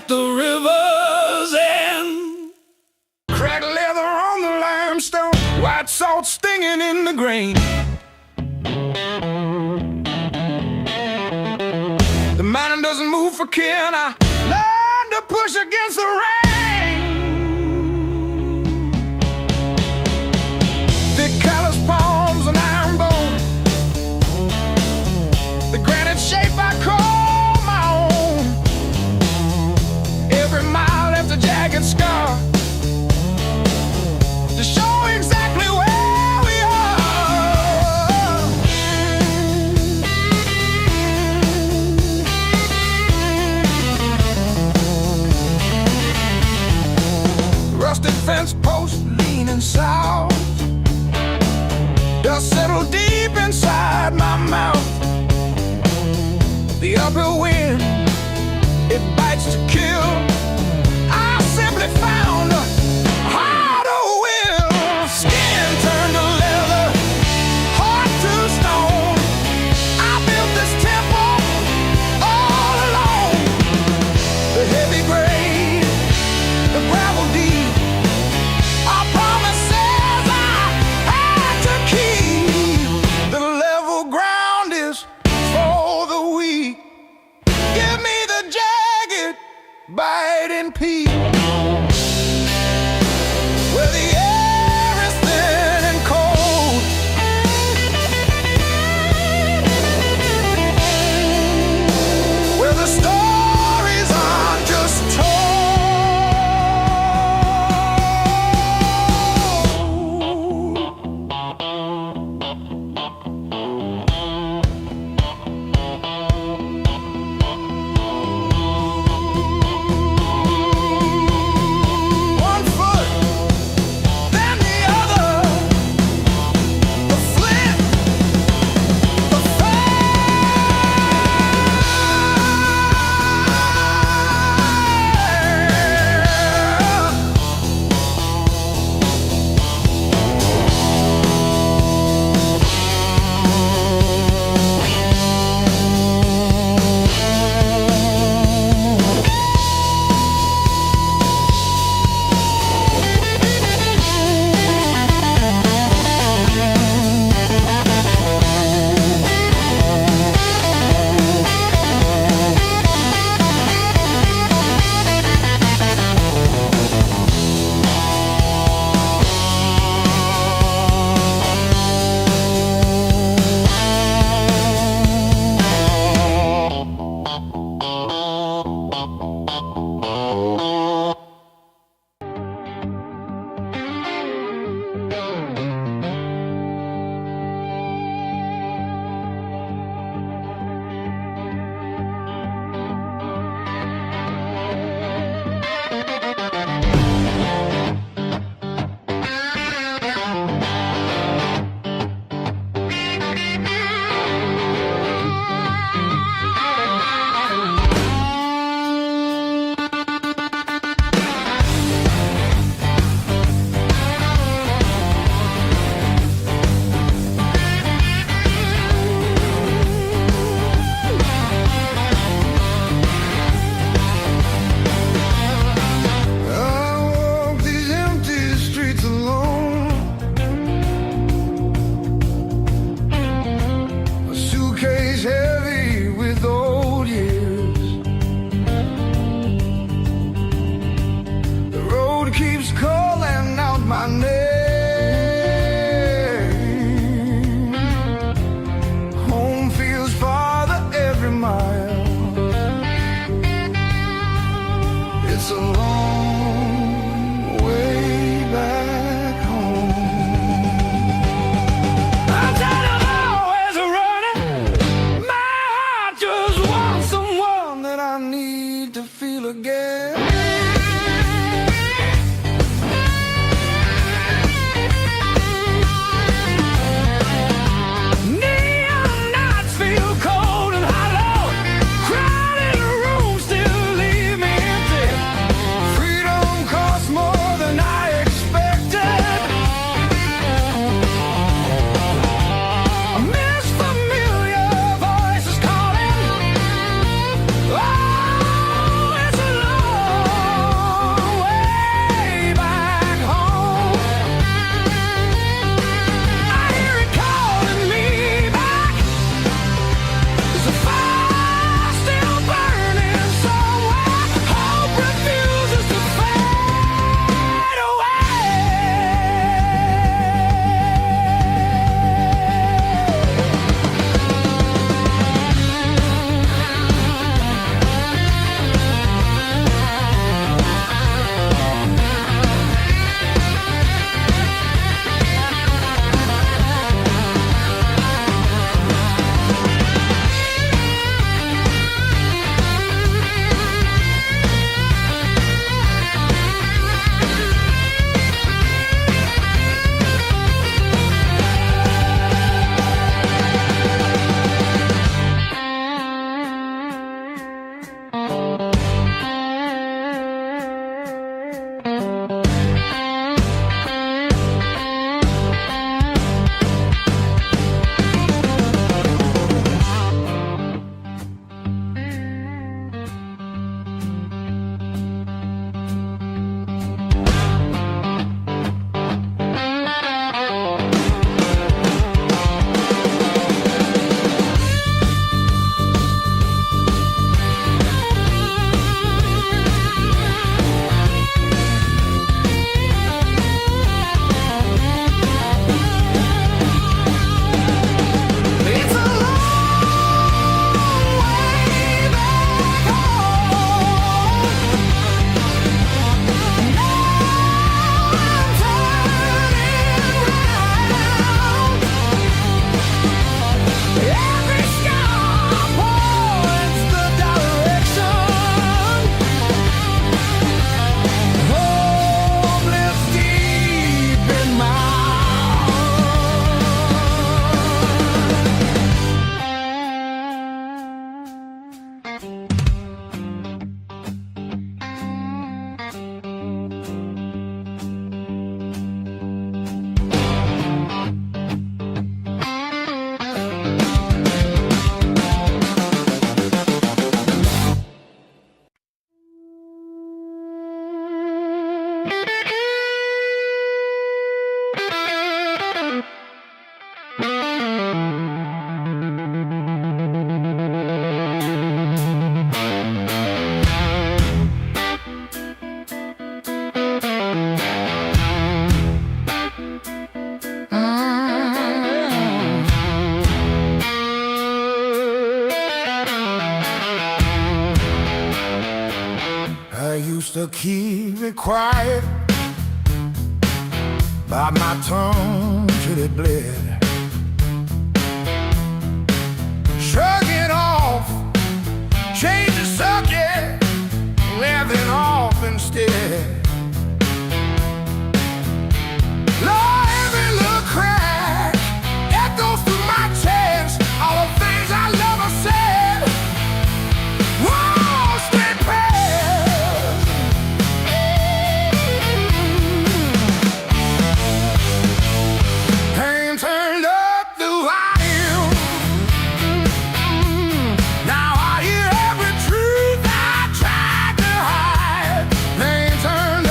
The river's end. Cracked leather on the limestone, white salt stinging in the grain. The mountain doesn't move for kin. I learned to push against the rain. Thick callous palms and iron bone, the granite shape I call my own. Every mile left a jagged scar to show exactly where we are. Rusted fence post leaning south, dust settled deep inside my mouth. The uphill wind, it bites to kill. I simply found a harder will. Skin turned to leather, heart to stone. I built this temple all alone. The heavy grade, the gravel deep, our promises I had to keep. The level ground is for the weak. Give me the jagged, biting peak, where the air is thin and cold, where the stories aren't just told. One foot, then the other, the flint, the
keeps calling out my name. Home feels farther every mile. It's a long way back home. I'm tired of always running. My heart just wants someone that I need to feel again.
Used to keep it quiet, bite my tongue till it bled. Shrug it off, change the subject, laughing off instead. Lord, every little crack echoes through my chest. All the things I love are said. Whoa, stay past.
Now I hear every truth I tried to hide. Pain turned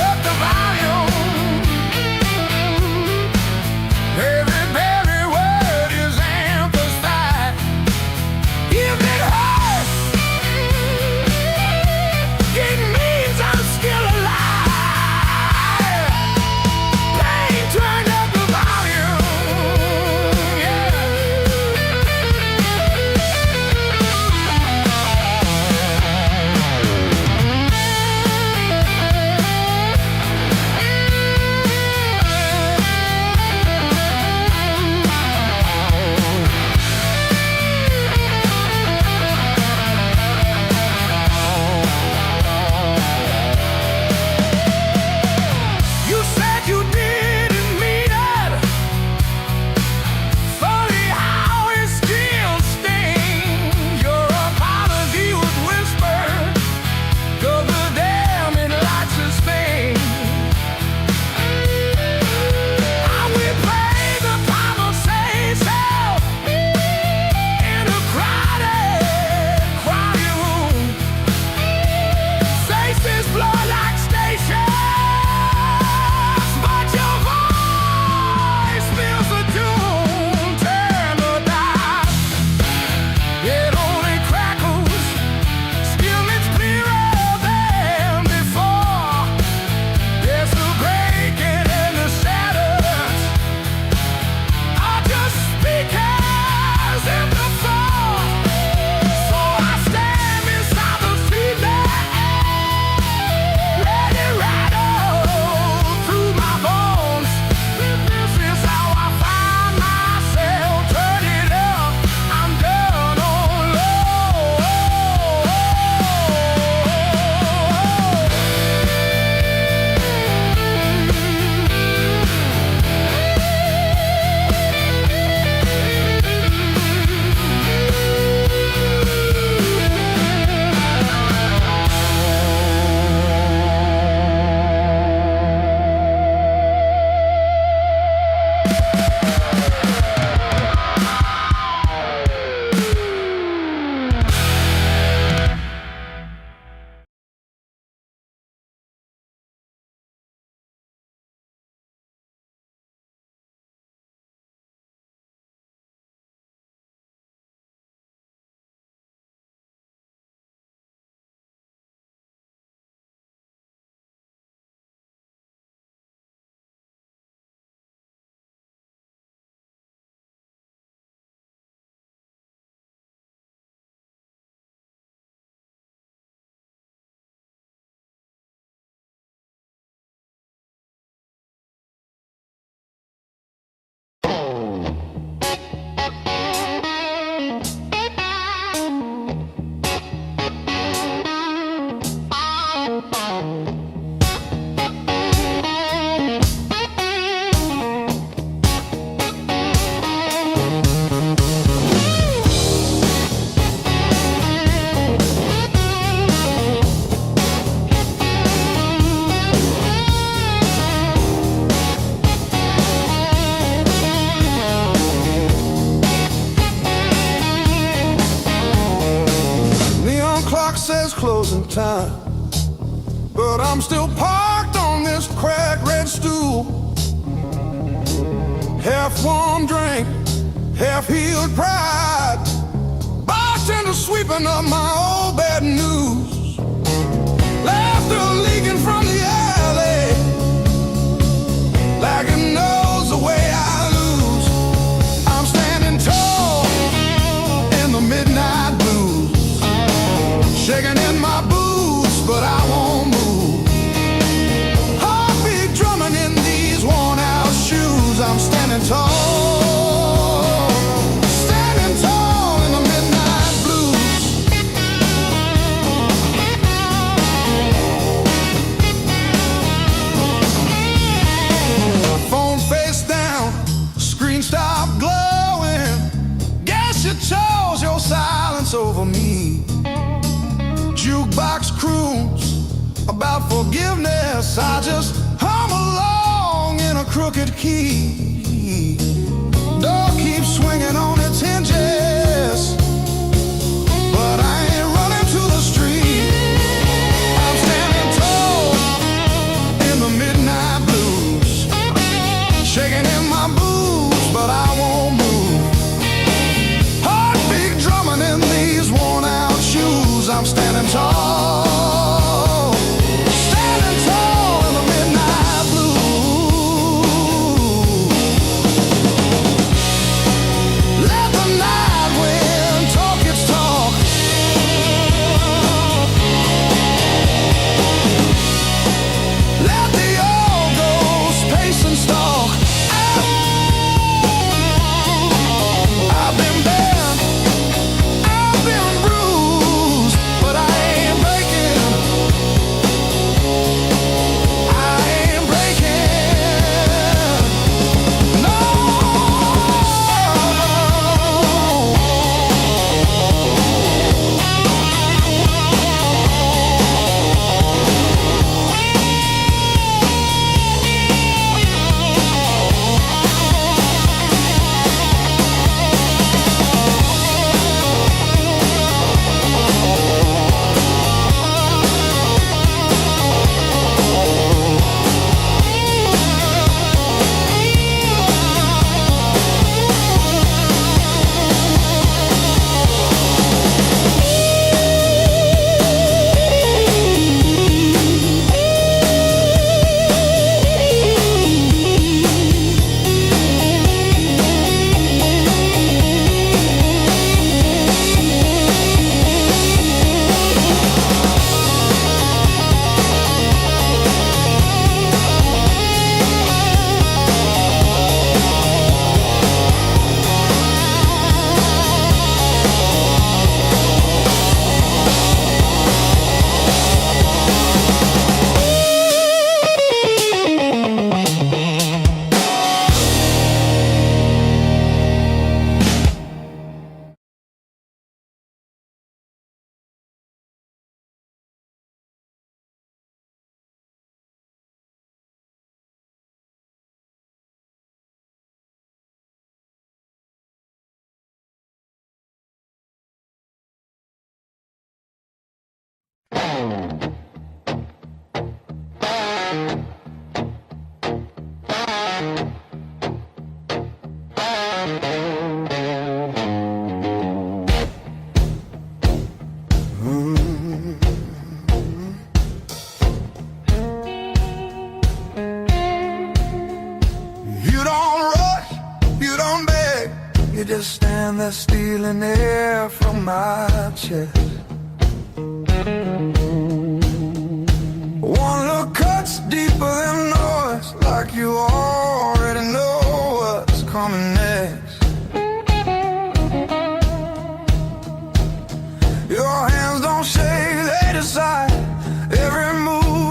Says closing time, but I'm still parked on this cracked red stool. Half warm drink, half healed pride, bartender sweeping up my old bad news. Laughter leaking from the alley, like it knows the way I lose. I'm standing tall in the midnight blues, shaking in my boots, but I won't move. Heartbeat drumming in these worn out shoes. I'm standing tall, standing tall in the midnight blues. Phone face down, screen stopped glowing. Guess you chose your silence over me. Jukebox croons about forgiveness, I just hum along in a crooked key. Door keeps swinging on its hinges, but I ain't running to the street. I'm standing tall in the midnight blues, shaking in my boots, but I won't move. Heartbeat drumming in these worn out shoes. I'm standing tall, standing tall in the midnight blue. Let the night wind talk its talk. Let the old ghost pace and stalk. I've been bent, I've been bruised, but I ain't breaking. I ain't breaking. No. You don't rush, you don't beg, you just stand there stealing air from my chest. One look cuts deeper than noise, like you already know what's coming next. Your hands don't shake, they decide every move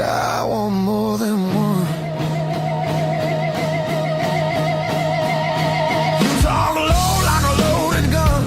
I want more than one. You talk low like a loaded gun.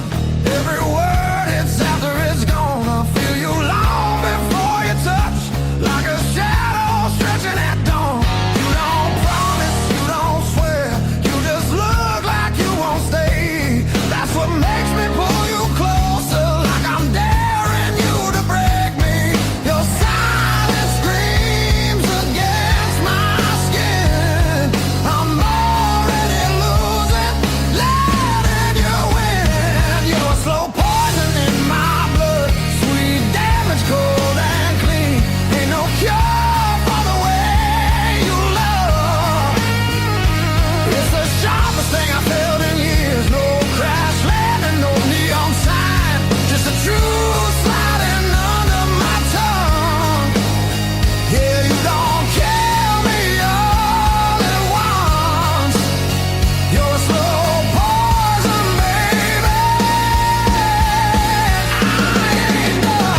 Every word hits after it's gone. I feel you long before you touch, like a shadow stretching at dawn. You don't promise, you don't swear, you just look like you won't stay. That's what makes me pull you closer, like I'm daring you to break me. Your silence screams against my skin. I'm already losing, letting you win. You're a slow poison in my blood, sweet damage, cold and clean. Ain't no cure for the way you love. It's the sharpest thing I felt in years. No crash landing, no neon sign, just a truth sliding under my tongue. Yeah, you don't kill me all at once. You're a slow poison, baby. I ain't done.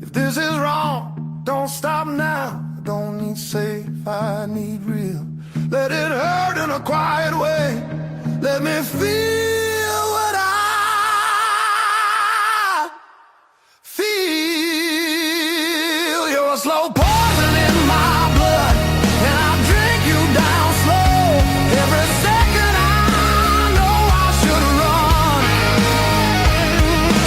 If this is wrong, don't stop now. I don't need safe, I need real. Let it hurt in a quiet way. Let me feel what I feel. You're a slow poison in my blood, and I drink you down slow. Every second I know I should run,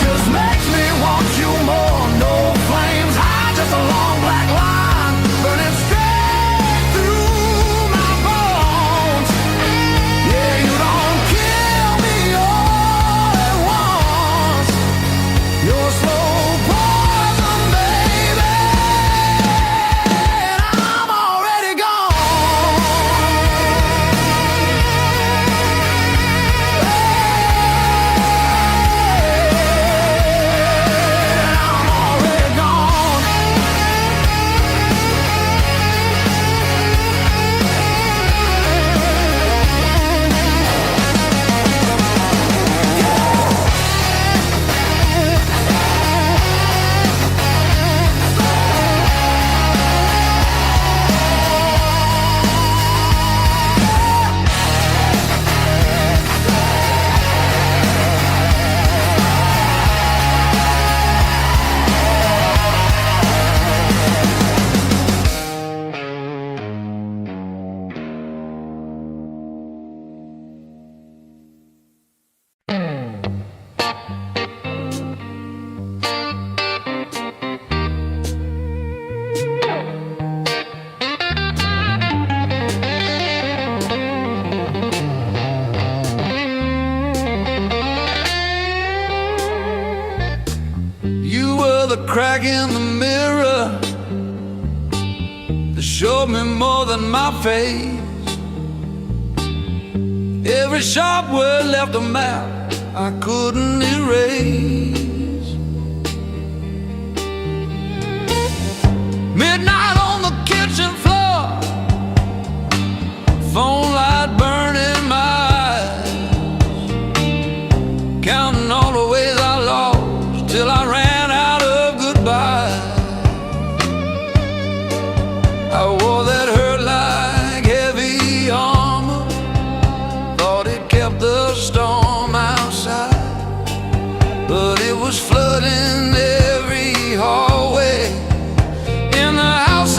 just makes me want you more. No flames high, just a long black line burning straight through my bones. Yeah, you don't kill me all at once. You're slow poison, baby, and I'm already gone. I'm already gone. You were the crack in the mirror that showed me more than my face. Every sharp word left a map I couldn't erase. Midnight on the kitchen floor, phone light burning my eyes, counting all the ways I lost till I ran out of goodbye. I wore that hurt like heavy armor, thought it kept the storm outside, but it was flooding every hallway in the house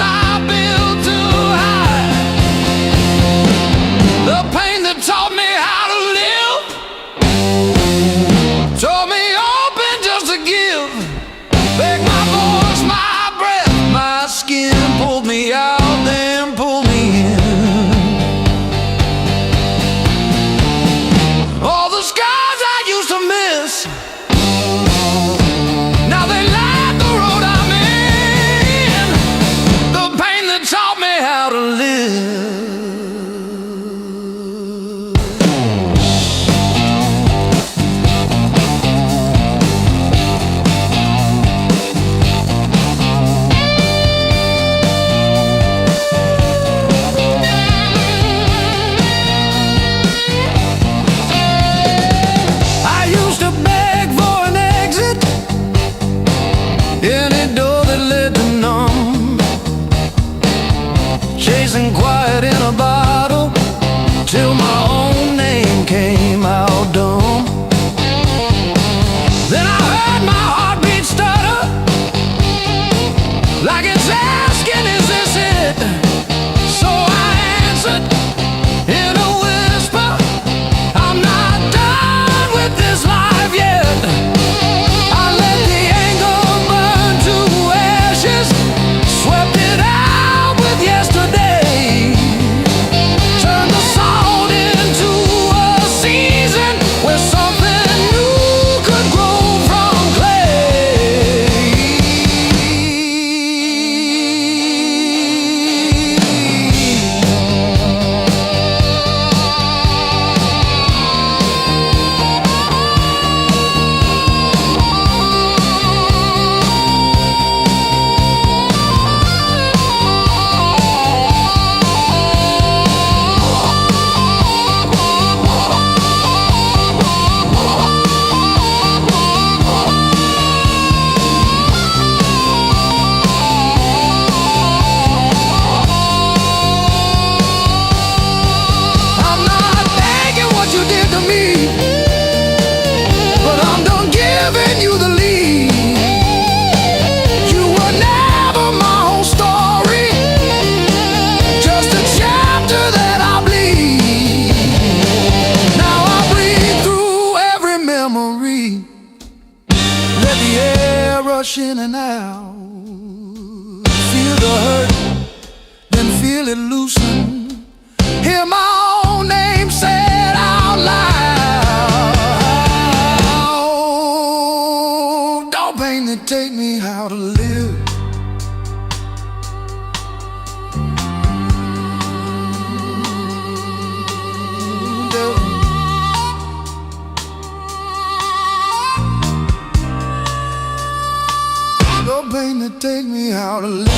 memory. Let the air rush in and out. Feel the hurt, then feel it loosen. Hear my own name said out loud. Don't pain that take me how to live. Don't pain that take me how to live.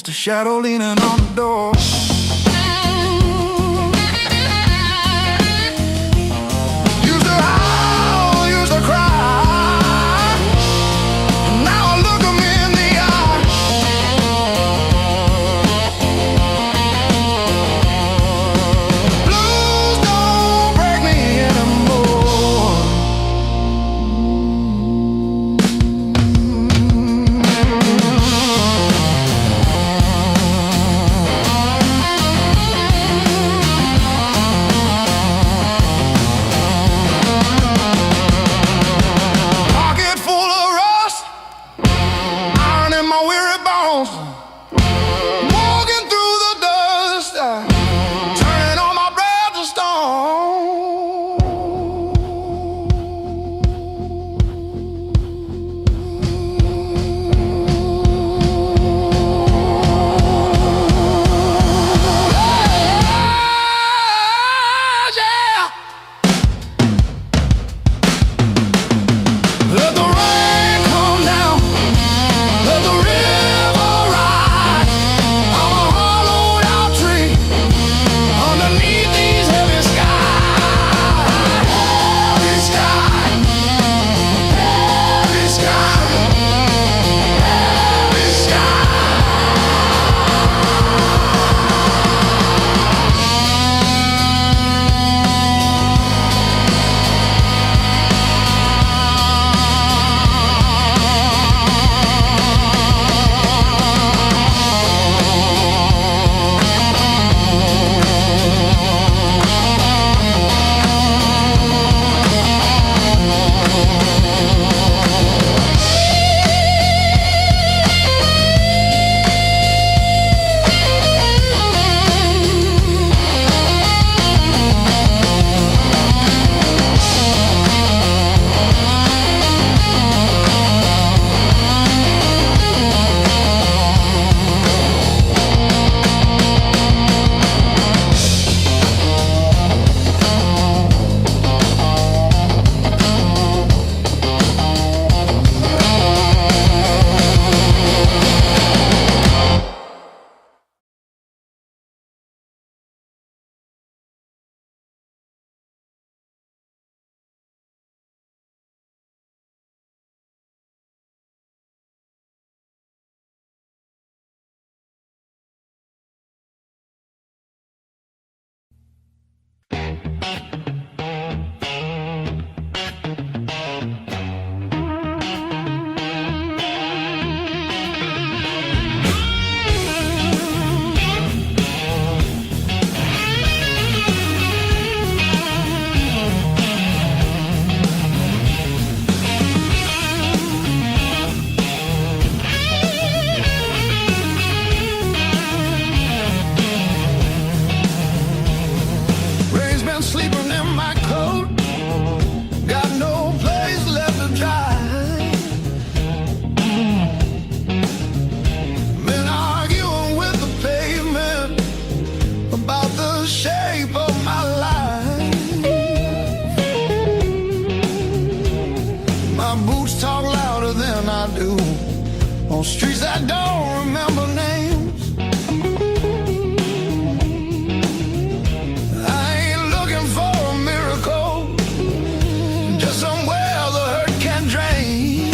just a shadow leaning on the door. Used to howl, used to cry. Now I look 'em in the eye. Blues don't break me anymore. Pocket full of rust, iron in my weary bones. Walking through the dust, turning all my breath to stone. Yeah. Let the rain come down, let the river ride. I'm a hollowed out tree underneath these heavy skies. Heavy sky, heavy sky, heavy sky. Rain's been sleeping in my coat, got no place left to dry. Been arguing with the pavement about the shape of my life. My boots talk louder than I do on streets I don't remember names. I ain't looking for a miracle, just somewhere the hurt can drain.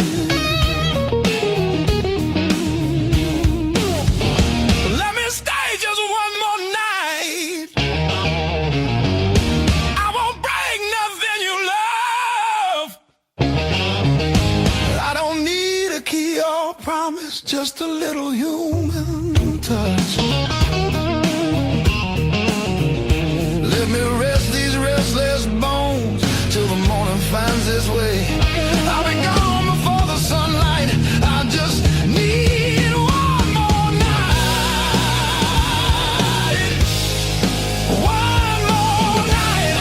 Let me stay just one more night. I won't break nothing you love. I don't need a key or promise, just a little human touch. Let me rest these restless bones till the morning finds its way. I'll be gone before the sunlight. I just need one more night. One more night.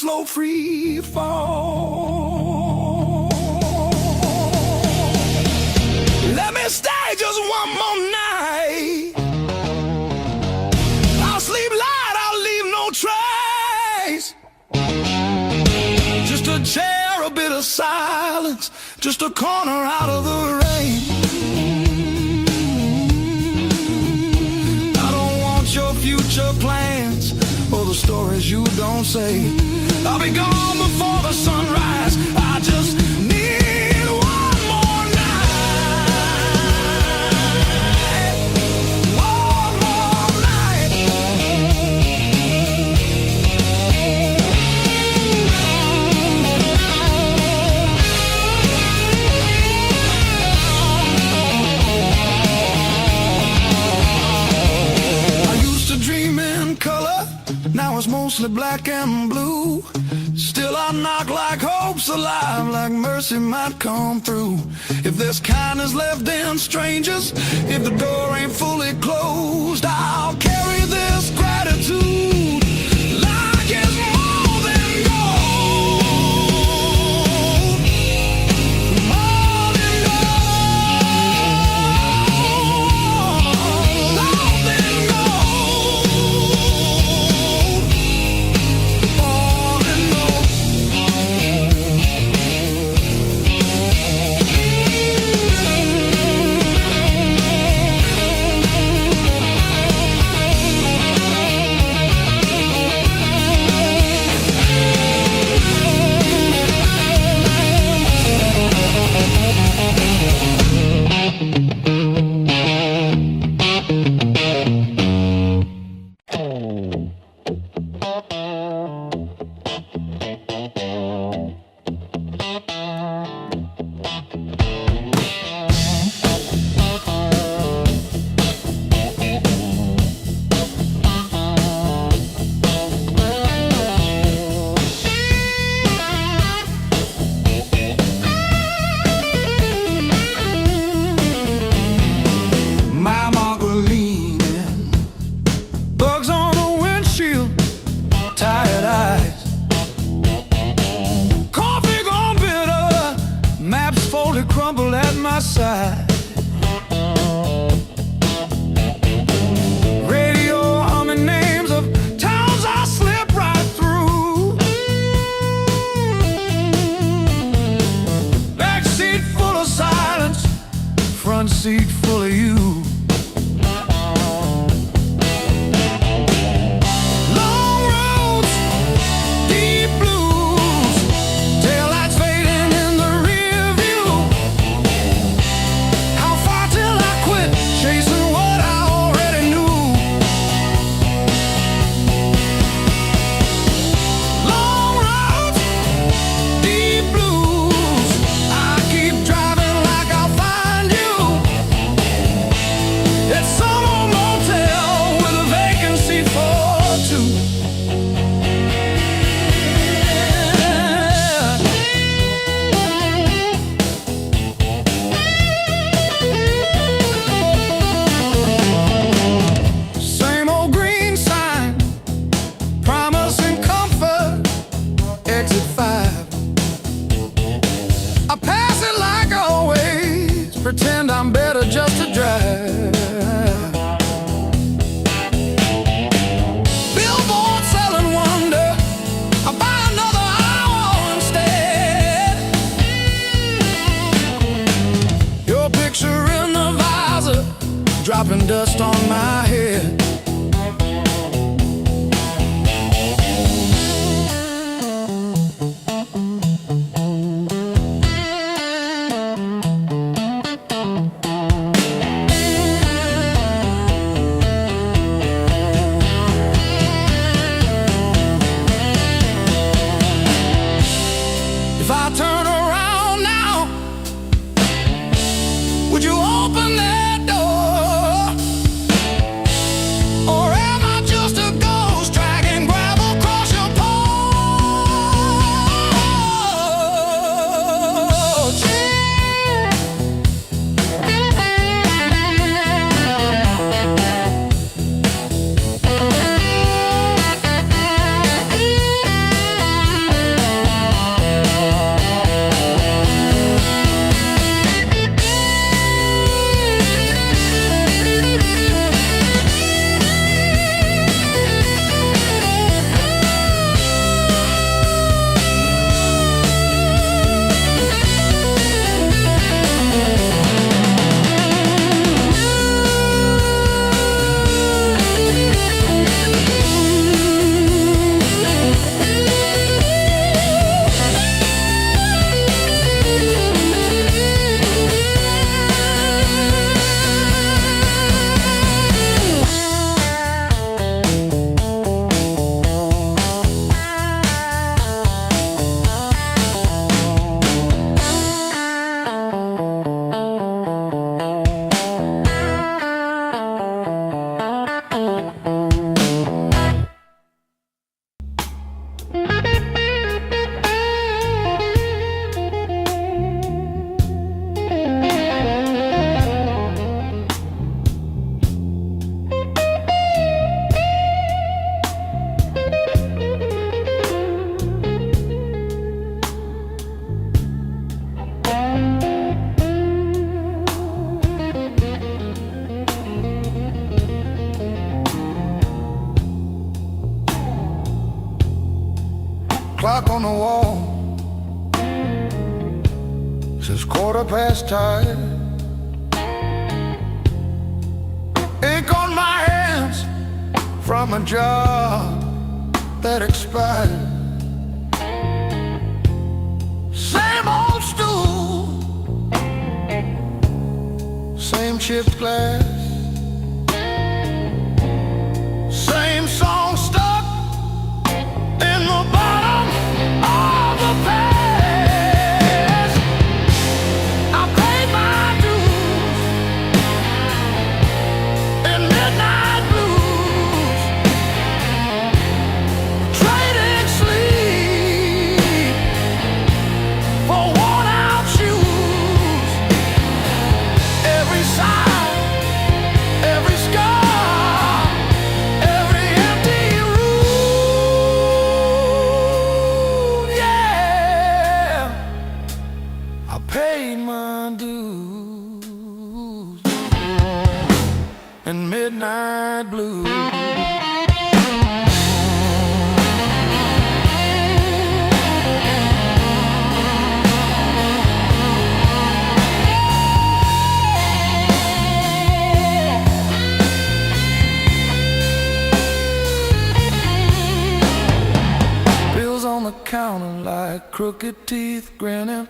slow free fall. Let me stay just one more night. I'll sleep light, I'll leave no trace. Just a chair, a bit of silence, just a corner out of the rain. I don't want your future plans or the stories you don't say. I'll be gone before the sunrise. I just need one more night. One more night. I used to dream in color, now it's mostly black and blue. Still I knock like hope's alive, like mercy might come through. If there's kindness left in strangers, if the door ain't fully closed, I'll carry this gratitude like it's more than gold. More than gold. More than gold. More than gold. My Margaret leaning, bugs on the windshield, tired eyes. Coffee gone bitter, maps folded crumble at my side. Radio humming names of towns I slip right through. Back seat full of silence, front seat full of you. Long roads, deep blues, taillights fading in the rear view. How far till I quit chasing what I already knew? Long roads, deep blues, I keep driving like I'll find you. It's some old motel with a vacancy for two. Same old green sign, promising comfort, exit 5. I pass it like always, pretend I'm better just to drive. Billboard selling wonder, I buy another hour instead. Your picture in the visor, dropping dust on my head. If I turn around now, would you open that door? clock on the wall says 5:15. Ink on my hands from a job that expired. Same old stool, same chipped glass, same song stuck in the bottom of the past. I paid my dues in midnight blues, trading sleep for worn-out shoes. Every sigh, every scar, every empty room, yeah. I paid my dues in midnight blues. Bills on the counter like crooked teeth grinning.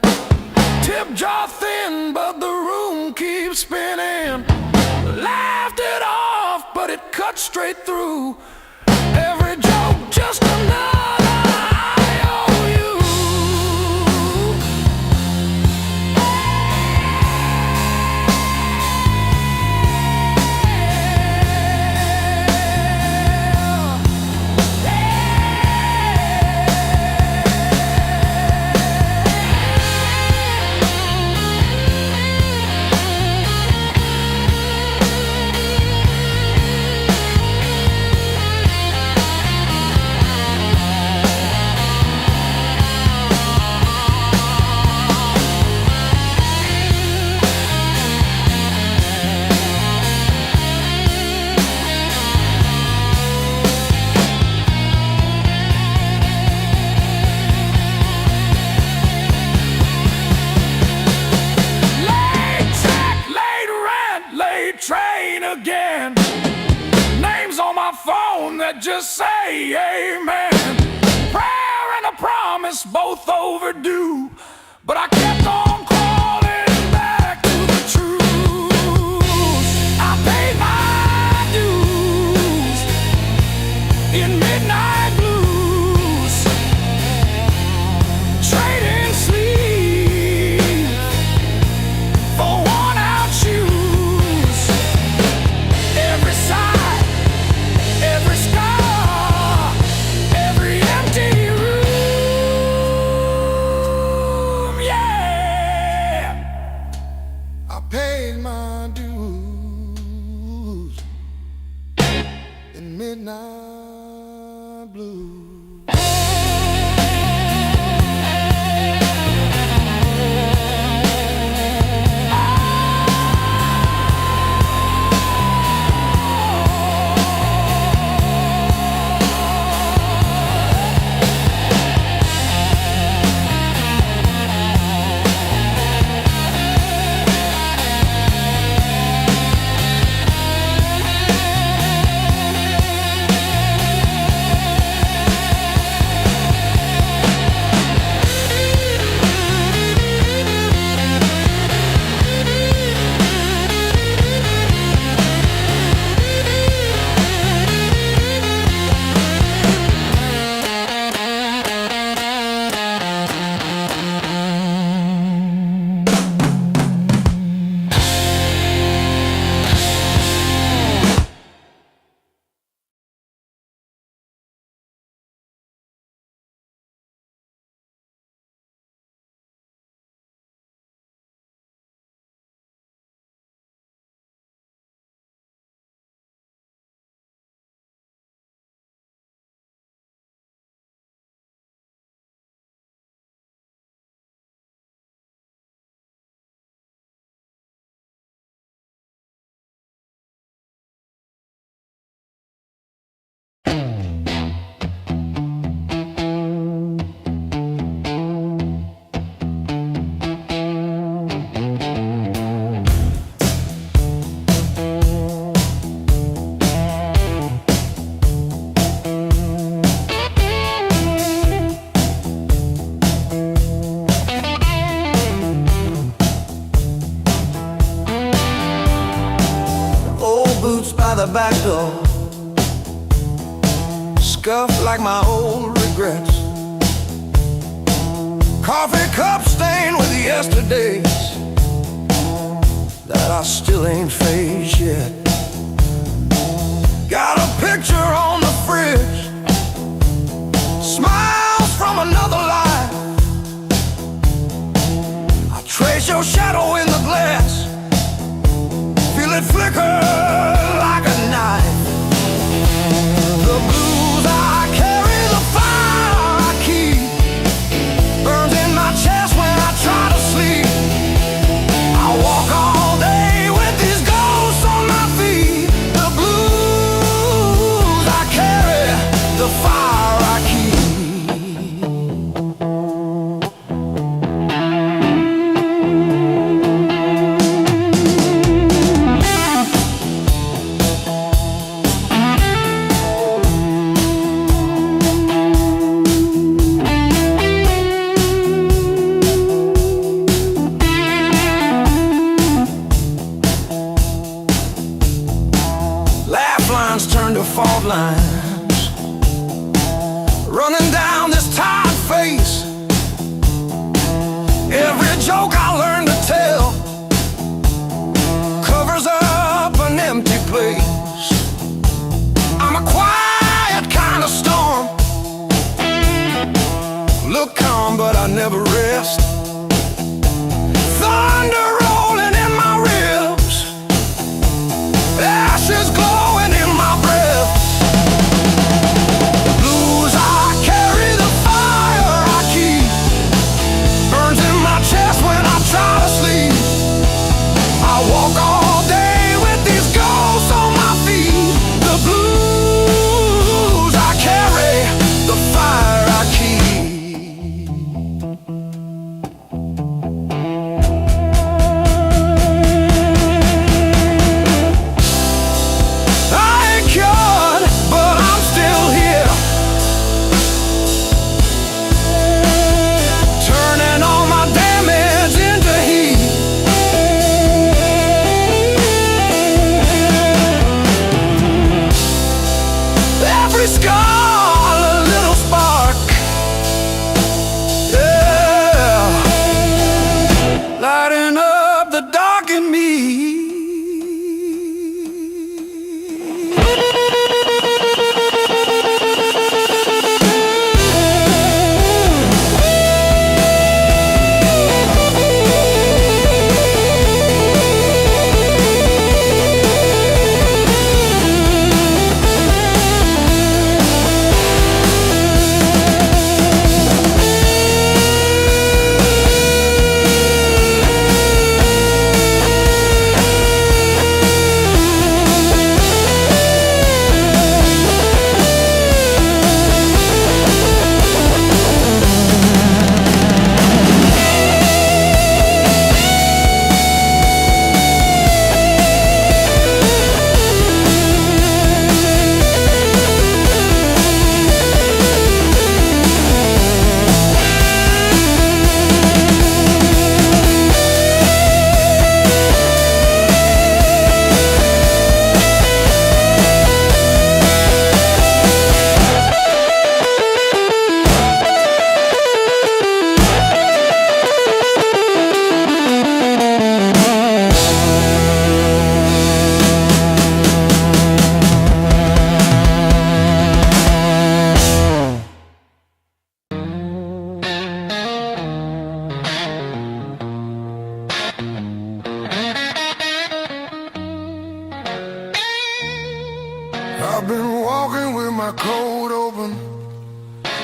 Tip jar thin, but the room keeps spinning. Laughed it off, but it cut straight through. Every joke just another IOU. Train again. Names on my phone that just say amen. Prayer and a promise, both overdue, but I kept on crawling back to the truth. I paid my dues in midnight blues, trading sleep for worn-out shoes. Every sigh, every scar, every empty room, yeah. I paid my dues in midnight blues. boots by the back door, scuffed like my old regrets. Coffee cup stained with yesterdays that I still ain't faced yet. Got a picture on the fridge, smiles from another life. I trace your shadow in the glass, feel it flicker like a knife. The blues I carry, the fire I keep, burns in my chest when I try to sleep. I walk all day with these ghosts on my feet. The blues I carry, the fire I keep. Turn to fault lines, running down this tired face. Every joke I learned to tell covers up an empty place. I'm a quiet kind of storm, look calm but I never rest. Thunder rolling in my ribs, ashes glowing in my breath. The blues I carry, the fire I keep, burns in my chest when I try to sleep. I walk all day with these ghosts on my feet. The blues I carry, the fire I keep. Lighting up the dark in me. I've been walking with my coat open,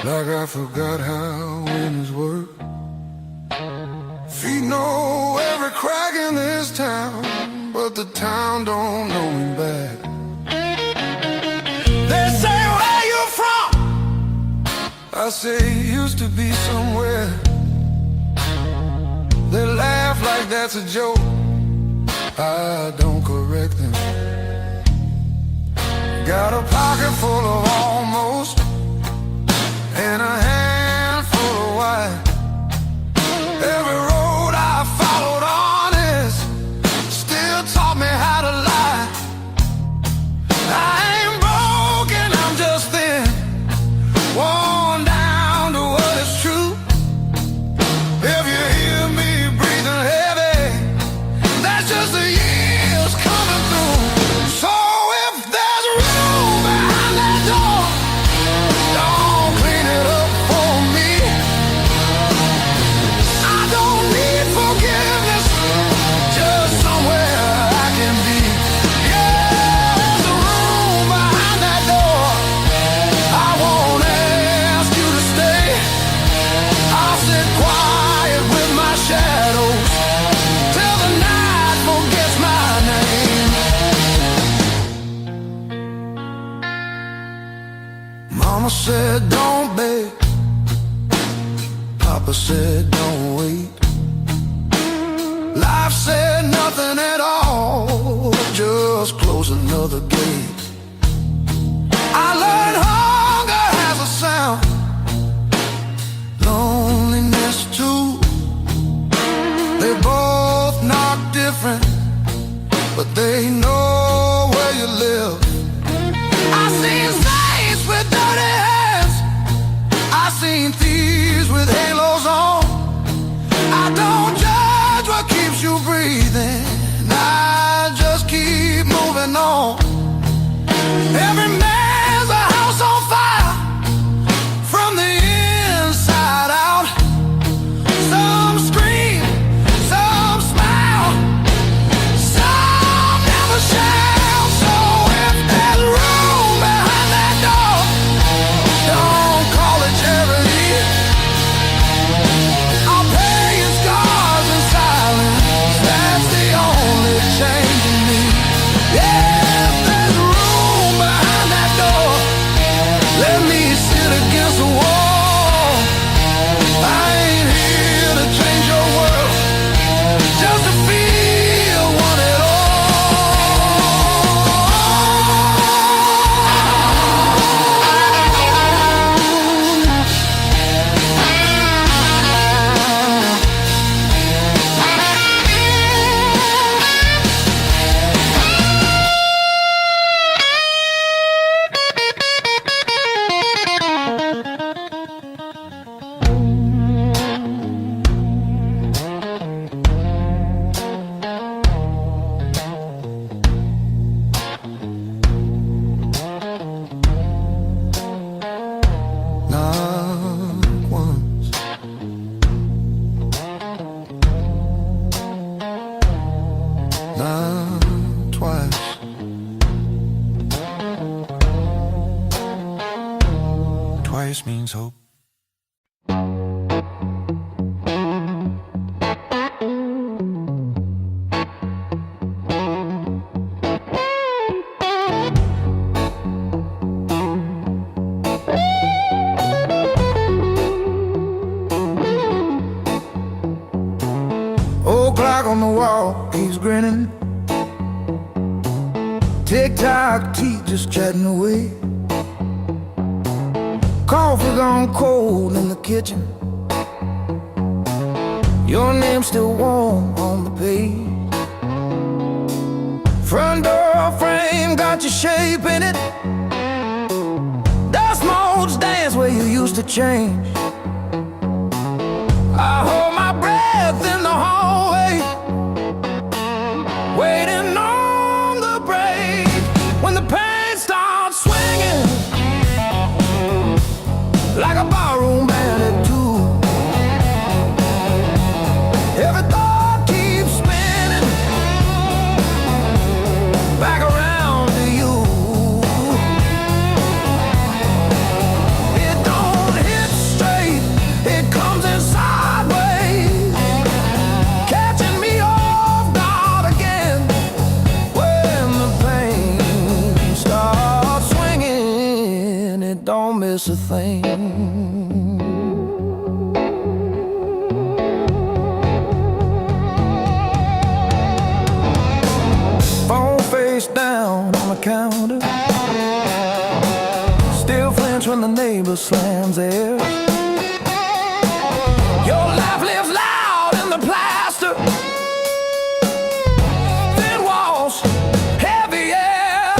like I forgot how windows work. Feet know every crack in this town, but the town don't know me back. They say, where you from? I say, used to be somewhere. They laugh like that's a joke, I don't correct them. Got a pocket full of almost, and a handful of white. Every road I followed honest still taught me how to lie. Mama said don't beg, Papa said don't wait. Life said nothing at all, just close another gate. I learned hunger has a sound, loneliness too. They both knock different, but they know where you live. I seen saints with dirty hands, I seen thieves with halos on. I don't judge what keeps you breathing, I just keep moving on. Every man's a house on fire, from the inside out. Some scream, some smile, some never shout. So if there's room behind that door, don't call it charity. I'll pay your scars in silence, that's the only change in me. Yeah, if there's room behind that door, let me sit against the wall. I ain't here to change your world, just to feel one at all. Not once, not twice. Twice means hope. Old clock on the wall keeps grinning, tick-tock, teeth just chatting away. Coffee gone cold in the kitchen, your name's still warm on the page. Front door frame got your shape in it, dust motes dance where you used to change. I hold my breath in the hallway, waiting on the break. When the pain starts swinging like a barroom band at two, every thought keeps spinning back around to you. It don't hit straight, it comes in sideways, catching me off guard again. When the pain starts swinging, it don't miss a thing. Phone face down on the counter, still flinch when the neighbor slams theirs. Your laugh lives loud in the plaster, thin walls, heavy air.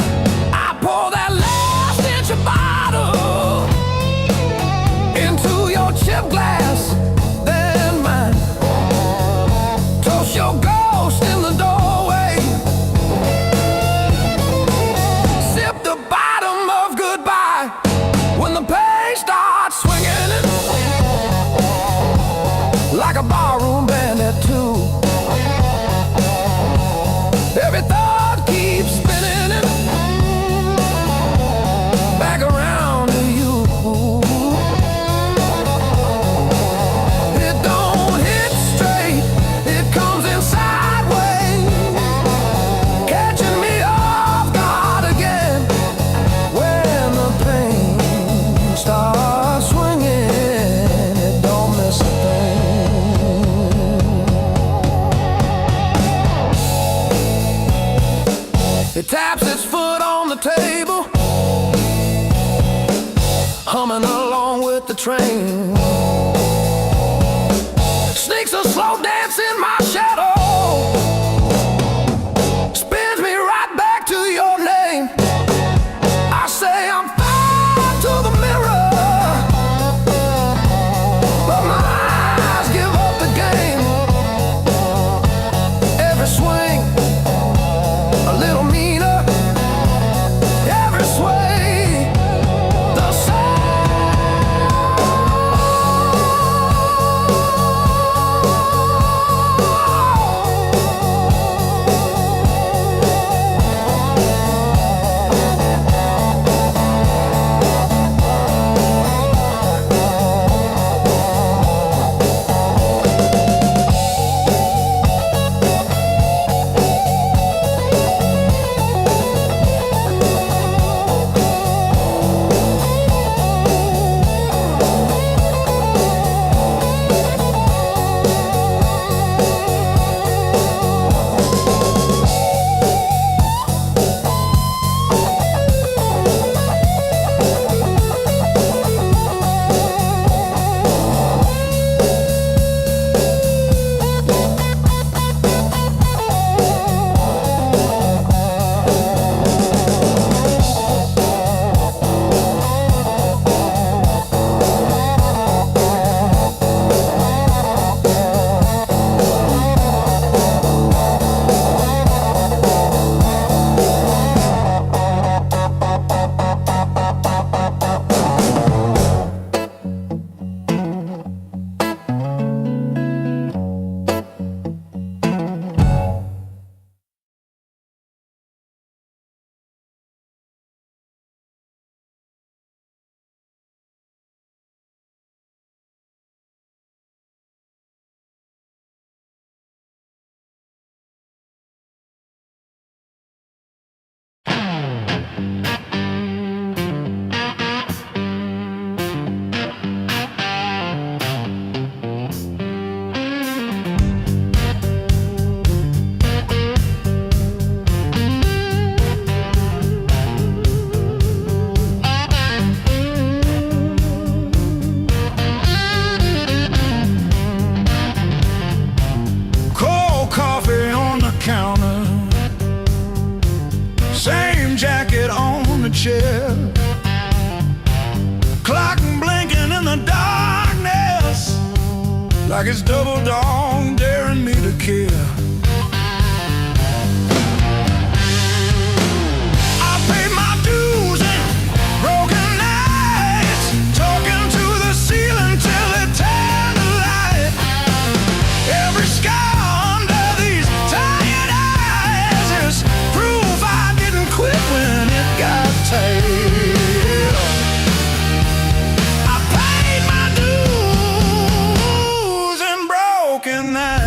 I pour that last inch of bottle into your chip glass, then mine. Toast your ghost in the doorway, sip the bottom of goodbye. When the pain starts swinging it like
train. Sneaks a slow dance in my shadow, spins me right back to your name. I say I'm fine to the mirror, but my eyes give up the game. Every swing a little meaner, every sway the same. Chair, clock blinking in the darkness, like it's double dawn daring me to care. I paid my dues and broken nights, talking to the ceiling till it turned to light. Every scar under these tired eyes is proof I didn't quit when it got tight. I paid my dues and broken that.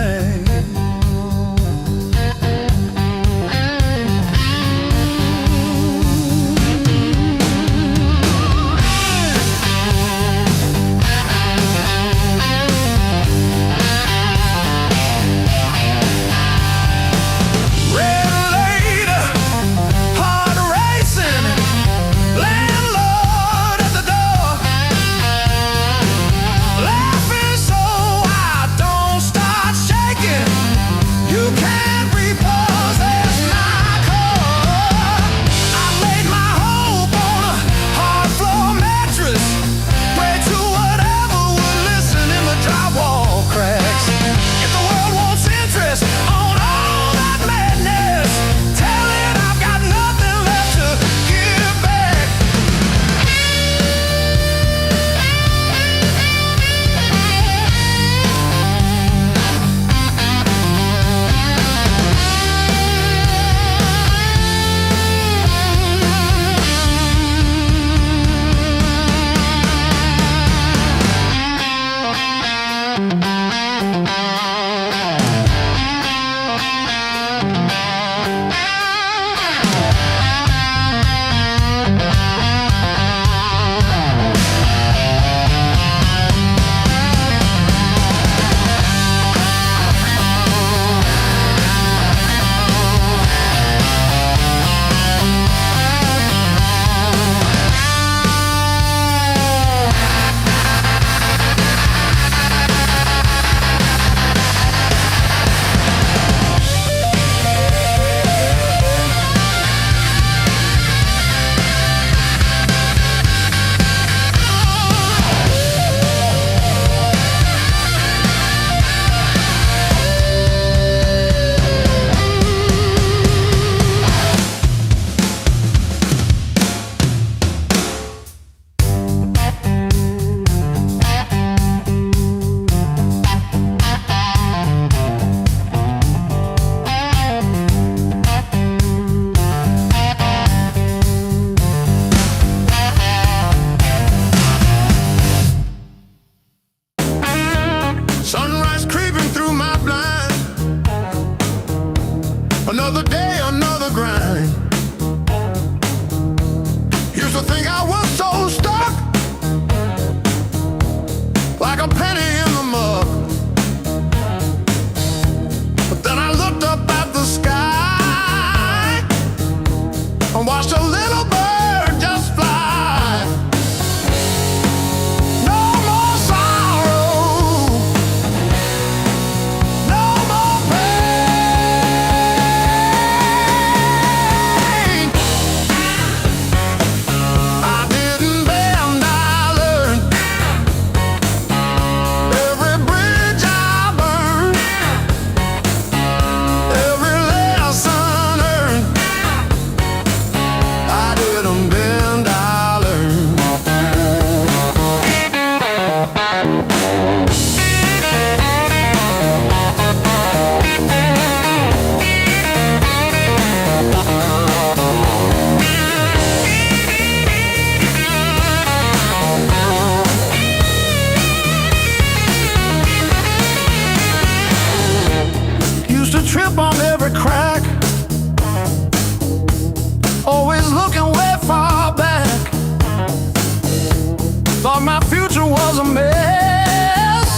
was a mess,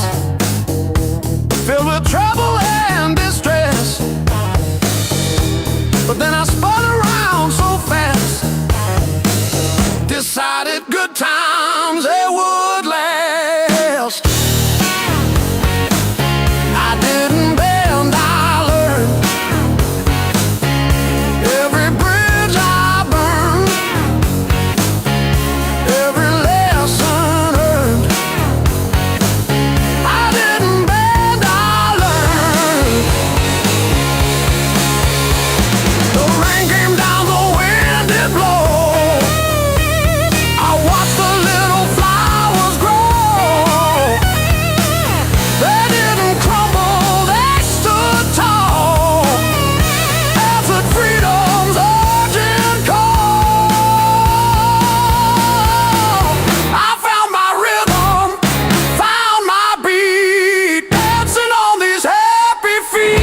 filled with trouble and distress. But then I spun around so fast, decided good times they would last. I didn't bend, I learned. Every bridge I burned, every lesson earned. I didn't bend, I learned. The rain came down, the wind did blow. I watched the little flowers grow. They didn't crumble, they stood tall, answered freedom's urgent call. I found my rhythm, found my beat, dancing on these happy feet.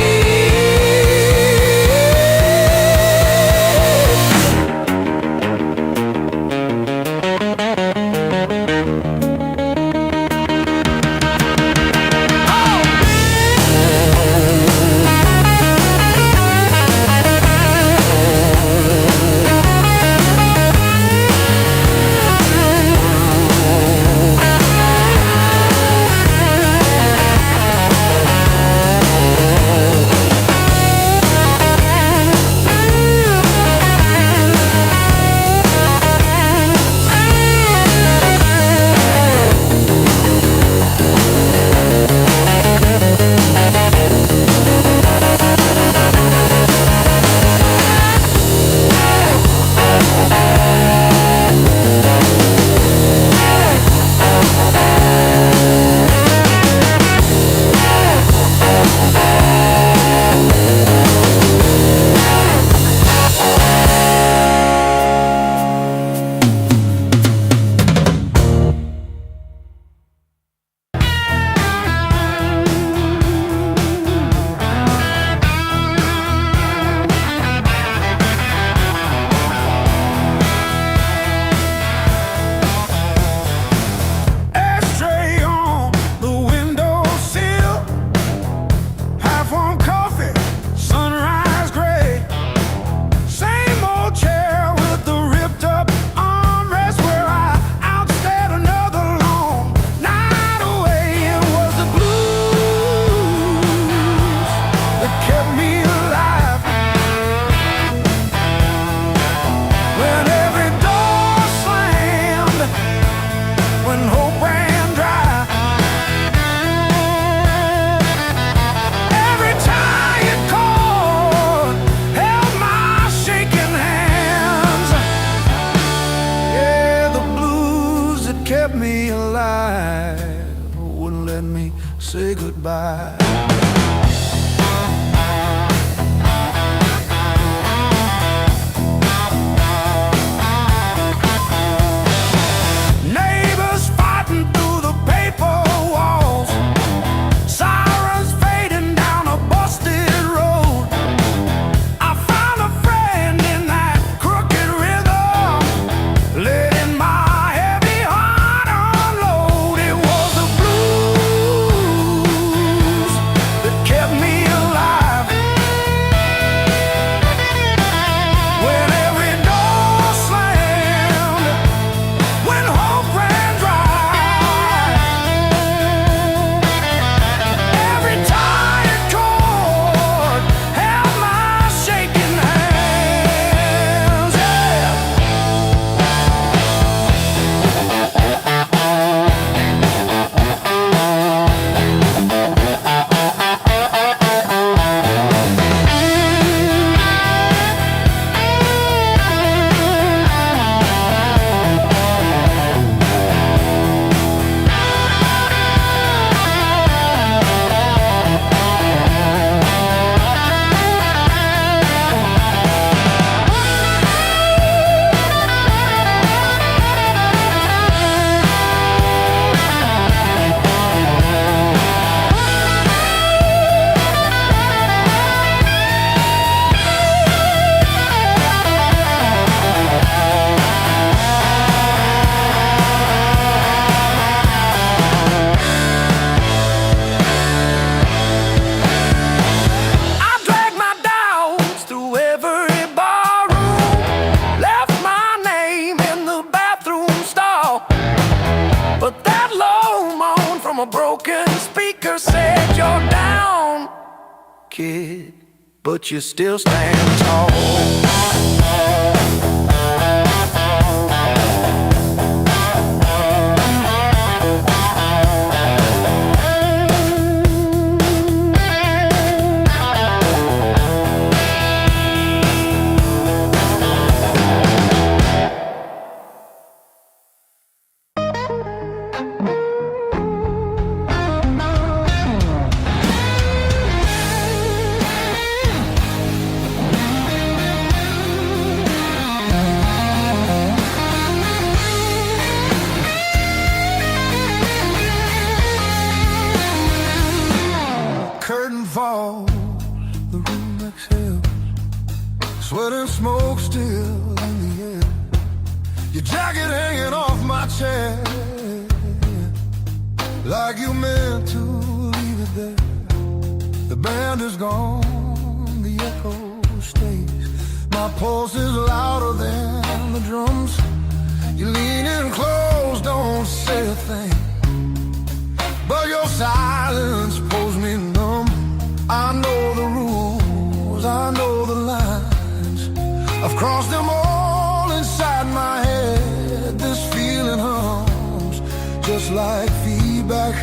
Ashtray on the windowsill, half-warm coffee, sunrise gray. Same old chair with the ripped-up armrest where I outstayed another long night away. It was the blues that kept me alive. When every door slammed, when hope ran dry, every time you called, held my shaking hands. Yeah, the blues that kept me alive wouldn't let me say goodbye. Neighbors fighting through the paper walls, sirens fading down a busted road. I found a friend in that crooked rhythm, letting my heavy heart unload. It was the blues that kept kid, but you still stand tall. Curtain falls, the room exhales, sweat and smoke still in the air. Your jacket hanging off my chair, like you meant to leave it there. The band is gone, the echo stays. My pulse is louder than the drums. You lean in close, don't say a thing, but your silence pulls me numb. I know the rules, I know the lines. I've crossed them all inside my head. This feeling hums, just like feedback.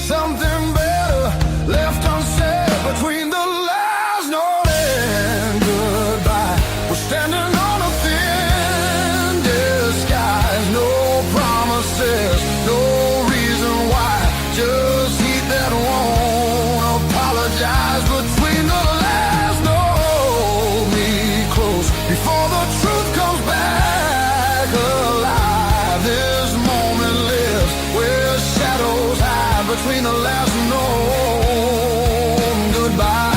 Something better left unsaid between the last note and goodbye. We're standing on a thin disguise. No promises, no reason why. Just heat that won't apologize. Between the last note, me close before the truth comes back alive. This moment lives where shadows hide. Between the last note and goodbye.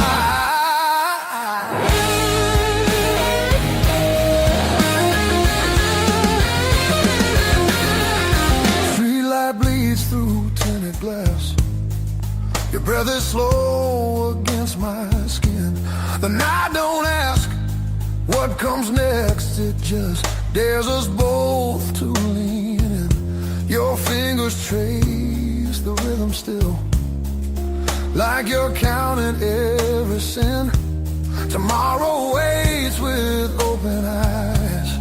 Free light bleeds through tinted glass. Your breath is slow against my skin. The night don't ask what comes next. It just dares us both to lean in. Your fingers trace the rhythm still, like you're counting every sin. Tomorrow waits with open eyes,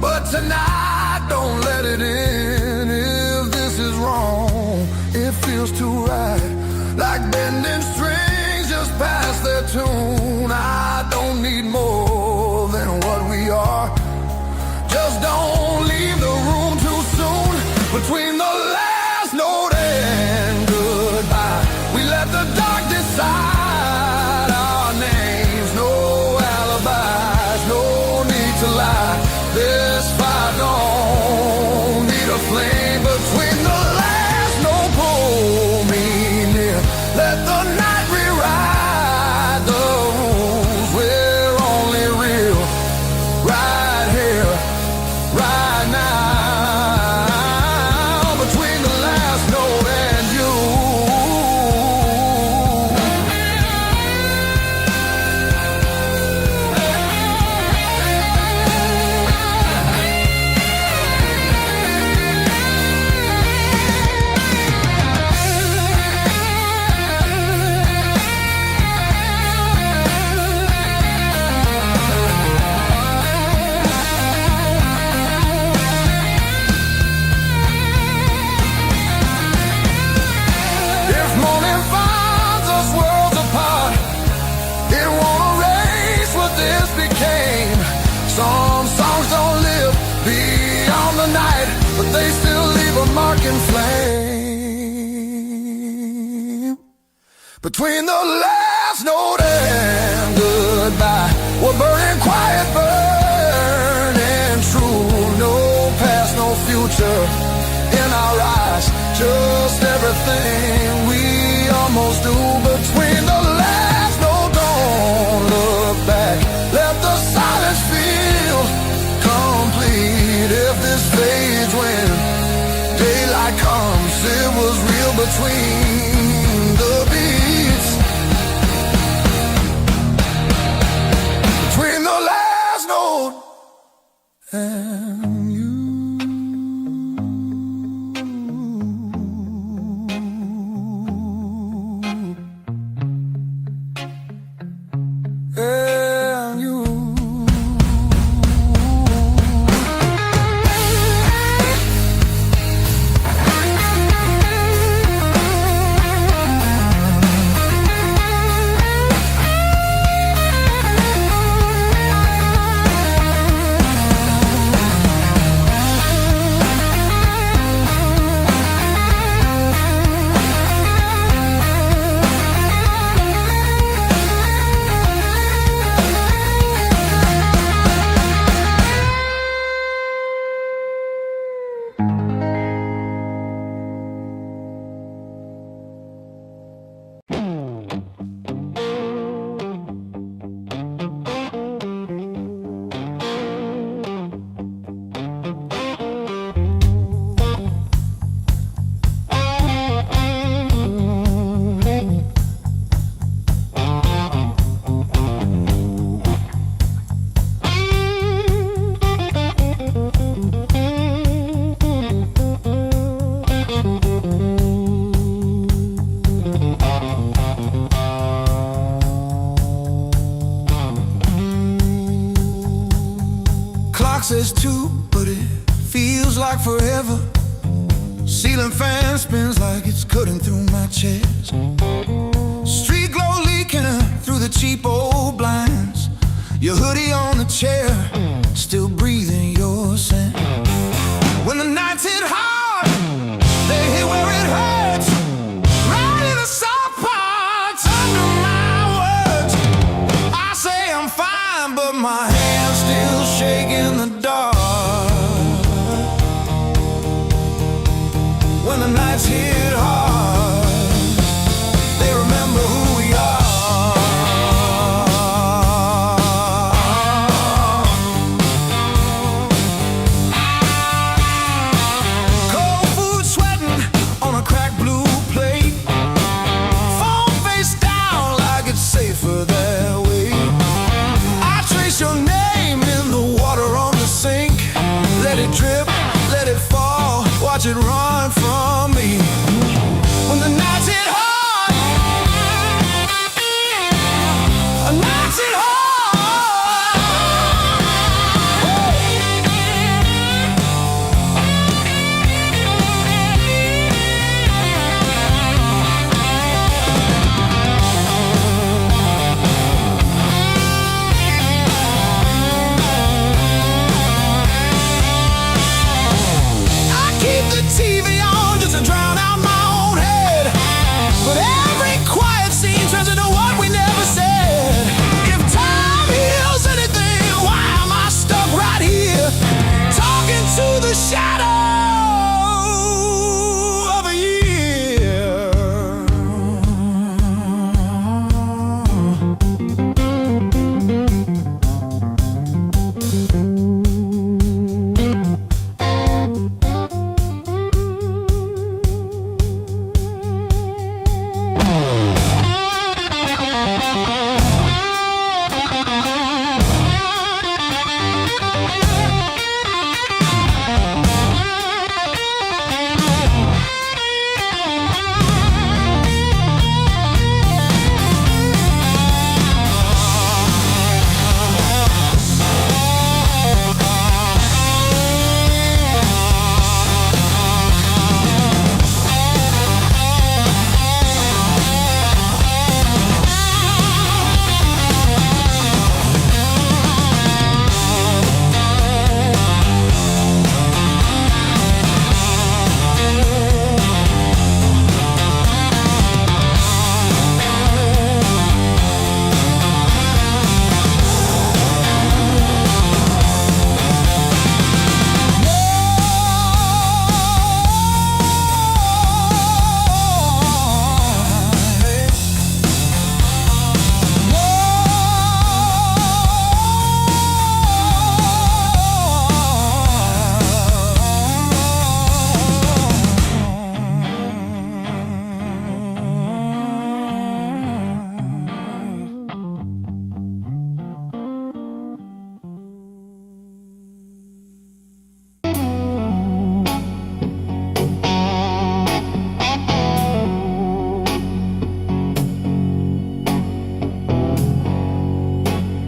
but tonight don't let it in. If this is wrong, it feels too right, like bending strings just past their tune. I don't need more than what we are. Just don't leave the room too soon. Between the last note and goodbye, we let the dark decide our names. No alibis, no need to lie. This fire don't need a flame. Between the last note, pull me near. Let the night rewrite the rules. We're only real right here, right now. Between the last note and you. If morning finds us worlds apart, it won't erase what this became. Some songs don't live beyond the night, but they still leave a mark in flame. Between the last note and goodbye, we're burning quiet, burning true. No past, no future in our eyes. Just everything we almost do. Between the last note, don't look back. Let the silence feel complete. If this fades when daylight comes, it was real between the beats. Between the last note and you. but it feels like forever. Ceiling fan spins like it's cutting through my chest. Street glow leaking through the cheap old blinds. Your hoodie on the chair, still breathing your scent. When the nights hit hard, they hit where it hurts, right in the soft parts under my words. I say I'm fine, but my hands still shake in the dark. When the nights hit hard, they remember who we are. Cold food sweating on a cracked blue plate. Phone face down like it's safer that way. I trace your name in the water on the sink. Let it drip, let it fall, watch it run from me. When the nights hit hard, nights hit hard. I keep the TV on just to drown out my own head, but every quiet scene turns into what we never said. If time heals anything, why am I stuck right here, talking to the shadow of a year?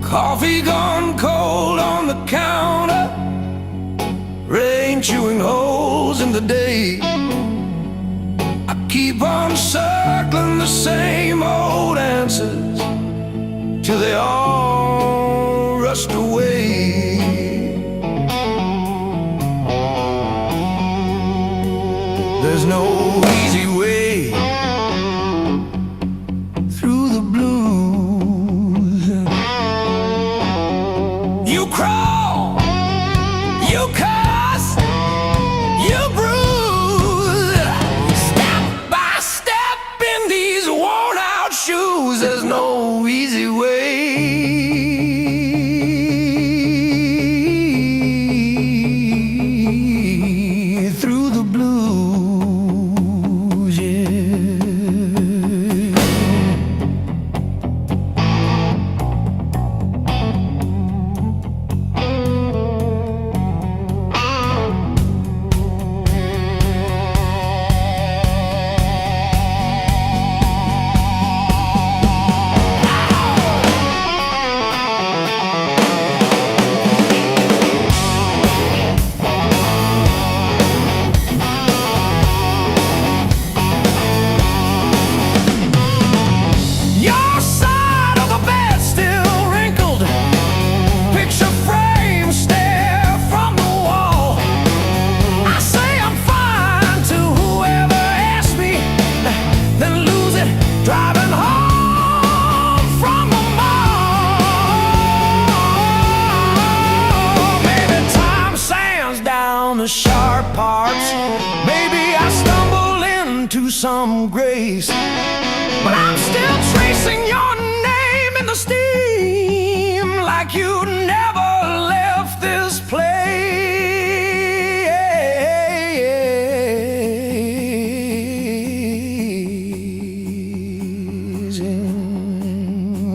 Coffee gone cold on the counter, rain chewing holes in the day. I keep on circling the same old answers till they all rust away. There's no easy way through the blues. You crawl, you cuss, you bruise, step by step in these worn out shoes. There's no easy way through the blues.
on the sharp parts. Maybe I stumble into some grace, but I'm still tracing your name in the steam, like you never left this place.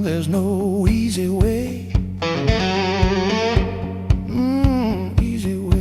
There's no easy way. Easy way.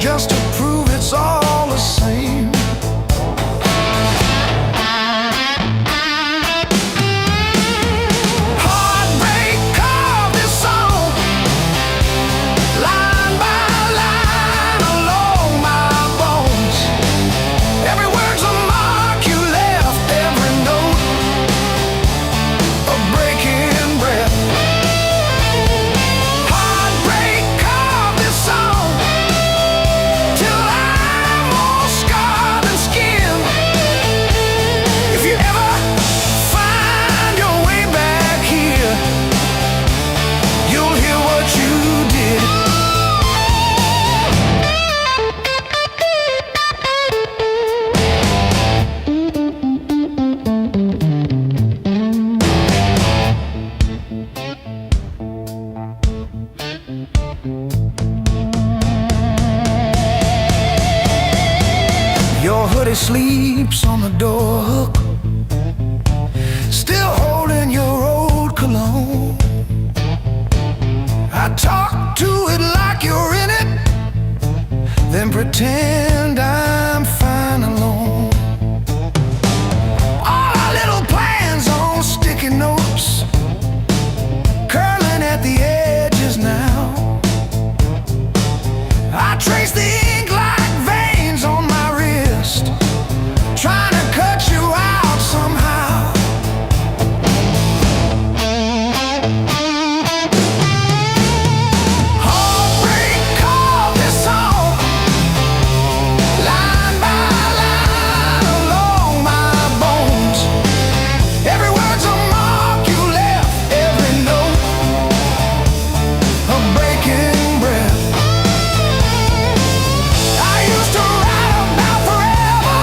just to prove it's all the same. drops on the door hook, still holding your old cologne. I talk to it like you're in it, then pretend I'm fine alone. All our little plans on sticky notes, curling at the edges now. I trace the ink like veins on my wrist, trying to cut you out somehow. Heartbreak called this song, line by line along my bones. Every word's a mark you left, every note a breaking breath. I used to write about forever,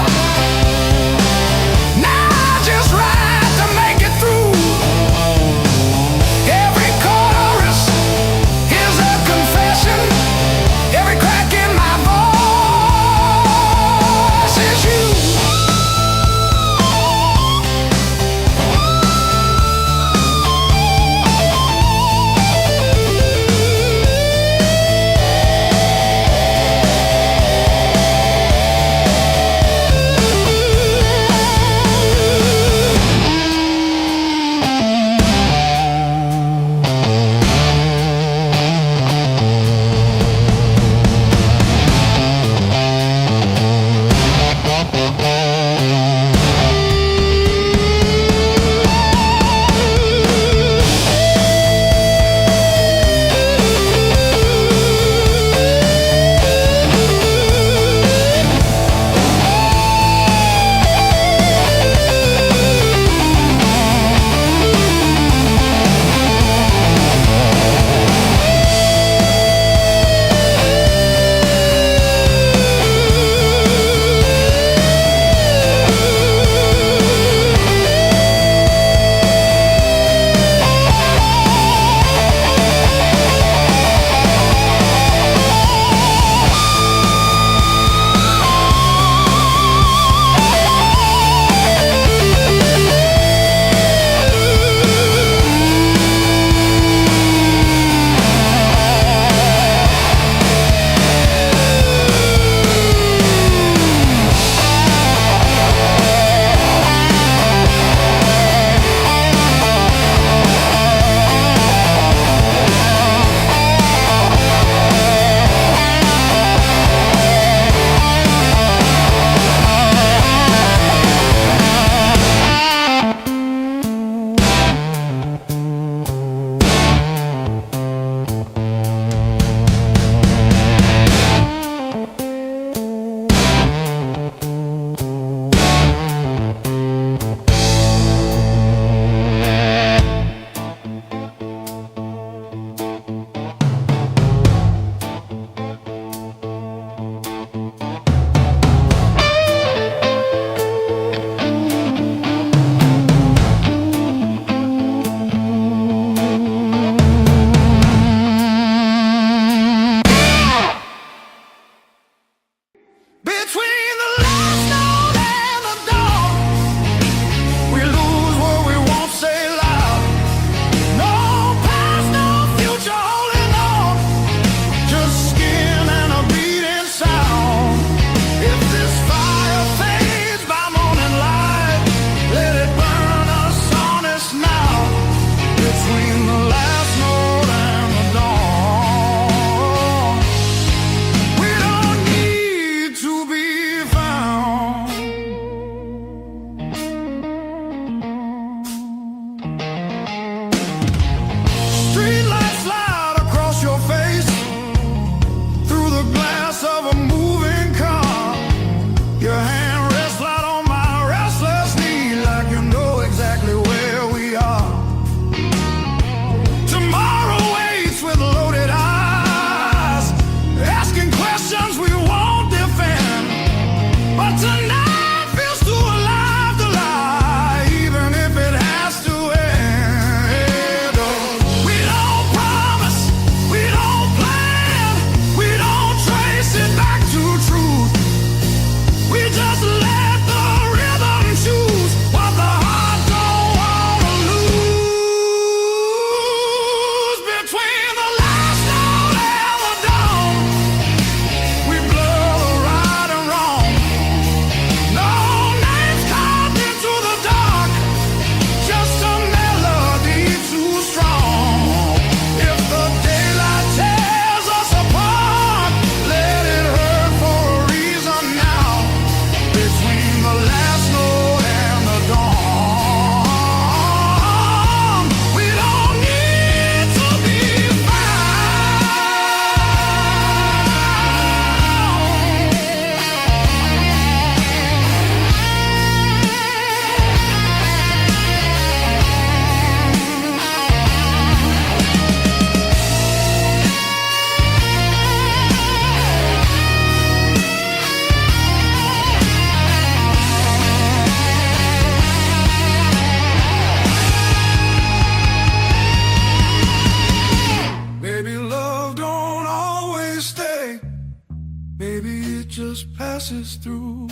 is through.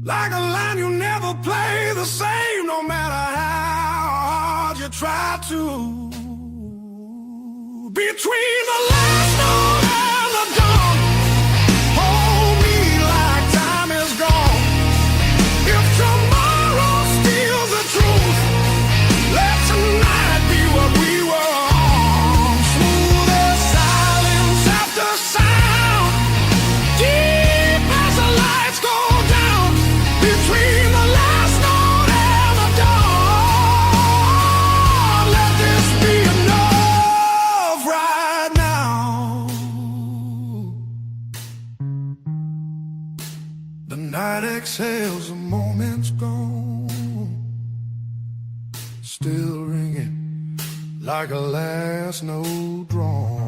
Like a line you never play the same, no matter how hard you try to. Between the last note and the dawn, hold me like time is gone. If tomorrow steals the truth, let tonight be what we were on. Smooth as silence after sound, deep as the lights go down. Between the last note and the dawn, let this be enough right now. The night exhales, the moment's gone, still ringing like a last note drawn.